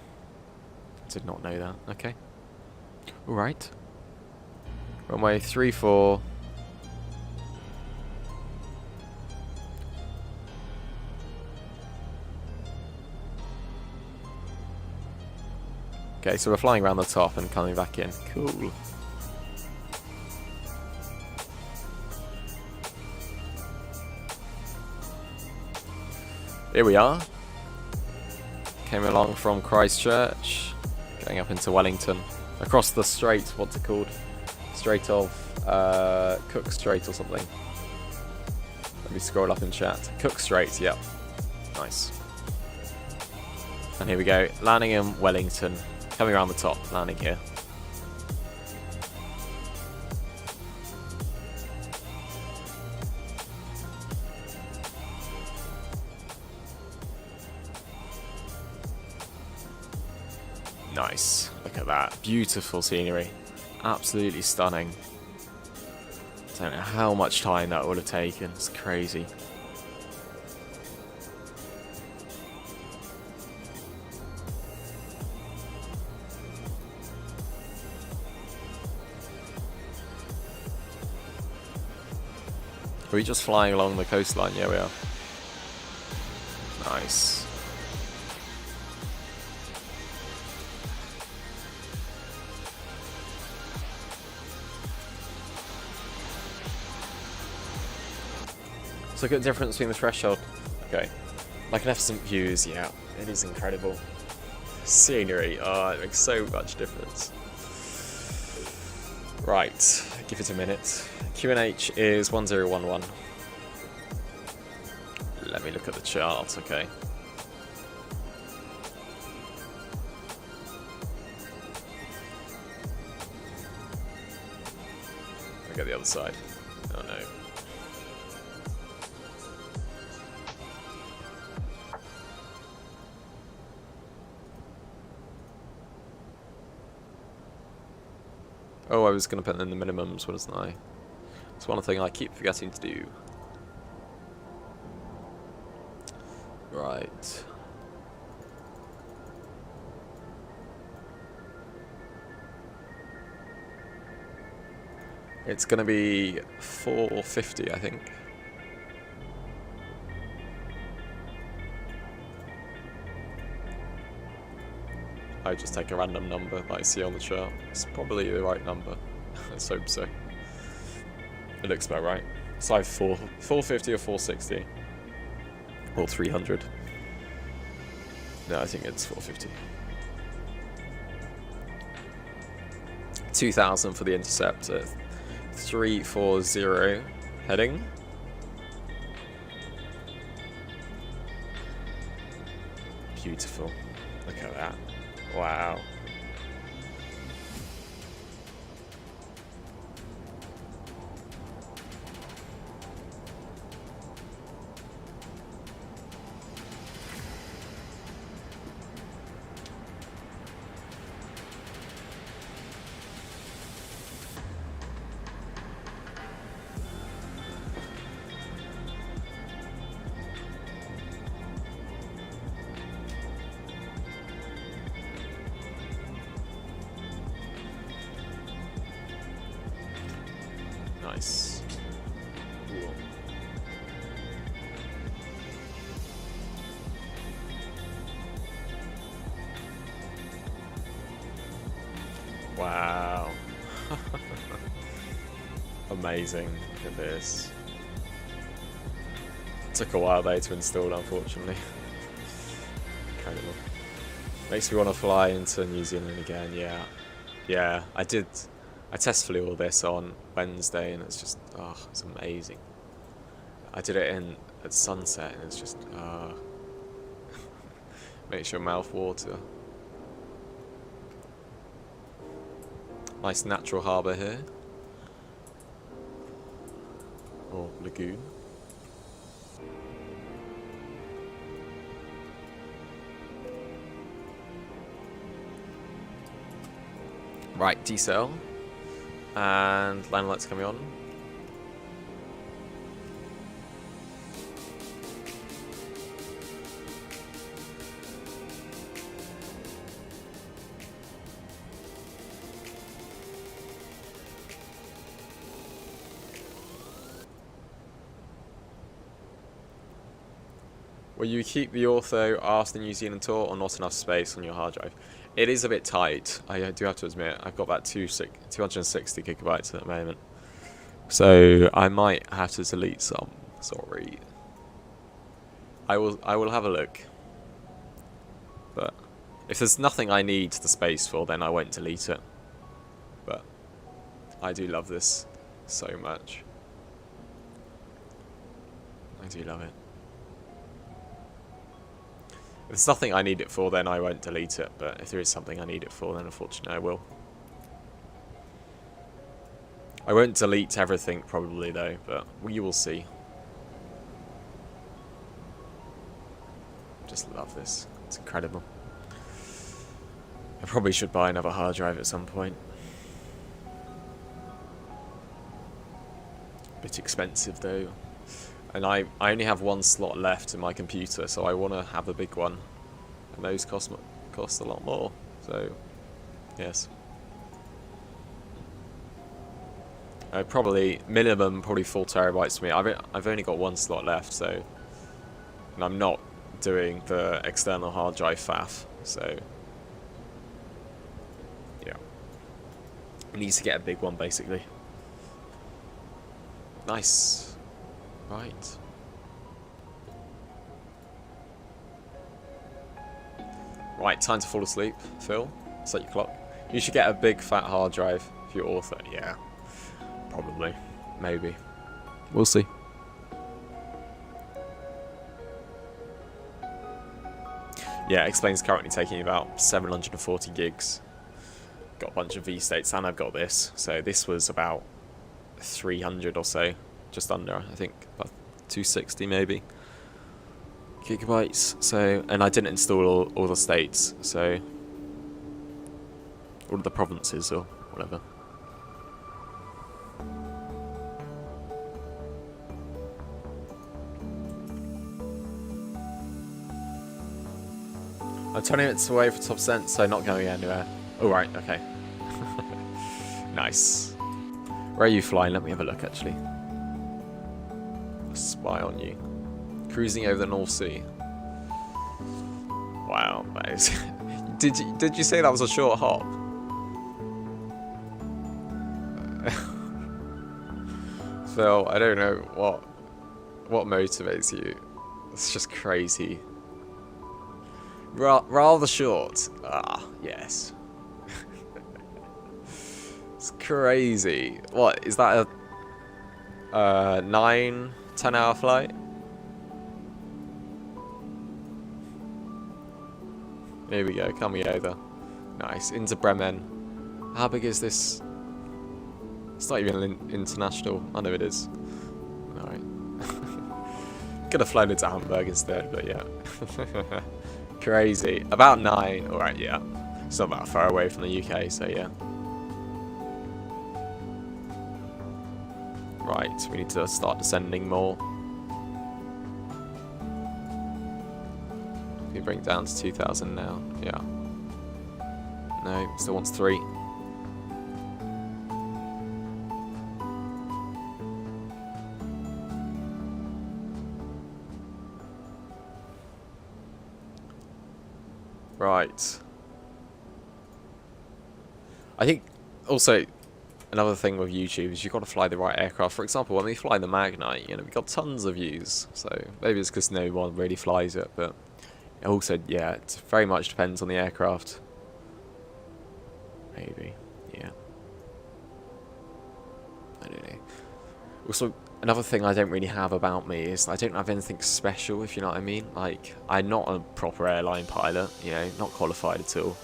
did not know that. Okay. Alright. Runway 34. Okay, so we're flying around the top and coming back in. Cool. Here we are. Came along from Christchurch, going up into Wellington, across the strait, what's it called? Strait of Cook Strait or something. Let me scroll up in chat. Cook Strait, yep. Nice. And here we go, landing in Wellington, coming around the top, landing here. Nice. Look at that. Beautiful scenery. Absolutely stunning. I don't know how much time that would have taken. It's crazy. Are we just flying along the coastline? Yeah, we are. Nice. Look at the difference between the threshold. Okay. Magnificent views, yeah. It is incredible. Scenery, it makes so much difference. Right, give it a minute. QNH is 1011. Let me look at the chart, okay. I'll get the other side. Oh no. Oh, I was going to put in the minimums, wasn't I? It's one thing I keep forgetting to do. Right. It's going to be 450, I think. I just take a random number that I see on the chart. It's probably the right number. Let's hope so. It looks about right. It's either 450 or 460. Or 300. No, I think it's 450. 2000 for the intercept at 340 heading. Beautiful. Look at that. Wow. Nice. Cool. Wow. Amazing. Look at this. Took a while though to install, unfortunately. Incredible. Makes me want to fly into New Zealand again, yeah. Yeah, I test flew all this on Wednesday and it's just, oh, it's amazing. I did it at sunset and it's just, makes your mouth water. Nice natural harbour here. Or lagoon. Right, decel. And line lights coming on. Will you keep the ortho after the New Zealand tour or not enough space on your hard drive? It is a bit tight. I do have to admit, I've got about 260 gigabytes at the moment. So I might have to delete some. Sorry. I will have a look. But if there's nothing I need the space for, then I won't delete it. But I do love this so much. I do love it. If there's nothing I need it for, then I won't delete it. But if there is something I need it for, then unfortunately I will. I won't delete everything probably though, but you will see. Just love this. It's incredible. I probably should buy another hard drive at some point. Bit expensive though. And I only have one slot left in my computer, so I want to have a big one. And those cost a lot more. So, yes. Probably minimum 4 terabytes for me. I've only got one slot left, so, and I'm not doing the external hard drive faff. So, yeah, it needs to get a big one basically. Nice. Right. Right, time to fall asleep, Phil. Set your clock. You should get a big fat hard drive for your ortho. Yeah. Probably. Maybe. We'll see. Yeah, explains currently taking about 740 gigs. Got a bunch of V-states and I've got this. So this was about 300 or so. Just under, I think, about 260 maybe gigabytes. So, and I didn't install all the states, so all of the provinces or whatever. I'm 20 minutes away from top cent, so not going anywhere. All right, okay. Nice. Where are you flying? Let me have a look actually. Spy on you. Cruising over the North Sea. Wow, that is. Did you say that was a short hop? Phil, I don't know what motivates you. It's just crazy. Rather short. Ah, yes. It's crazy. What is that? A 9-10 hour flight? Here we go, coming over. Nice, into Bremen. How big is this? It's not even international. I know it is. Alright. Could have flown into Hamburg instead, but yeah. Crazy. About 9. Alright, yeah. It's not that far away from the UK, so yeah. Right, we need to start descending more. We bring it down to 2,000 now. Yeah. No, still wants 3. Right. I think also another thing with YouTube is you've got to fly the right aircraft. For example, when we fly the Magnite, you know, we've got tons of views. So maybe it's because no one really flies it, but also, yeah, it very much depends on the aircraft. Maybe, yeah. I don't know. Also, another thing I don't really have about me is I don't have anything special, if you know what I mean. Like, I'm not a proper airline pilot, you know, not qualified at all.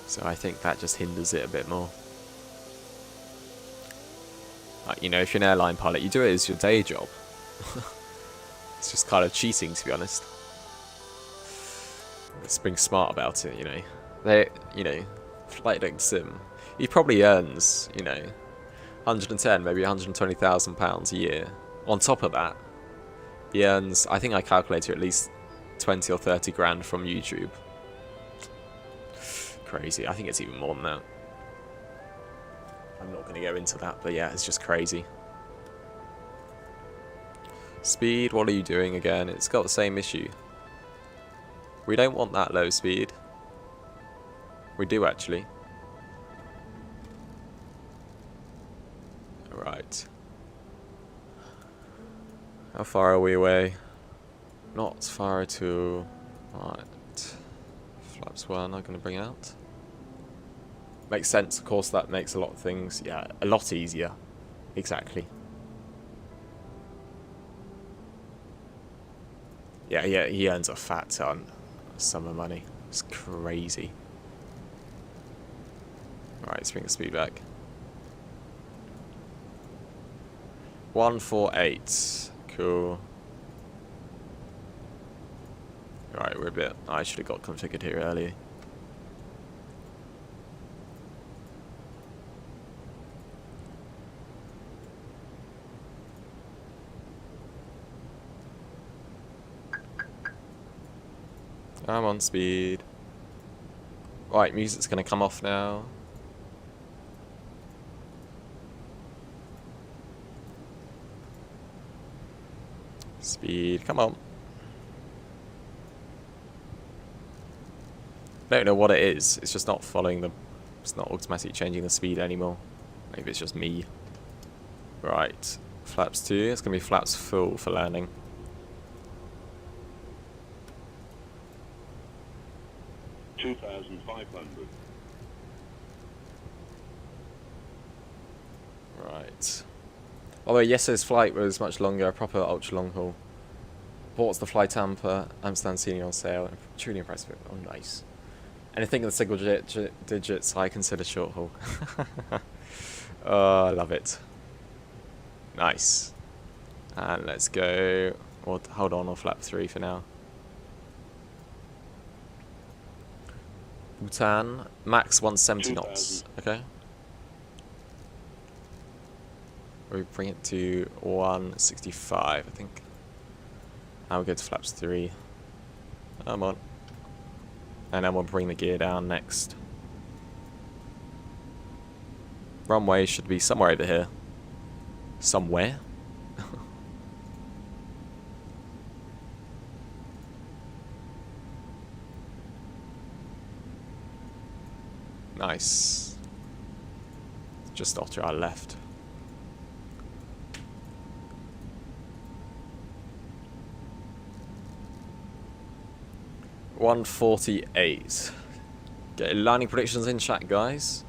So I think that just hinders it a bit more. Like, you know, if you're an airline pilot, you do it as your day job. It's just kind of cheating, to be honest. It's being smart about it, you know. You know, flight deck sim. He probably earns, you know, 110, maybe 120,000 pounds a year. On top of that, he earns, I think I calculated at least 20 or 30 grand from YouTube. Crazy. I think it's even more than that. I'm not going to go into that, but yeah, it's just crazy. Speed, what are you doing again? It's got the same issue. We don't want that low speed. We do actually. Right. How far are we away? Not far at all. Right. Flaps 1 I'm going to bring out. Makes sense, of course, that makes a lot of things, yeah, a lot easier. Exactly. Yeah, he earns a fat ton of summer money. It's crazy. Alright, let's bring the speed back. 148. Cool. Alright, we're a bit... I should have got configured here earlier. I'm on speed. Right, music's gonna come off now. Speed, come on. I don't know what it is. It's just not following the... It's not automatically changing the speed anymore. Maybe it's just me. Right. Flaps 2. It's going to be flaps full for landing. Right. Although yesterday's flight was much longer, a proper ultra long haul. Port's the flight Tampa, Amsterdam senior on sale. Truly impressive. Oh, nice. Anything in the single digits I consider short haul. Oh, I love it. Nice. And let's go. Or hold on flap 3 for now. Bhutan, max 170 knots. Okay. We bring it to 165, I think. Now we go to flaps 3. Come on. And then we'll bring the gear down next. Runway should be somewhere over here. Somewhere? Nice. Just off to our left. $148. Get landing predictions in chat, guys.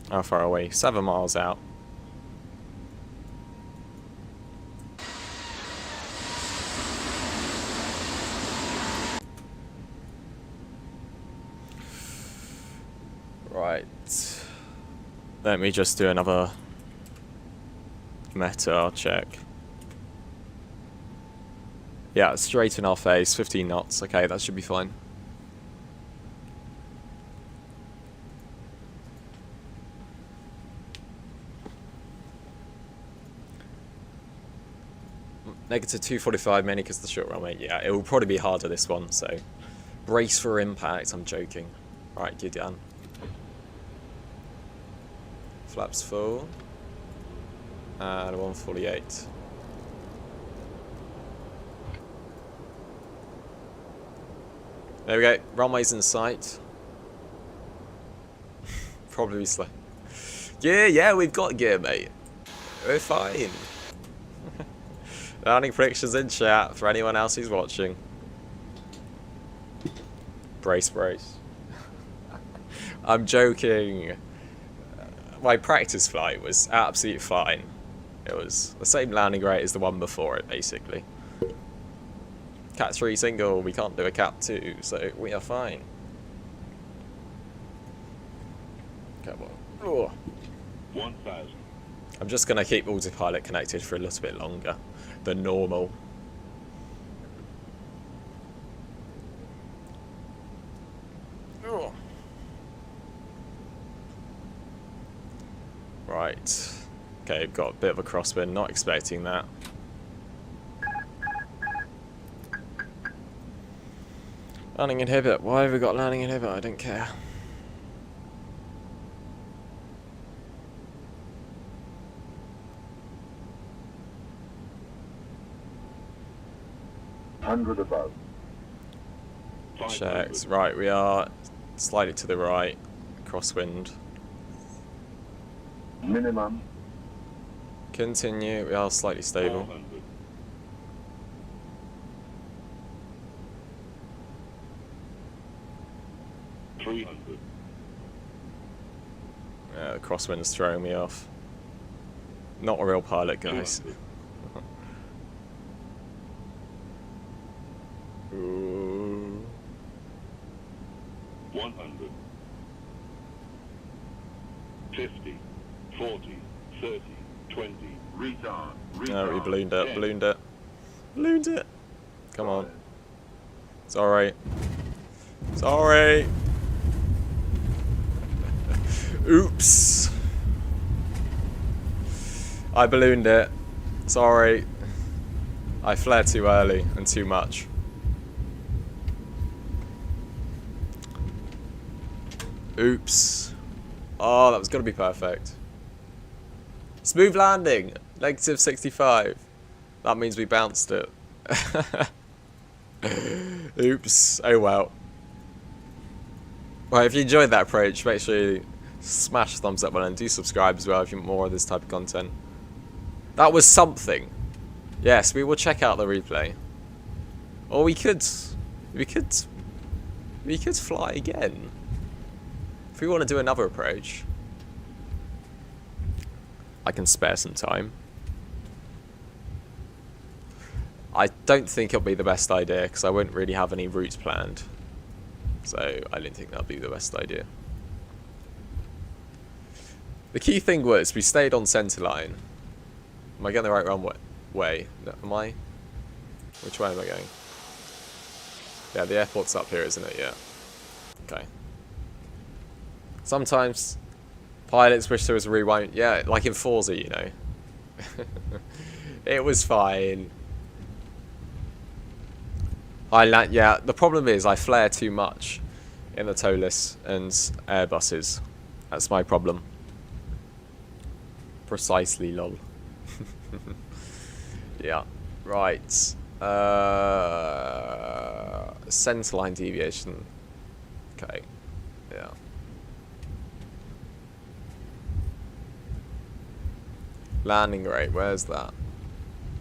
How far away? 7 miles out. Right. Let me just do another METAR check. Yeah, straight in our face, 15 knots. Okay, that should be fine. Negative 245 mainly because of the short runway. Yeah, it will probably be harder this one, so brace for impact. I'm joking. Alright, gear down. Flaps full. And 148. There we go. Runway's in sight. Probably slow. Yeah, we've got gear, mate. We're fine. Landing predictions in chat for anyone else who's watching. Brace. I'm joking. My practice flight was absolutely fine. It was the same landing rate as the one before it, basically. Cat 3 single, we can't do a Cat 2, so we are fine. Come on. Oh. 1,000. I'm just going to keep autopilot connected for a little bit longer than normal. Oh. Right. Okay, got a bit of a crosswind, not expecting that. Landing inhibit. Why have we got landing inhibit? I don't care. 100 above. 500. Checks. Right, we are slightly to the right. Crosswind. Minimum. Continue. We are slightly stable. 400. 300. The crosswind's throwing me off. Not a real pilot, guys. 200. Ooh. 100. 50. 40. 30. 20. Retard. No, we ballooned it. Ballooned it. Ballooned it. Come on. It's alright. It's alright. Oops. I ballooned it. Sorry. I flared too early and too much. Oops. Oh, that was going to be perfect. Smooth landing. Negative 65. That means we bounced it. Oops. Oh well. Well, if you enjoyed that approach, make sure you smash the thumbs up button and do subscribe as well if you want more of this type of content. That was something. Yes, we will check out the replay. Or we could fly again. If we want to do another approach, I can spare some time. I don't think it'll be the best idea because I wouldn't really have any routes planned. So I didn't think that'd be the best idea. The key thing was we stayed on centerline. Am I going the right way? No, am I? Which way am I going? Yeah, the airport's up here, isn't it? Yeah. Okay. Sometimes pilots wish there was a rewind. Yeah, like in Forza, you know. It was fine. Yeah, the problem is I flare too much in the TOLIS and Airbuses. That's my problem. Precisely, lol. Yeah, right. Centerline deviation. Okay, yeah. Landing rate, where's that?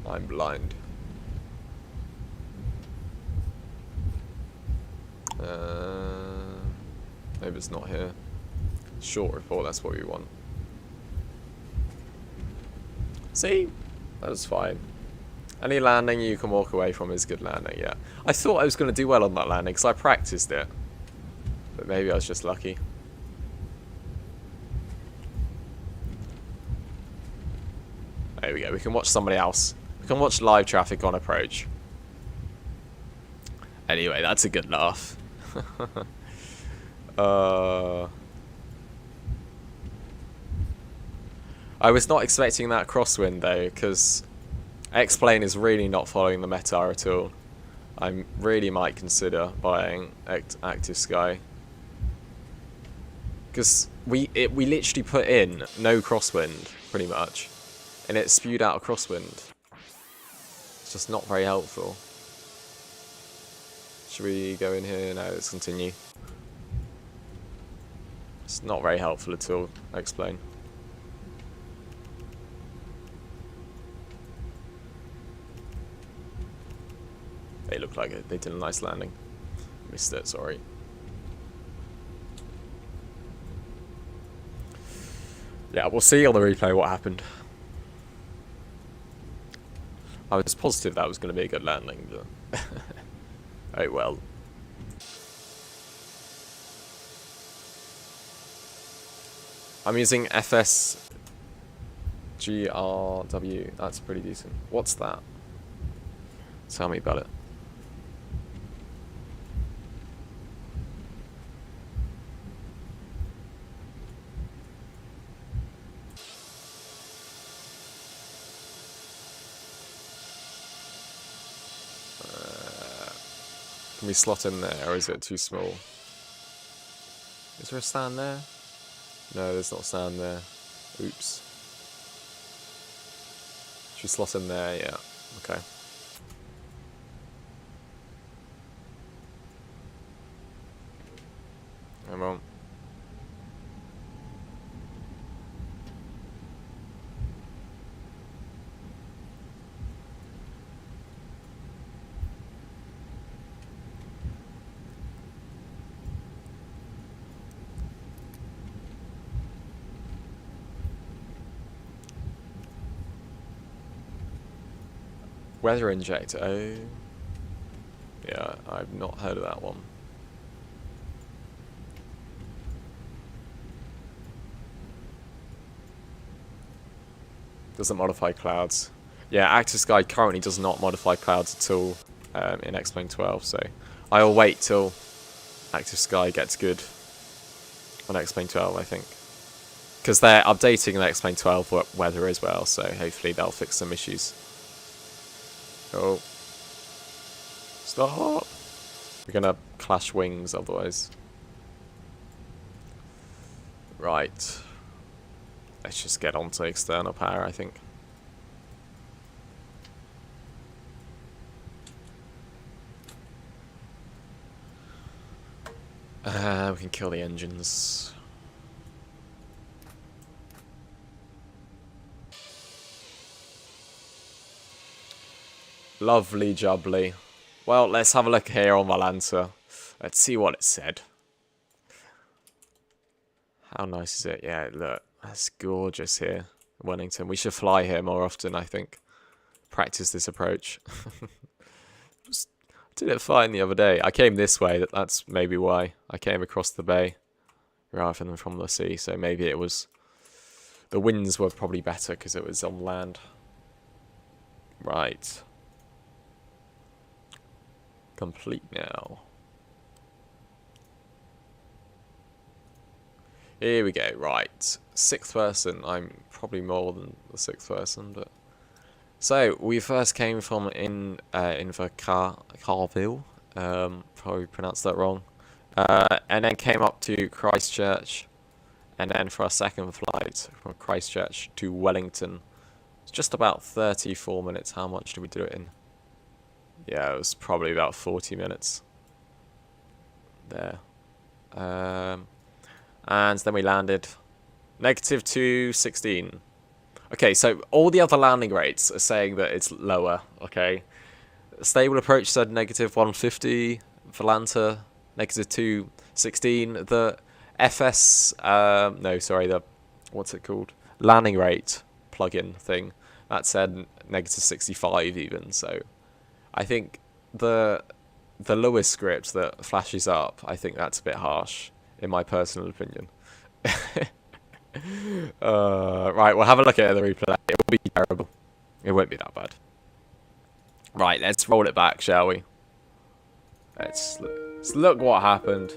I'm blind. Maybe it's not here. Short report, that's what we want. See? That's fine. Any landing you can walk away from is good landing, yeah. I thought I was going to do well on that landing because I practiced it. But maybe I was just lucky. There we go, we can watch somebody else. We can watch live traffic on approach. Anyway, that's a good laugh. I was not expecting that crosswind though, because X-Plane is really not following the METAR at all. I really might consider buying Active Sky. Because we literally put in no crosswind, pretty much. And it spewed out a crosswind. It's just not very helpful. Should we go in here? No, let's continue. It's not very helpful at all, X-Plane. They look like it. They did a nice landing. Missed it, sorry. Yeah, we'll see on the replay what happened. I was positive that was going to be a good landing, but... oh well. I'm using FSGRW. That's pretty decent. What's that? Tell me about it. Can we slot in there, or is it too small? Is there a stand there? No, there's not a stand there. Oops. Should we slot in there? Yeah. Okay. Come on. Weather injector. Oh. Yeah, I've not heard of that one. Doesn't modify clouds. Yeah, Active Sky currently does not modify clouds at all in X-Plane 12, so I'll wait till Active Sky gets good on X-Plane 12, I think. Because they're updating the X-Plane 12 weather as well, so hopefully they'll fix some issues. Oh. Stop! We're gonna clash wings otherwise. Right. Let's just get onto external power, I think. We can kill the engines. Lovely jubbly. Well, let's have a look here on my Lancer. Let's see what it said. How nice is it? Yeah, look. That's gorgeous here, Wellington. We should fly here more often, I think. Practice this approach. Just did it fine the other day. I came this way. That's maybe why. I came across the bay rather than from the sea. So maybe it was... The winds were probably better because it was on land. Right. Complete now. Here we go, right. Sixth person. I'm probably more than the sixth person, but... So, we first came from Invercargill. Probably pronounced that wrong. And then came up to Christchurch. And then for our second flight, from Christchurch to Wellington. It's just about 34 minutes. How much did we do it in? Yeah, it was probably about 40 minutes. There. And then we landed negative 216. Okay, so all the other landing rates are saying that it's lower, okay? Stable approach said negative 150, Volanta negative 216. The FS, no, sorry, the, what's it called? Landing rate plugin thing, that said negative 65 even, so I think the lowest script that flashes up, I think that's a bit harsh, in my personal opinion. Right, we'll have a look at the replay. It will be terrible. It won't be that bad. Right, let's roll it back, shall we? Let's look what happened.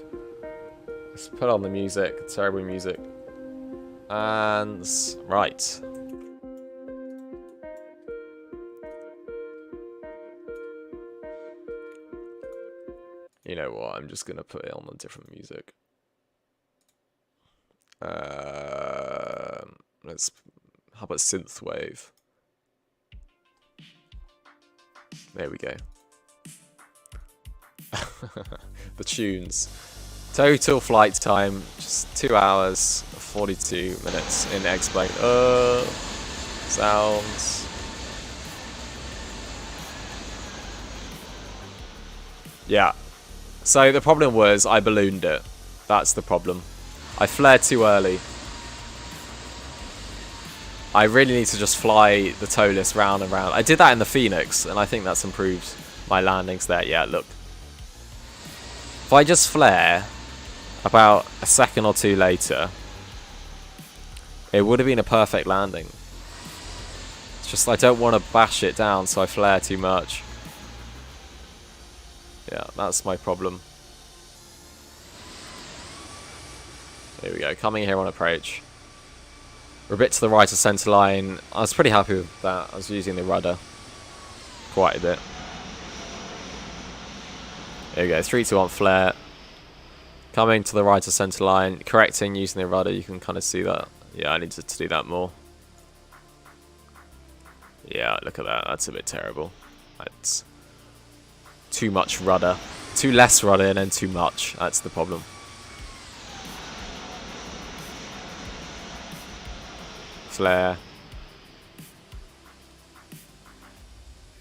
Let's put on the music, terrible music. And, right. You know what, I'm just going to put it on a different music. How about synthwave? There we go. The tunes. Total flight time, just 2 hours, 42 minutes in X-Plane. Sounds. Yeah. So the problem was I ballooned it. That's the problem. I flared too early. I really need to just fly the TOLIS round and round. I did that in the Phoenix, and I think that's improved my landings there. Yeah, look. If I just flare about a second or two later, it would have been a perfect landing. It's just I don't want to bash it down, so I flare too much. Yeah, that's my problem. There we go, coming here on approach. We're a bit to the right of centre line. I was pretty happy with that. I was using the rudder quite a bit. There we go, 3, 2, 1 flare. Coming to the right of centre line, correcting using the rudder. You can kind of see that. Yeah, I needed to do that more. Yeah, look at that. That's a bit terrible. That's too much rudder. Too less rudder and then too much. That's the problem. Flare.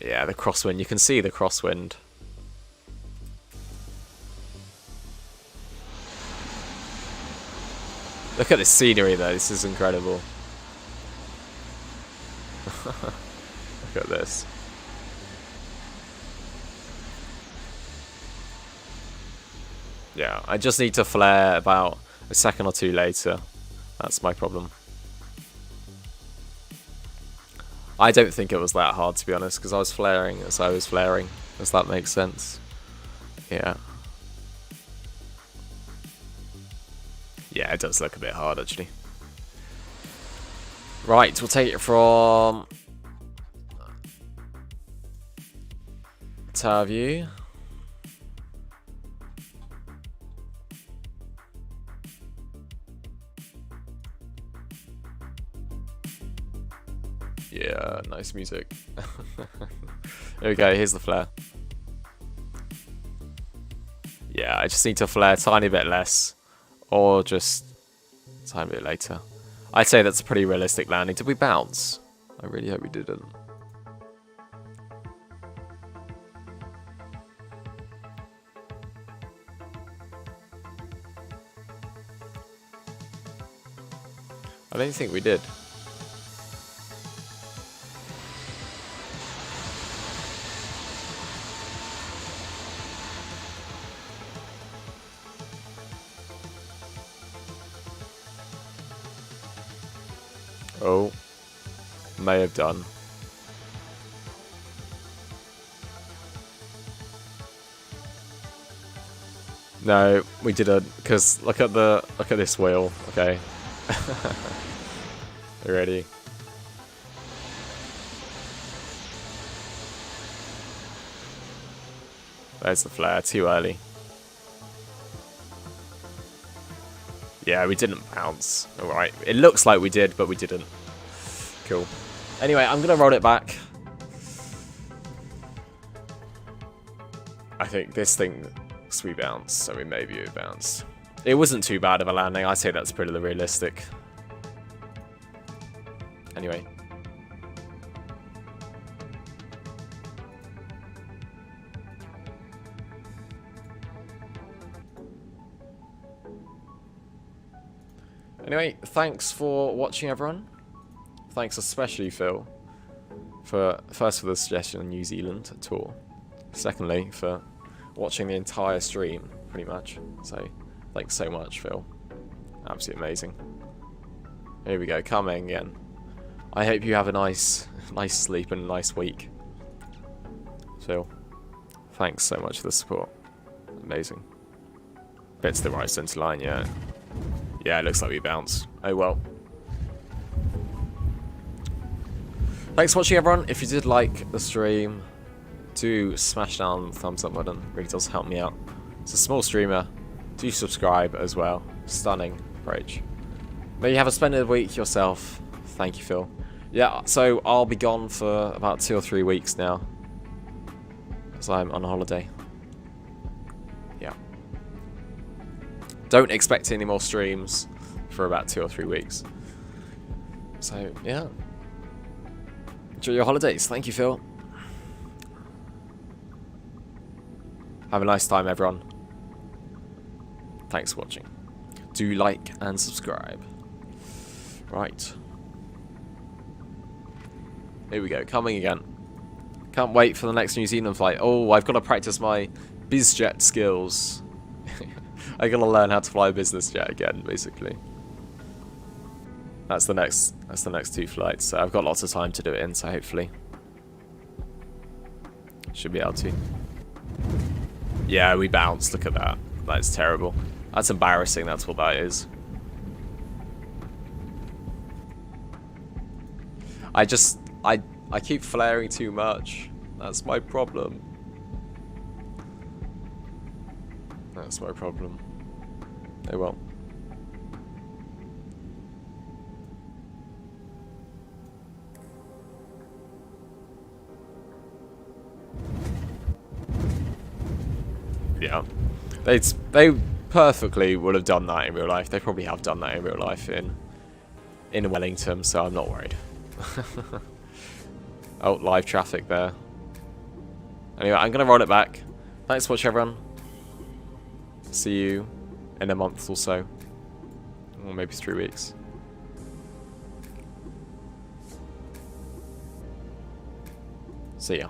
Yeah, the crosswind. You can see the crosswind. Look at this scenery though, this is incredible. Look at this. Yeah, I just need to flare about a second or two later. That's my problem. I don't think it was that hard, to be honest, because I was flaring as I was flaring. Does that make sense? Yeah. Yeah, it does look a bit hard, actually. Right, we'll take it from tower view. Yeah, nice music. There we go, here's the flare. Yeah, I just need to flare a tiny bit less. Or just a tiny bit later. I'd say that's a pretty realistic landing. Did we bounce? I really hope we didn't. I don't think we did. Oh, may have done. No, we didn't, because look at this wheel. Okay. You ready? There's the flare, too early. Yeah, we didn't bounce. Alright, it looks like we did, but we didn't. Cool. Anyway, I'm going to roll it back. I think this thing, we bounced, so we maybe we bounced. It wasn't too bad of a landing. I'd say that's pretty realistic. Anyway. Anyway, thanks for watching, everyone. Thanks especially, Phil, for the suggestion on New Zealand tour. Secondly, for watching the entire stream, pretty much. So, thanks so much, Phil. Absolutely amazing. Here we go, coming again. I hope you have a nice sleep and a nice week. Phil, thanks so much for the support. Amazing. Bit to the right centre line, yeah. Yeah, it looks like we bounce. Oh well. Thanks for watching, everyone. If you did like the stream, do smash down the thumbs up button. It really does help me out. It's a small streamer. Do subscribe as well. Stunning approach. May you have a splendid week yourself. Thank you, Phil. Yeah, so I'll be gone for about 2 or 3 weeks now, as I'm on holiday. Yeah. Don't expect any more streams for about 2 or 3 weeks. So, yeah. Enjoy your holidays. Thank you, Phil. Have a nice time, everyone. Thanks for watching. Do like and subscribe. Right. Here we go, coming again. Can't wait for the next New Zealand flight. Oh, I've got to practice my bizjet skills. I gotta learn how to fly a business jet again, basically. That's the next 2 flights. So I've got lots of time to do it in, so hopefully should be able to. Yeah, we bounced. Look at that. That's terrible. That's embarrassing. That's what that is. I keep flaring too much. That's my problem. That's my problem. Oh well. Yeah. They perfectly would have done that in real life. They probably have done that in real life in in Wellington, so I'm not worried. Oh, live traffic there. Anyway, I'm going to roll it back. Thanks for watching, everyone. See you in a month or so. Or maybe 3 weeks. See ya.